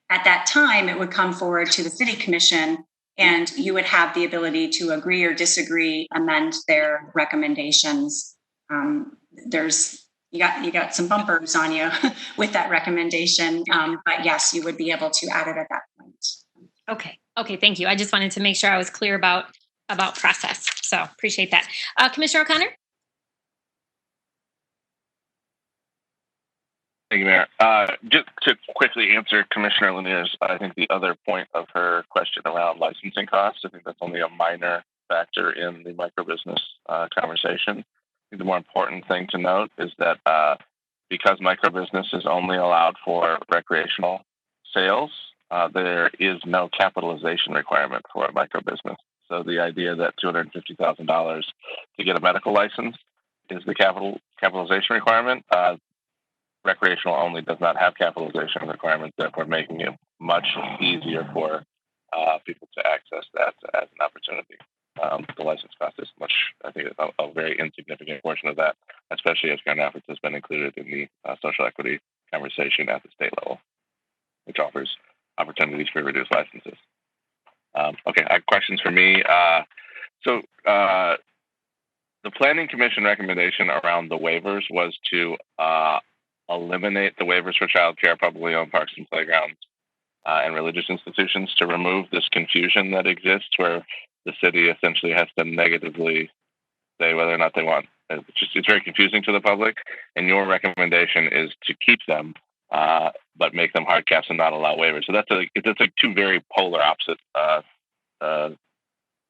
At that time, it would come forward to the City Commission, and you would have the ability to agree or disagree, amend their recommendations. You got some bumpers on you with that recommendation, but yes, you would be able to add it at that point. Okay, thank you. I just wanted to make sure I was clear about process. So appreciate that. Commissioner O'Connor? Thank you, Mayor. Just to quickly answer Commissioner Lanier's, I think the other point of her question around licensing costs, I think that's only a minor factor in the microbusiness conversation. I think the more important thing to note is that because microbusiness is only allowed for recreational sales, there is no capitalization requirement for a microbusiness. So the idea that $250,000 to get a medical license is the capitalization requirement. Recreational only does not have capitalization requirements, therefore making it much easier for people to access that as an opportunity. The license cost is I think it's a very insignificant portion of that, especially as Grand Rapids has been included in the social equity conversation at the state level, which offers opportunities for reduced licenses. Okay, I have questions for me. So the Planning Commission recommendation around the waivers was to eliminate the waivers for childcare, publicly owned parks and playgrounds, and religious institutions to remove this confusion that exists where the city essentially has to negatively say whether or not they want. It's very confusing to the public, and your recommendation is to keep them, but make them hard caps and not allow waivers. So that's like two very polar opposite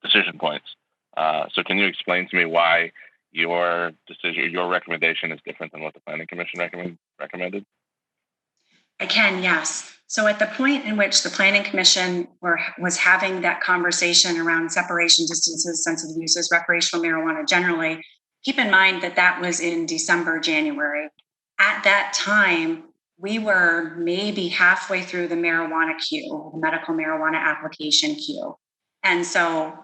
decision points. So can you explain to me why your decision, your recommendation is different than what the Planning Commission recommended? I can, yes. So at the point in which the Planning Commission was having that conversation around separation distances, sensitive uses, recreational marijuana generally, keep in mind that that was in December, January. At that time, we were maybe halfway through the marijuana queue, the medical marijuana application queue. And so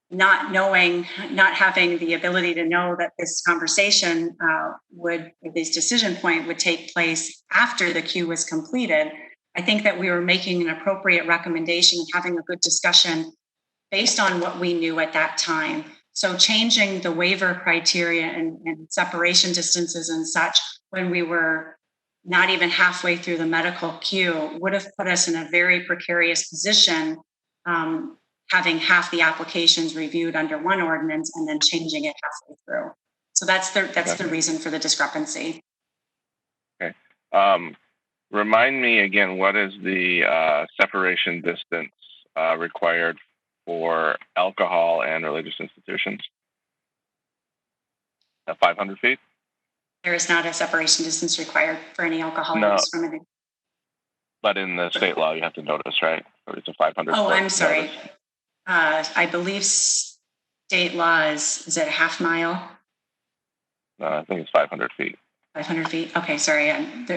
not having the ability to know that this conversation this decision point would take place after the queue was completed, I think that we were making an appropriate recommendation and having a good discussion based on what we knew at that time. So changing the waiver criteria and separation distances and such when we were not even halfway through the medical queue would have put us in a very precarious position, having half the applications reviewed under one ordinance and then changing it halfway through. So that's the reason for the discrepancy. Okay. Remind me again, what is the separation distance required for alcohol and religious institutions? 500 feet? There is not a separation distance required for any alcohol No. use from any. But in the state law, you have to notice, right? Or it's a 500. Oh, I'm sorry. Notice. I believe state law is it a half mile? I think it's 500 feet. 500 feet. Okay, sorry.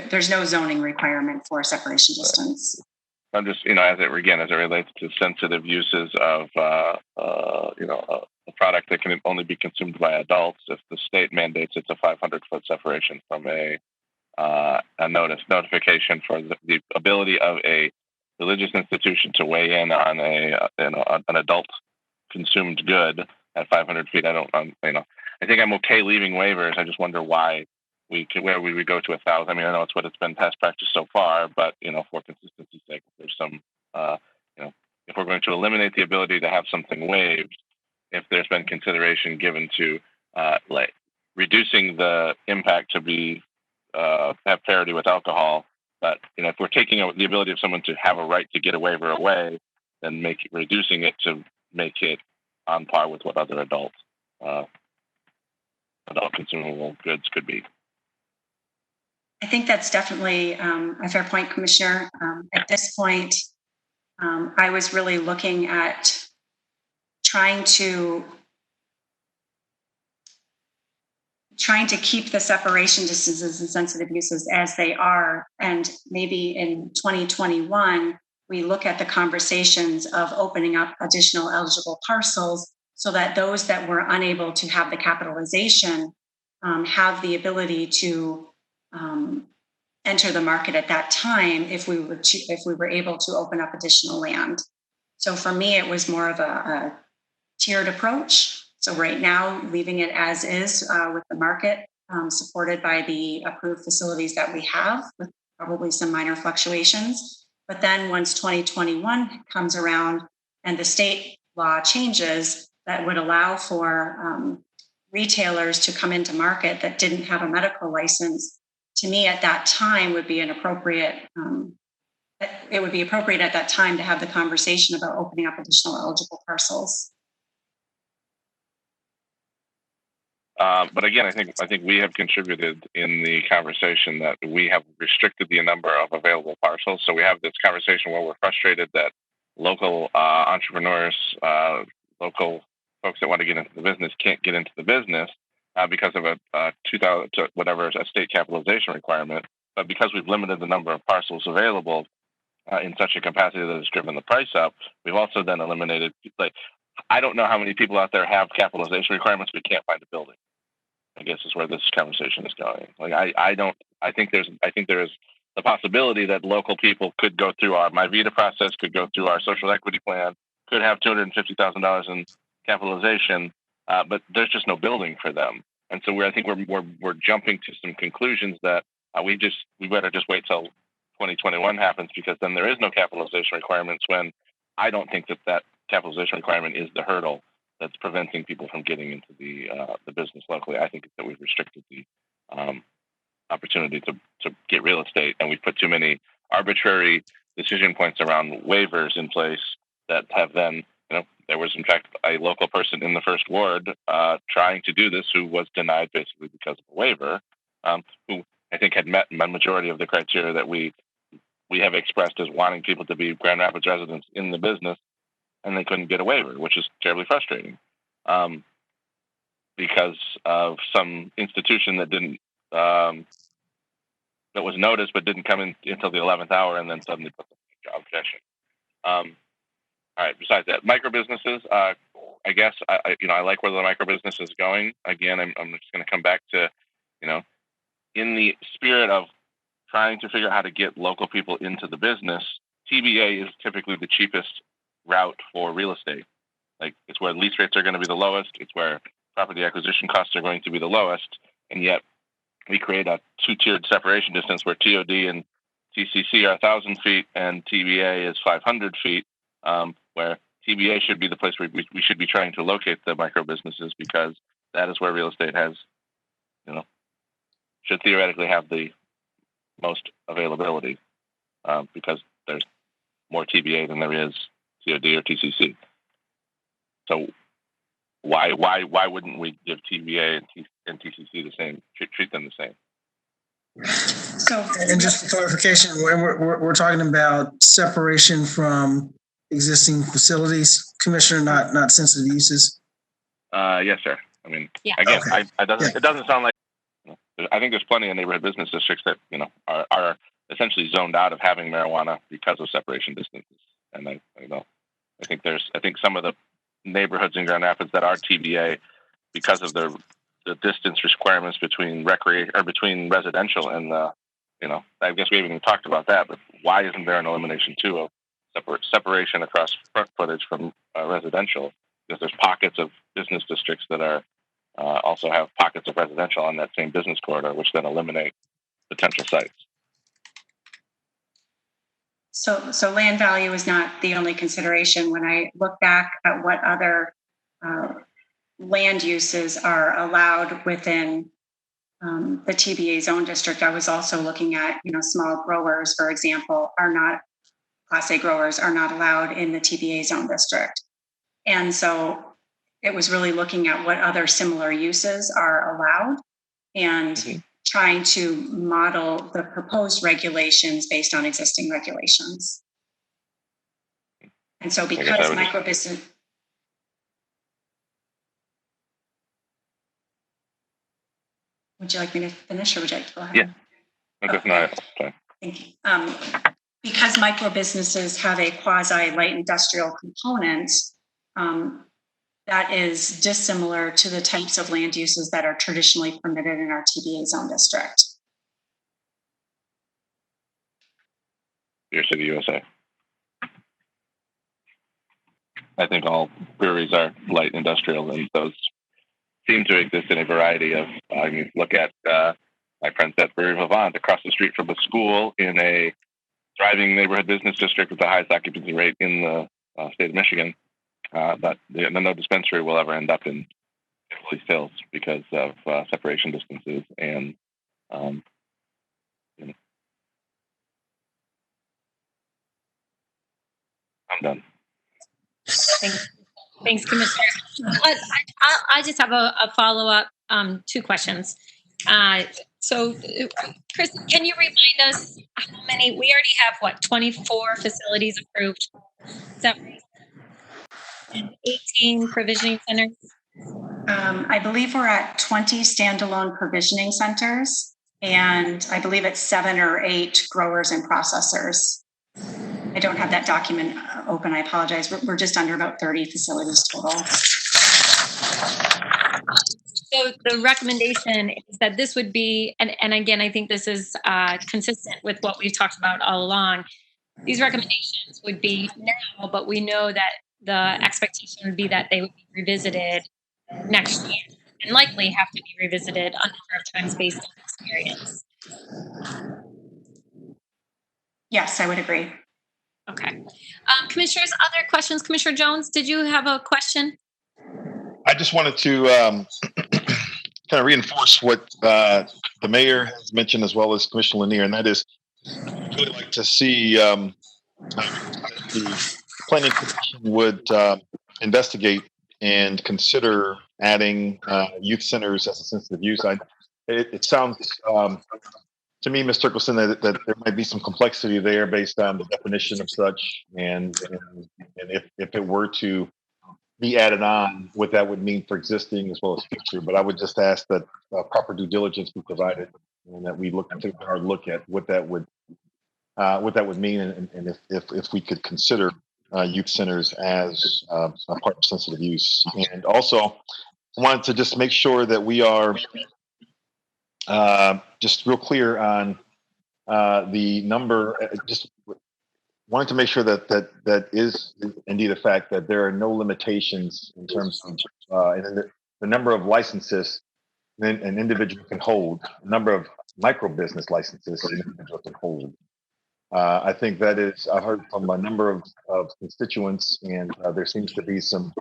There's no zoning requirement for separation distance. I'm just, as it relates to sensitive uses of, a product that can only be consumed by adults. If the state mandates it's a 500-foot separation from a notification for the ability of a religious institution to weigh in on an adult consumed good at 500 feet. I think I'm okay leaving waivers. I just wonder why where we would go to 1,000. I mean, I know it's what it's been past practice so far, but for consistency's sake, if there's some, if we're going to eliminate the ability to have something waived, if there's been consideration given to like reducing the impact to be have parity with alcohol, but if we're taking the ability of someone to have a right to get a waiver away, then reducing it to make it on par with what other adult consumable goods could be. I think that's definitely a fair point, Commissioner. At this point, I was really looking at trying to keep the separation distances and sensitive uses as they are. And maybe in 2021, we look at the conversations of opening up additional eligible parcels so that those that were unable to have the capitalization have the ability to enter the market at that time if we were able to open up additional land. So for me, it was more of a tiered approach. So right now, leaving it as is with the market supported by the approved facilities that we have, with probably some minor fluctuations. But then once 2021 comes around and the state law changes, that would allow for retailers to come into market that didn't have a medical license. To me, at that time, would be an appropriate. It would be appropriate at that time to have the conversation about opening up additional eligible parcels. But again, I think we have contributed in the conversation that we have restricted the number of available parcels. So we have this conversation where we're frustrated that local entrepreneurs, local folks that want to get into the business can't get into the business because of a 2,000 a state capitalization requirement. But because we've limited the number of parcels available in such a capacity that has driven the price up, we've also then eliminated, I don't know how many people out there have capitalization requirements but can't find a building, I guess is where this conversation is going. I think there's the possibility that local people could go through our MyVita process, could go through our social equity plan, could have $250,000 in capitalization, but there's just no building for them. And so I think we're jumping to some conclusions that we better just wait till 2021 happens, because then there is no capitalization requirements, when I don't think that capitalization requirement is the hurdle that's preventing people from getting into the business locally. I think that we've restricted the opportunity to get real estate, and we've put too many arbitrary decision points around waivers in place that have then, there was in fact a local person in the first ward trying to do this who was denied basically because of a waiver, who I think had met the majority of the criteria that we have expressed as wanting people to be Grand Rapids residents in the business, and they couldn't get a waiver, which is terribly frustrating because of some institution that didn't, that was noticed but didn't come in until the 11th hour and then suddenly put the objection. All right, besides that, micro businesses, I guess, I like where the micro business is going. Again, I'm just going to come back to, in the spirit of trying to figure out how to get local people into the business, TBA is typically the cheapest route for real estate. Like it's where lease rates are going to be the lowest. It's where property acquisition costs are going to be the lowest. And yet we create a two-tiered separation distance where TOD and TCC are 1,000 feet and TBA is 500 feet, where TBA should be the place where we should be trying to locate the micro businesses, because that is where real estate has, should theoretically have the most availability, because there's more TBA than there is TOD or TCC. So why wouldn't we give TBA and TCC the same, treat them the same? So, and just for clarification, we're talking about separation from existing facilities, Commissioner, not sensitive uses. Yes, sir. I mean, Yeah. again, Okay. it doesn't sound like. I think there's plenty of neighborhood business districts that are essentially zoned out of having marijuana because of separation distances, and I think some of the neighborhoods in Grand Rapids that are TBA, because of the distance requirements between recreation or between residential and I guess we haven't even talked about that, but why isn't there an elimination too of separation across front footage from residential? Because there's pockets of business districts that are also have pockets of residential on that same business corridor, which then eliminate potential sites. So land value is not the only consideration. When I look back at what other land uses are allowed within the TBA zone district, I was also looking at, small growers, for example, Class A growers are not allowed in the TBA zone district. And so it was really looking at what other similar uses are allowed and trying to model the proposed regulations based on existing regulations. And so because micro business. Would you like me to finish, or would you like to go ahead? Yeah. Okay. Thank you. Because micro businesses have a quasi light industrial component, that is dissimilar to the types of land uses that are traditionally permitted in our TBA zone district. Your City, USA. I think all breweries are light industrial, and those seem to exist in a variety of. Look at my friends at Brewery Vivant across the street from the school in a thriving neighborhood business district with the highest occupancy rate in the state of Michigan. But no dispensary will ever end up in fully filled because of separation distances and. I'm done. Thanks, Commissioner. I just have a follow-up, 2 questions. So, Chris, can you remind us how many, we already have 24 facilities approved, and 18 provisioning centers? I believe we're at 20 standalone provisioning centers, and I believe it's 7 or 8 growers and processors. I don't have that document open. I apologize. We're just under about 30 facilities total. So the recommendation is that this would be, and again, I think this is consistent with what we've talked about all along. These recommendations would be now, but we know that the expectation would be that they would be revisited next year and likely have to be revisited a number of times based on experience. Yes, I would agree. Okay. Commissioners, other questions? Commissioner Jones, did you have a question? I just wanted to kind of reinforce what the mayor has mentioned, as well as Commissioner Lanier, and that is, I'd really like to see the planning commission would investigate and consider adding youth centers as a sensitive use. It sounds to me, Ms. Turkelson, that there might be some complexity there based on the definition of such, and if it were to be added on, what that would mean for existing as well as future. But I would just ask that proper due diligence be provided, and that we take a hard look at what that would mean, and if we could consider youth centers as a part of sensitive use. And also, I wanted to just make sure that we are just real clear on the number, just wanted to make sure that is indeed a fact, that there are no limitations in terms of and the number of licenses an individual can hold, the number of micro business licenses an individual can hold. I think that is, I've heard from a number of constituents, and there seems to be some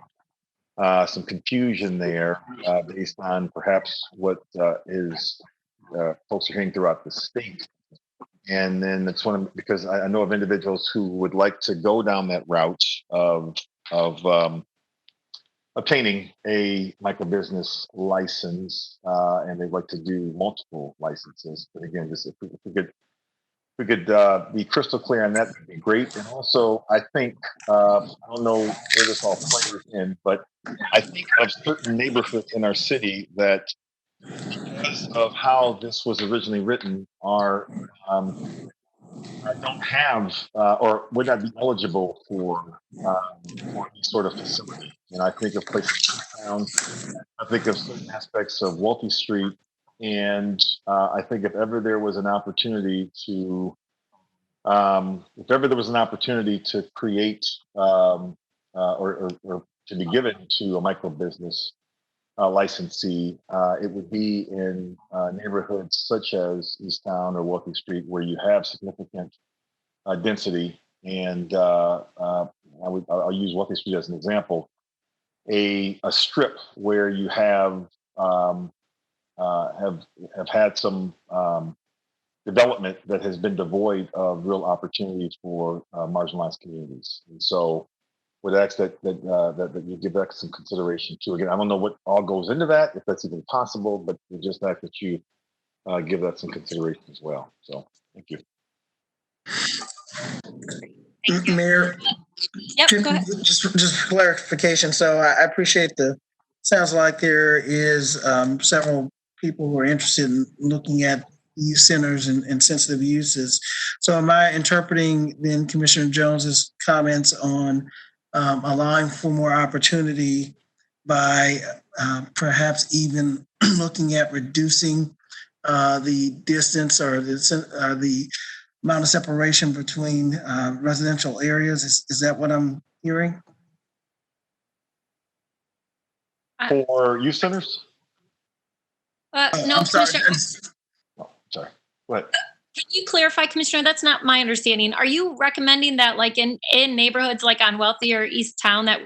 confusion there based on perhaps what is folks are hearing throughout the state. And then it's because I know of individuals who would like to go down that route of obtaining a micro business license, and they'd like to do multiple licenses. But again, just if we could be crystal clear on that, would be great. And also, I think I don't know where this all plays in, but I think of certain neighborhoods in our city that, because of how this was originally written, don't have or would not be eligible for any sort of facility. And I think of places in town, I think of certain aspects of Walty Street, and I think if ever there was an opportunity to create or to be given to a micro business licensee, it would be in neighborhoods such as Easttown or Walking Street, where you have significant density. And I'll use Walking Street as an example. A strip where you have had some development that has been devoid of real opportunities for marginalized communities. And so would ask that you give that some consideration too. Again, I don't know what all goes into that, if that's even possible, but we just ask that you give that some consideration as well. So thank you. Mayor, Yep, go ahead. just clarification. So I appreciate sounds like there is several people who are interested in looking at youth centers and sensitive uses. So am I interpreting then Commissioner Jones's comments on allowing for more opportunity by perhaps even looking at reducing the distance or the amount of separation between residential areas? Is that what I'm hearing? For youth centers? No, Commissioner. Sorry. What? Can you clarify, Commissioner? That's not my understanding. Are you recommending that, like in neighborhoods like on Wealthy or East Town, that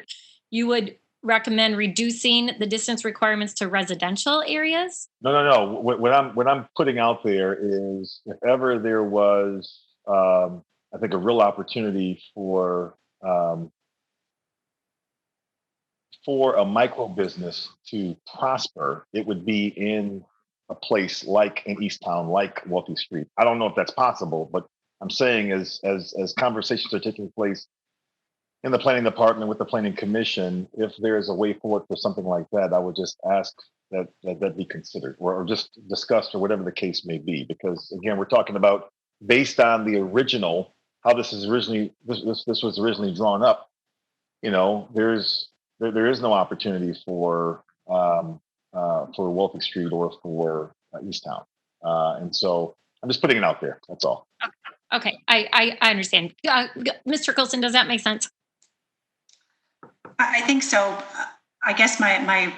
you would recommend reducing the distance requirements to residential areas? No. What I'm putting out there is, if ever there was, I think, a real opportunity for a micro business to prosper, it would be in a place like in Easttown, like Walty Street. I don't know if that's possible, but I'm saying as conversations are taking place in the planning department with the planning commission, if there is a way forward for something like that, I would just ask that be considered or just discussed or whatever the case may be. Because again, we're talking about based on the original, how this was originally drawn up. You know, there is no opportunity for Walty Street or for Easttown, and so I'm just putting it out there. That's all. Okay, I understand. Mr. Colson, does that make sense? I think so. I guess my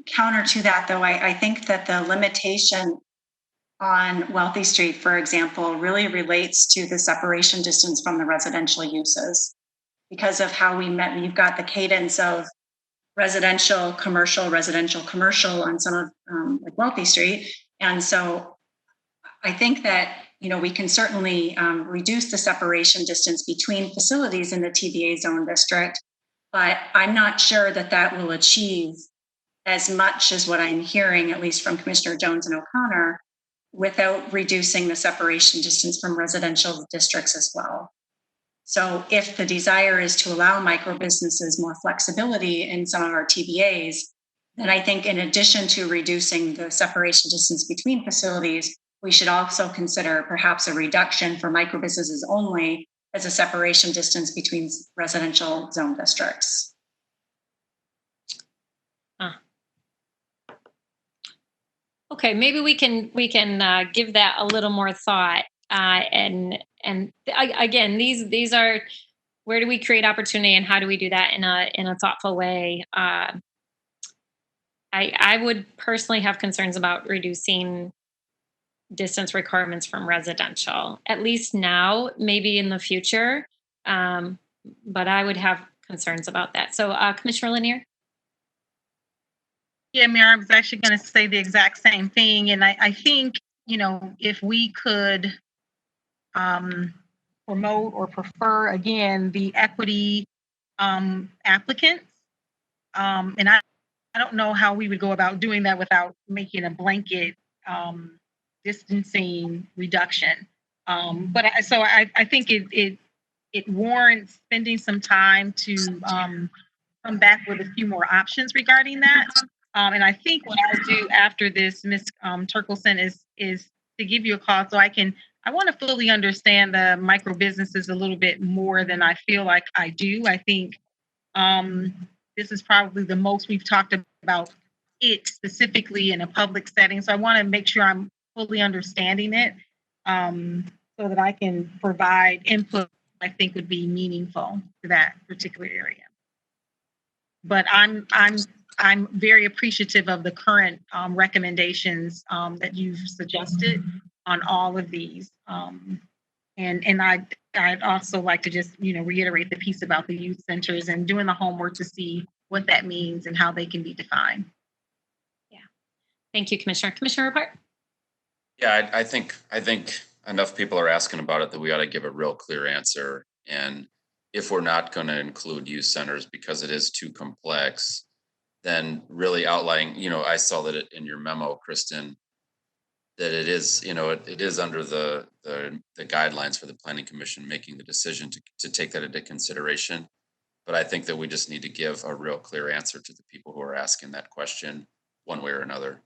counter to that, though, I think that the limitation on Wealthy Street, for example, really relates to the separation distance from the residential uses, because of how we met. You've got the cadence of residential, commercial on some of like Wealthy Street. And so I think that, we can certainly reduce the separation distance between facilities in the TBA zone district, but I'm not sure that will achieve as much as what I'm hearing, at least from Commissioner Jones and O'Connor, without reducing the separation distance from residential districts as well. So if the desire is to allow micro businesses more flexibility in some of our TBAs, then I think in addition to reducing the separation distance between facilities, we should also consider perhaps a reduction for micro businesses only as a separation distance between residential zone districts. Okay, maybe we can give that a little more thought. Again, these are, where do we create opportunity and how do we do that in a thoughtful way? I would personally have concerns about reducing distance requirements from residential, at least now, maybe in the future. But I would have concerns about that. So Commissioner Lanier? Yeah, Mayor, I was actually going to say the exact same thing. And I think, if we could promote or prefer, again, the equity applicants. And I don't know how we would go about doing that without making a blanket distancing reduction. But I think it warrants spending some time to come back with a few more options regarding that. And I think what I'll do after this, Ms. Turkelson, is to give you a call so I want to fully understand the micro businesses a little bit more than I feel like I do. I think this is probably the most we've talked about it specifically in a public setting. So I want to make sure I'm fully understanding it so that I can provide input I think would be meaningful to that particular area. But I'm very appreciative of the current recommendations that you've suggested on all of these. And I'd also like to just, reiterate the piece about the youth centers and doing the homework to see what that means and how they can be defined. Yeah. Thank you, Commissioner. Commissioner Repart? Yeah, I think enough people are asking about it that we ought to give a real clear answer. And if we're not going to include youth centers because it is too complex, then really outlining, I saw that in your memo, Kristen, that it is, it is under the guidelines for the Planning Commission making the decision to take that into consideration. But I think that we just need to give a real clear answer to the people who are asking that question one way or another.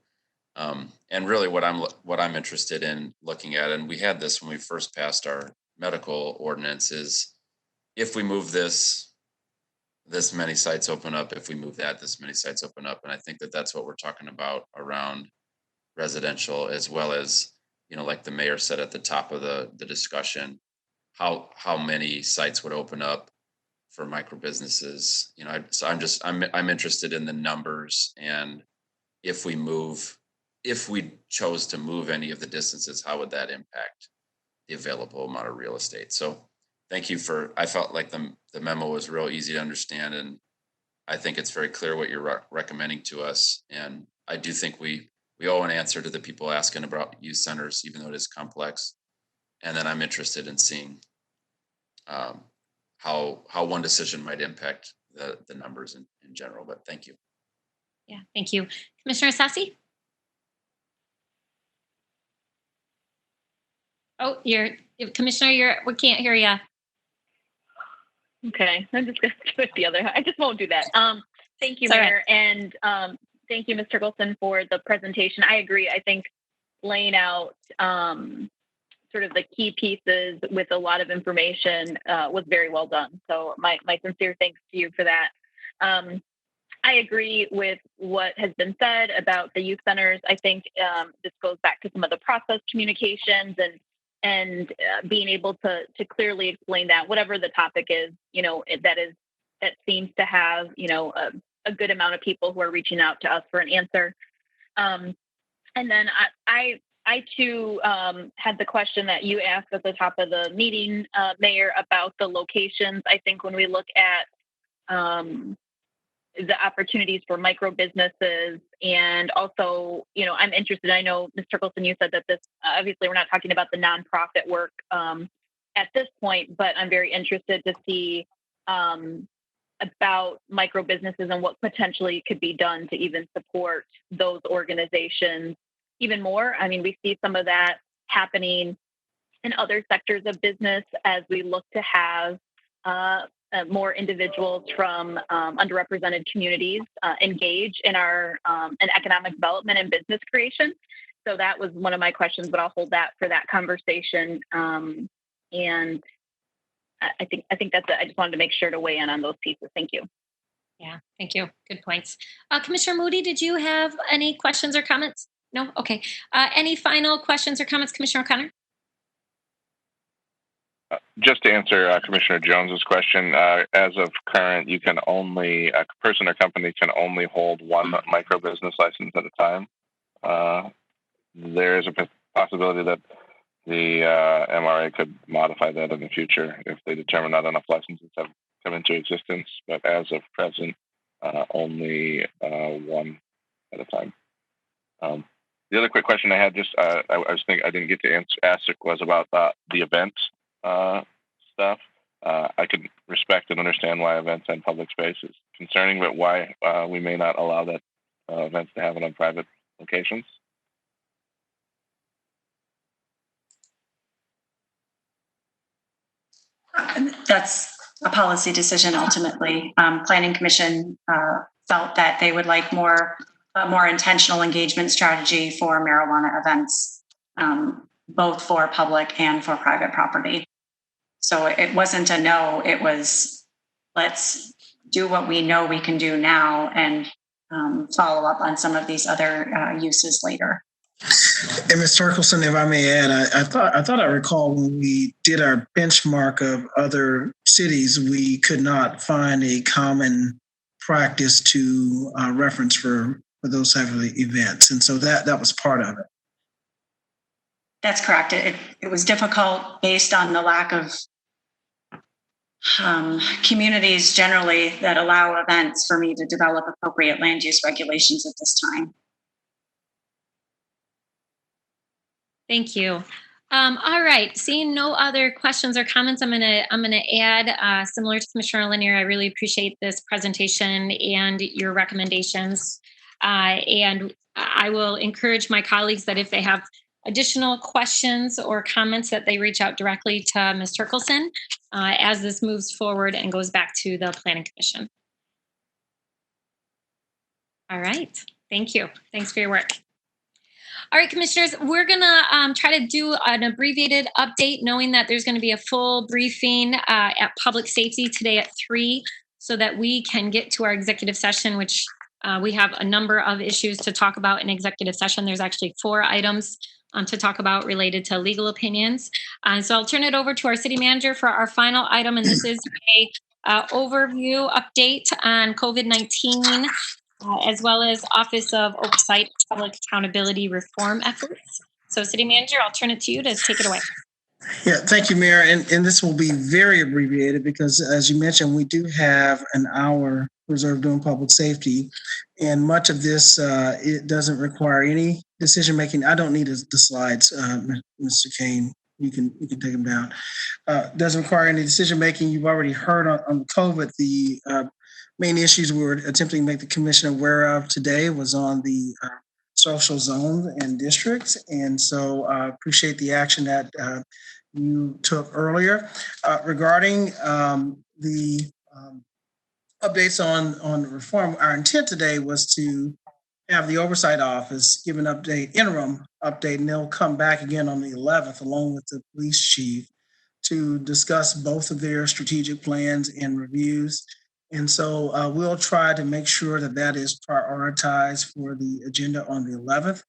And really what I'm interested in looking at, and we had this when we first passed our medical ordinance, is if we move this many sites open up, if we move that, this many sites open up. And I think that that's what we're talking about around residential, as well as, like the mayor said at the top of the discussion, how many sites would open up for micro businesses. So I'm interested in the numbers, and if we chose to move any of the distances, how would that impact the available amount of real estate? So thank you I felt like the memo was real easy to understand, and I think it's very clear what you're recommending to us. And I do think we owe an answer to the people asking about youth centers, even though it is complex. And then I'm interested in seeing how one decision might impact the numbers in general. But thank you. Yeah, thank you. Commissioner Sassi? Oh, Commissioner, we can't hear you. Okay, I'm just going to do it the other. I just won't do that. Thank you, It's all Mayor, and thank you, Ms. Turkelson, for the presentation. I agree. I think laying out sort of the key pieces with a lot of information was very well done. So my sincere thanks to you for that. I agree with what has been said about the youth centers. I think this goes back to some of the process communications and being able to clearly explain that whatever the topic is, that seems to have, a good amount of people who are reaching out to us for an answer. And then I too had the question that you asked at the top of the meeting, Mayor, about the locations. I think when we look at the opportunities for micro businesses, and also, I'm interested. I know, Ms. Turkelson, you said that this, obviously we're not talking about the nonprofit work at this point, but I'm very interested to see about micro businesses and what potentially could be done to even support those organizations even more. I mean, we see some of that happening in other sectors of business as we look to have more individuals from underrepresented communities engage in our in economic development and business creation. So that was one of my questions, but I'll hold that for that conversation. And I think that's it. I just wanted to make sure to weigh in on those pieces. Thank you. Yeah, thank you. Good points. Commissioner Moody, did you have any questions or comments? No? Okay. Any final questions or comments, Commissioner O'Connor? Just to answer Commissioner Jones's question, as of current, you can only, a person or company can only hold one micro business license at a time. There is a possibility that the MRA could modify that in the future if they determine not enough licenses have come into existence. But as of present, only one at a time. The other quick question I had, just I was thinking I didn't get to ask it, was about the event stuff. I could respect and understand why events in public space is concerning, but why we may not allow that events to happen on private locations. That's a policy decision ultimately. Planning Commission felt that they would like a more intentional engagement strategy for marijuana events, both for public and for private property. So it wasn't a no, it was let's do what we know we can do now and follow up on some of these other uses later. And Ms. Torkelson, if I may add, I thought I recall when we did our benchmark of other cities, we could not find a common practice to reference for those type of events. And so that was part of it. That's correct. It was difficult based on the lack of communities generally that allow events for me to develop appropriate land use regulations at this time. Thank you. All right. Seeing no other questions or comments, I'm gonna add, similar to Commissioner Lanier, I really appreciate this presentation and your recommendations. And I will encourage my colleagues that if they have additional questions or comments, that they reach out directly to Ms. Turkelson as this moves forward and goes back to the Planning Commission. All right. Thank you. Thanks for your work. All right, commissioners, we're gonna try to do an abbreviated update, knowing that there's gonna be a full briefing at Public Safety today at 3, so that we can get to our executive session, which we have a number of issues to talk about in executive session. There's actually 4 items to talk about related to legal opinions. So I'll turn it over to our city manager for our final item, and this is a overview update on COVID-19. As well as Office of Oversight Public Accountability Reform efforts. So City Manager, I'll turn it to you to take it away. Yeah, thank you, Mayor. And this will be very abbreviated because, as you mentioned, we do have an hour reserved doing public safety. And much of this, it doesn't require any decision-making. I don't need the slides, Mr. Kane. You can take them down. Doesn't require any decision-making. You've already heard on COVID, the main issues we were attempting to make the commission aware of today was on the social zones and districts. And so I appreciate the action that you took earlier. Regarding the updates on reform, our intent today was to have the Oversight Office give an interim update, and they'll come back again on the 11th along with the police chief to discuss both of their strategic plans and reviews. And so we'll try to make sure that is prioritized for the agenda on the 11th,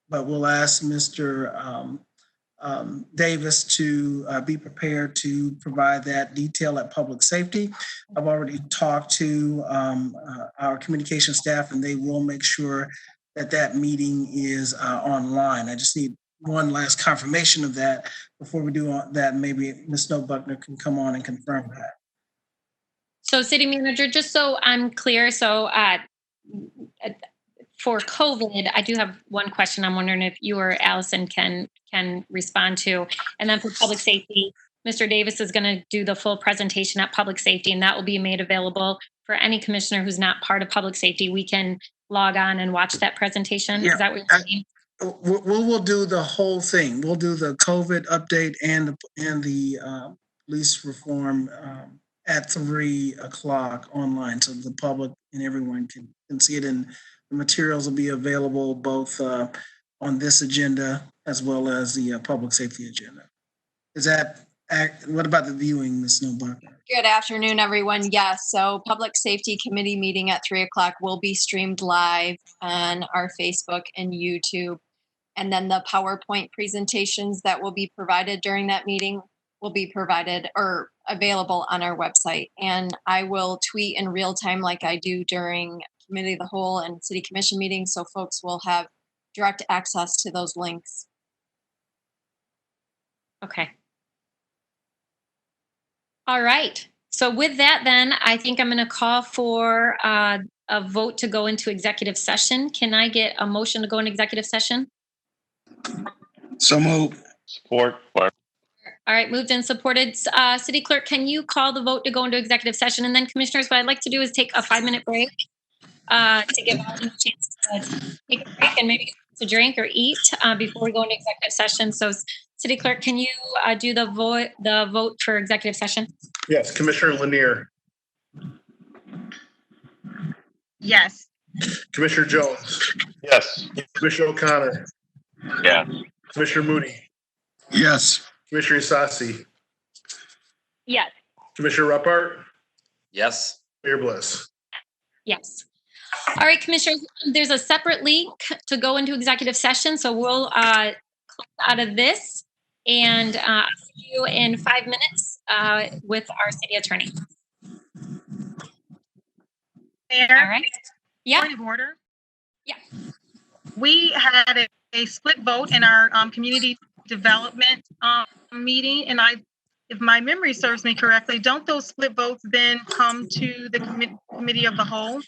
but we'll ask Mr. Davis to be prepared to provide that detail at Public Safety. I've already talked to our communication staff, and they will make sure that meeting is online. I just need one last confirmation of that before we do that. Maybe Ms. Snow Buckner can come on and confirm that. So City Manager, just so I'm clear, so for COVID, I do have one question I'm wondering if you or Allison can respond to. And then for Public Safety, Mr. Davis is going to do the full presentation at Public Safety, and that will be made available for any commissioner who's not part of Public Safety. We can log on and watch that presentation. Yeah, is that what you're saying? We'll do the whole thing. We'll do the COVID update and the police reform at 3 o'clock online, so the public and everyone can see it, and the materials will be available both on this agenda as well as the public safety agenda. What about the viewing, Ms. Snowbuck? Good afternoon, everyone. Yes, so Public Safety Committee meeting at 3 o'clock will be streamed live on our Facebook and YouTube. And then the PowerPoint presentations that will be provided during that meeting will be provided or available on our website. And I will tweet in real time like I do during committee of the whole and city commission meetings, so folks will have direct access to those links. Okay. All right. So with that, then, I think I'm going to call for a vote to go into executive session. Can I get a motion to go into executive session? So move. Support. All right, moved and supported. City Clerk, can you call the vote to go into executive session? And then, Commissioners, what I'd like to do is take a 5-minute break to give all of you a chance to take a break and maybe to drink or eat before we go into executive session. So, City Clerk, can you do the vote for executive session? Yes, Commissioner Lanier, Yes. Commissioner Jones, Yes. Commissioner O'Connor, Yes. Commissioner Moody, Yes. Commissioner Isasi, Yes. Commissioner Repart, Yes. Mayor Bliss. Yes. All right, Commissioners, there's a separate link to go into executive session. So we'll close out of this and see you in 5 minutes with our city attorney. Mayor? All right. Yeah. Point of order. Yeah. We had a split vote in our community development meeting, and if my memory serves me correctly, don't those split votes then come to the committee of the whole?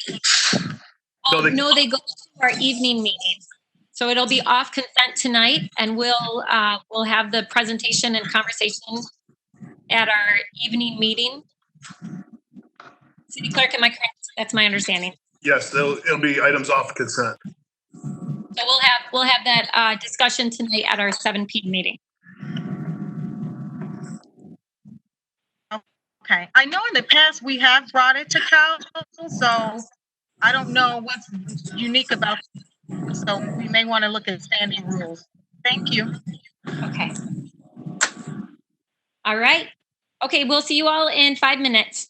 No, they go to our evening meetings. So it'll be off consent tonight, and we'll have the presentation and conversation at our evening meeting. City Clerk, am I correct? That's my understanding. Yes, it'll be items off consent. So we'll have that discussion tonight at our 7 p.m. meeting. Okay. I know in the past we have brought it to council, so I don't know what's unique about it. So we may want to look at standing rules. Thank you. Okay. All right. Okay, we'll see you all in 5 minutes.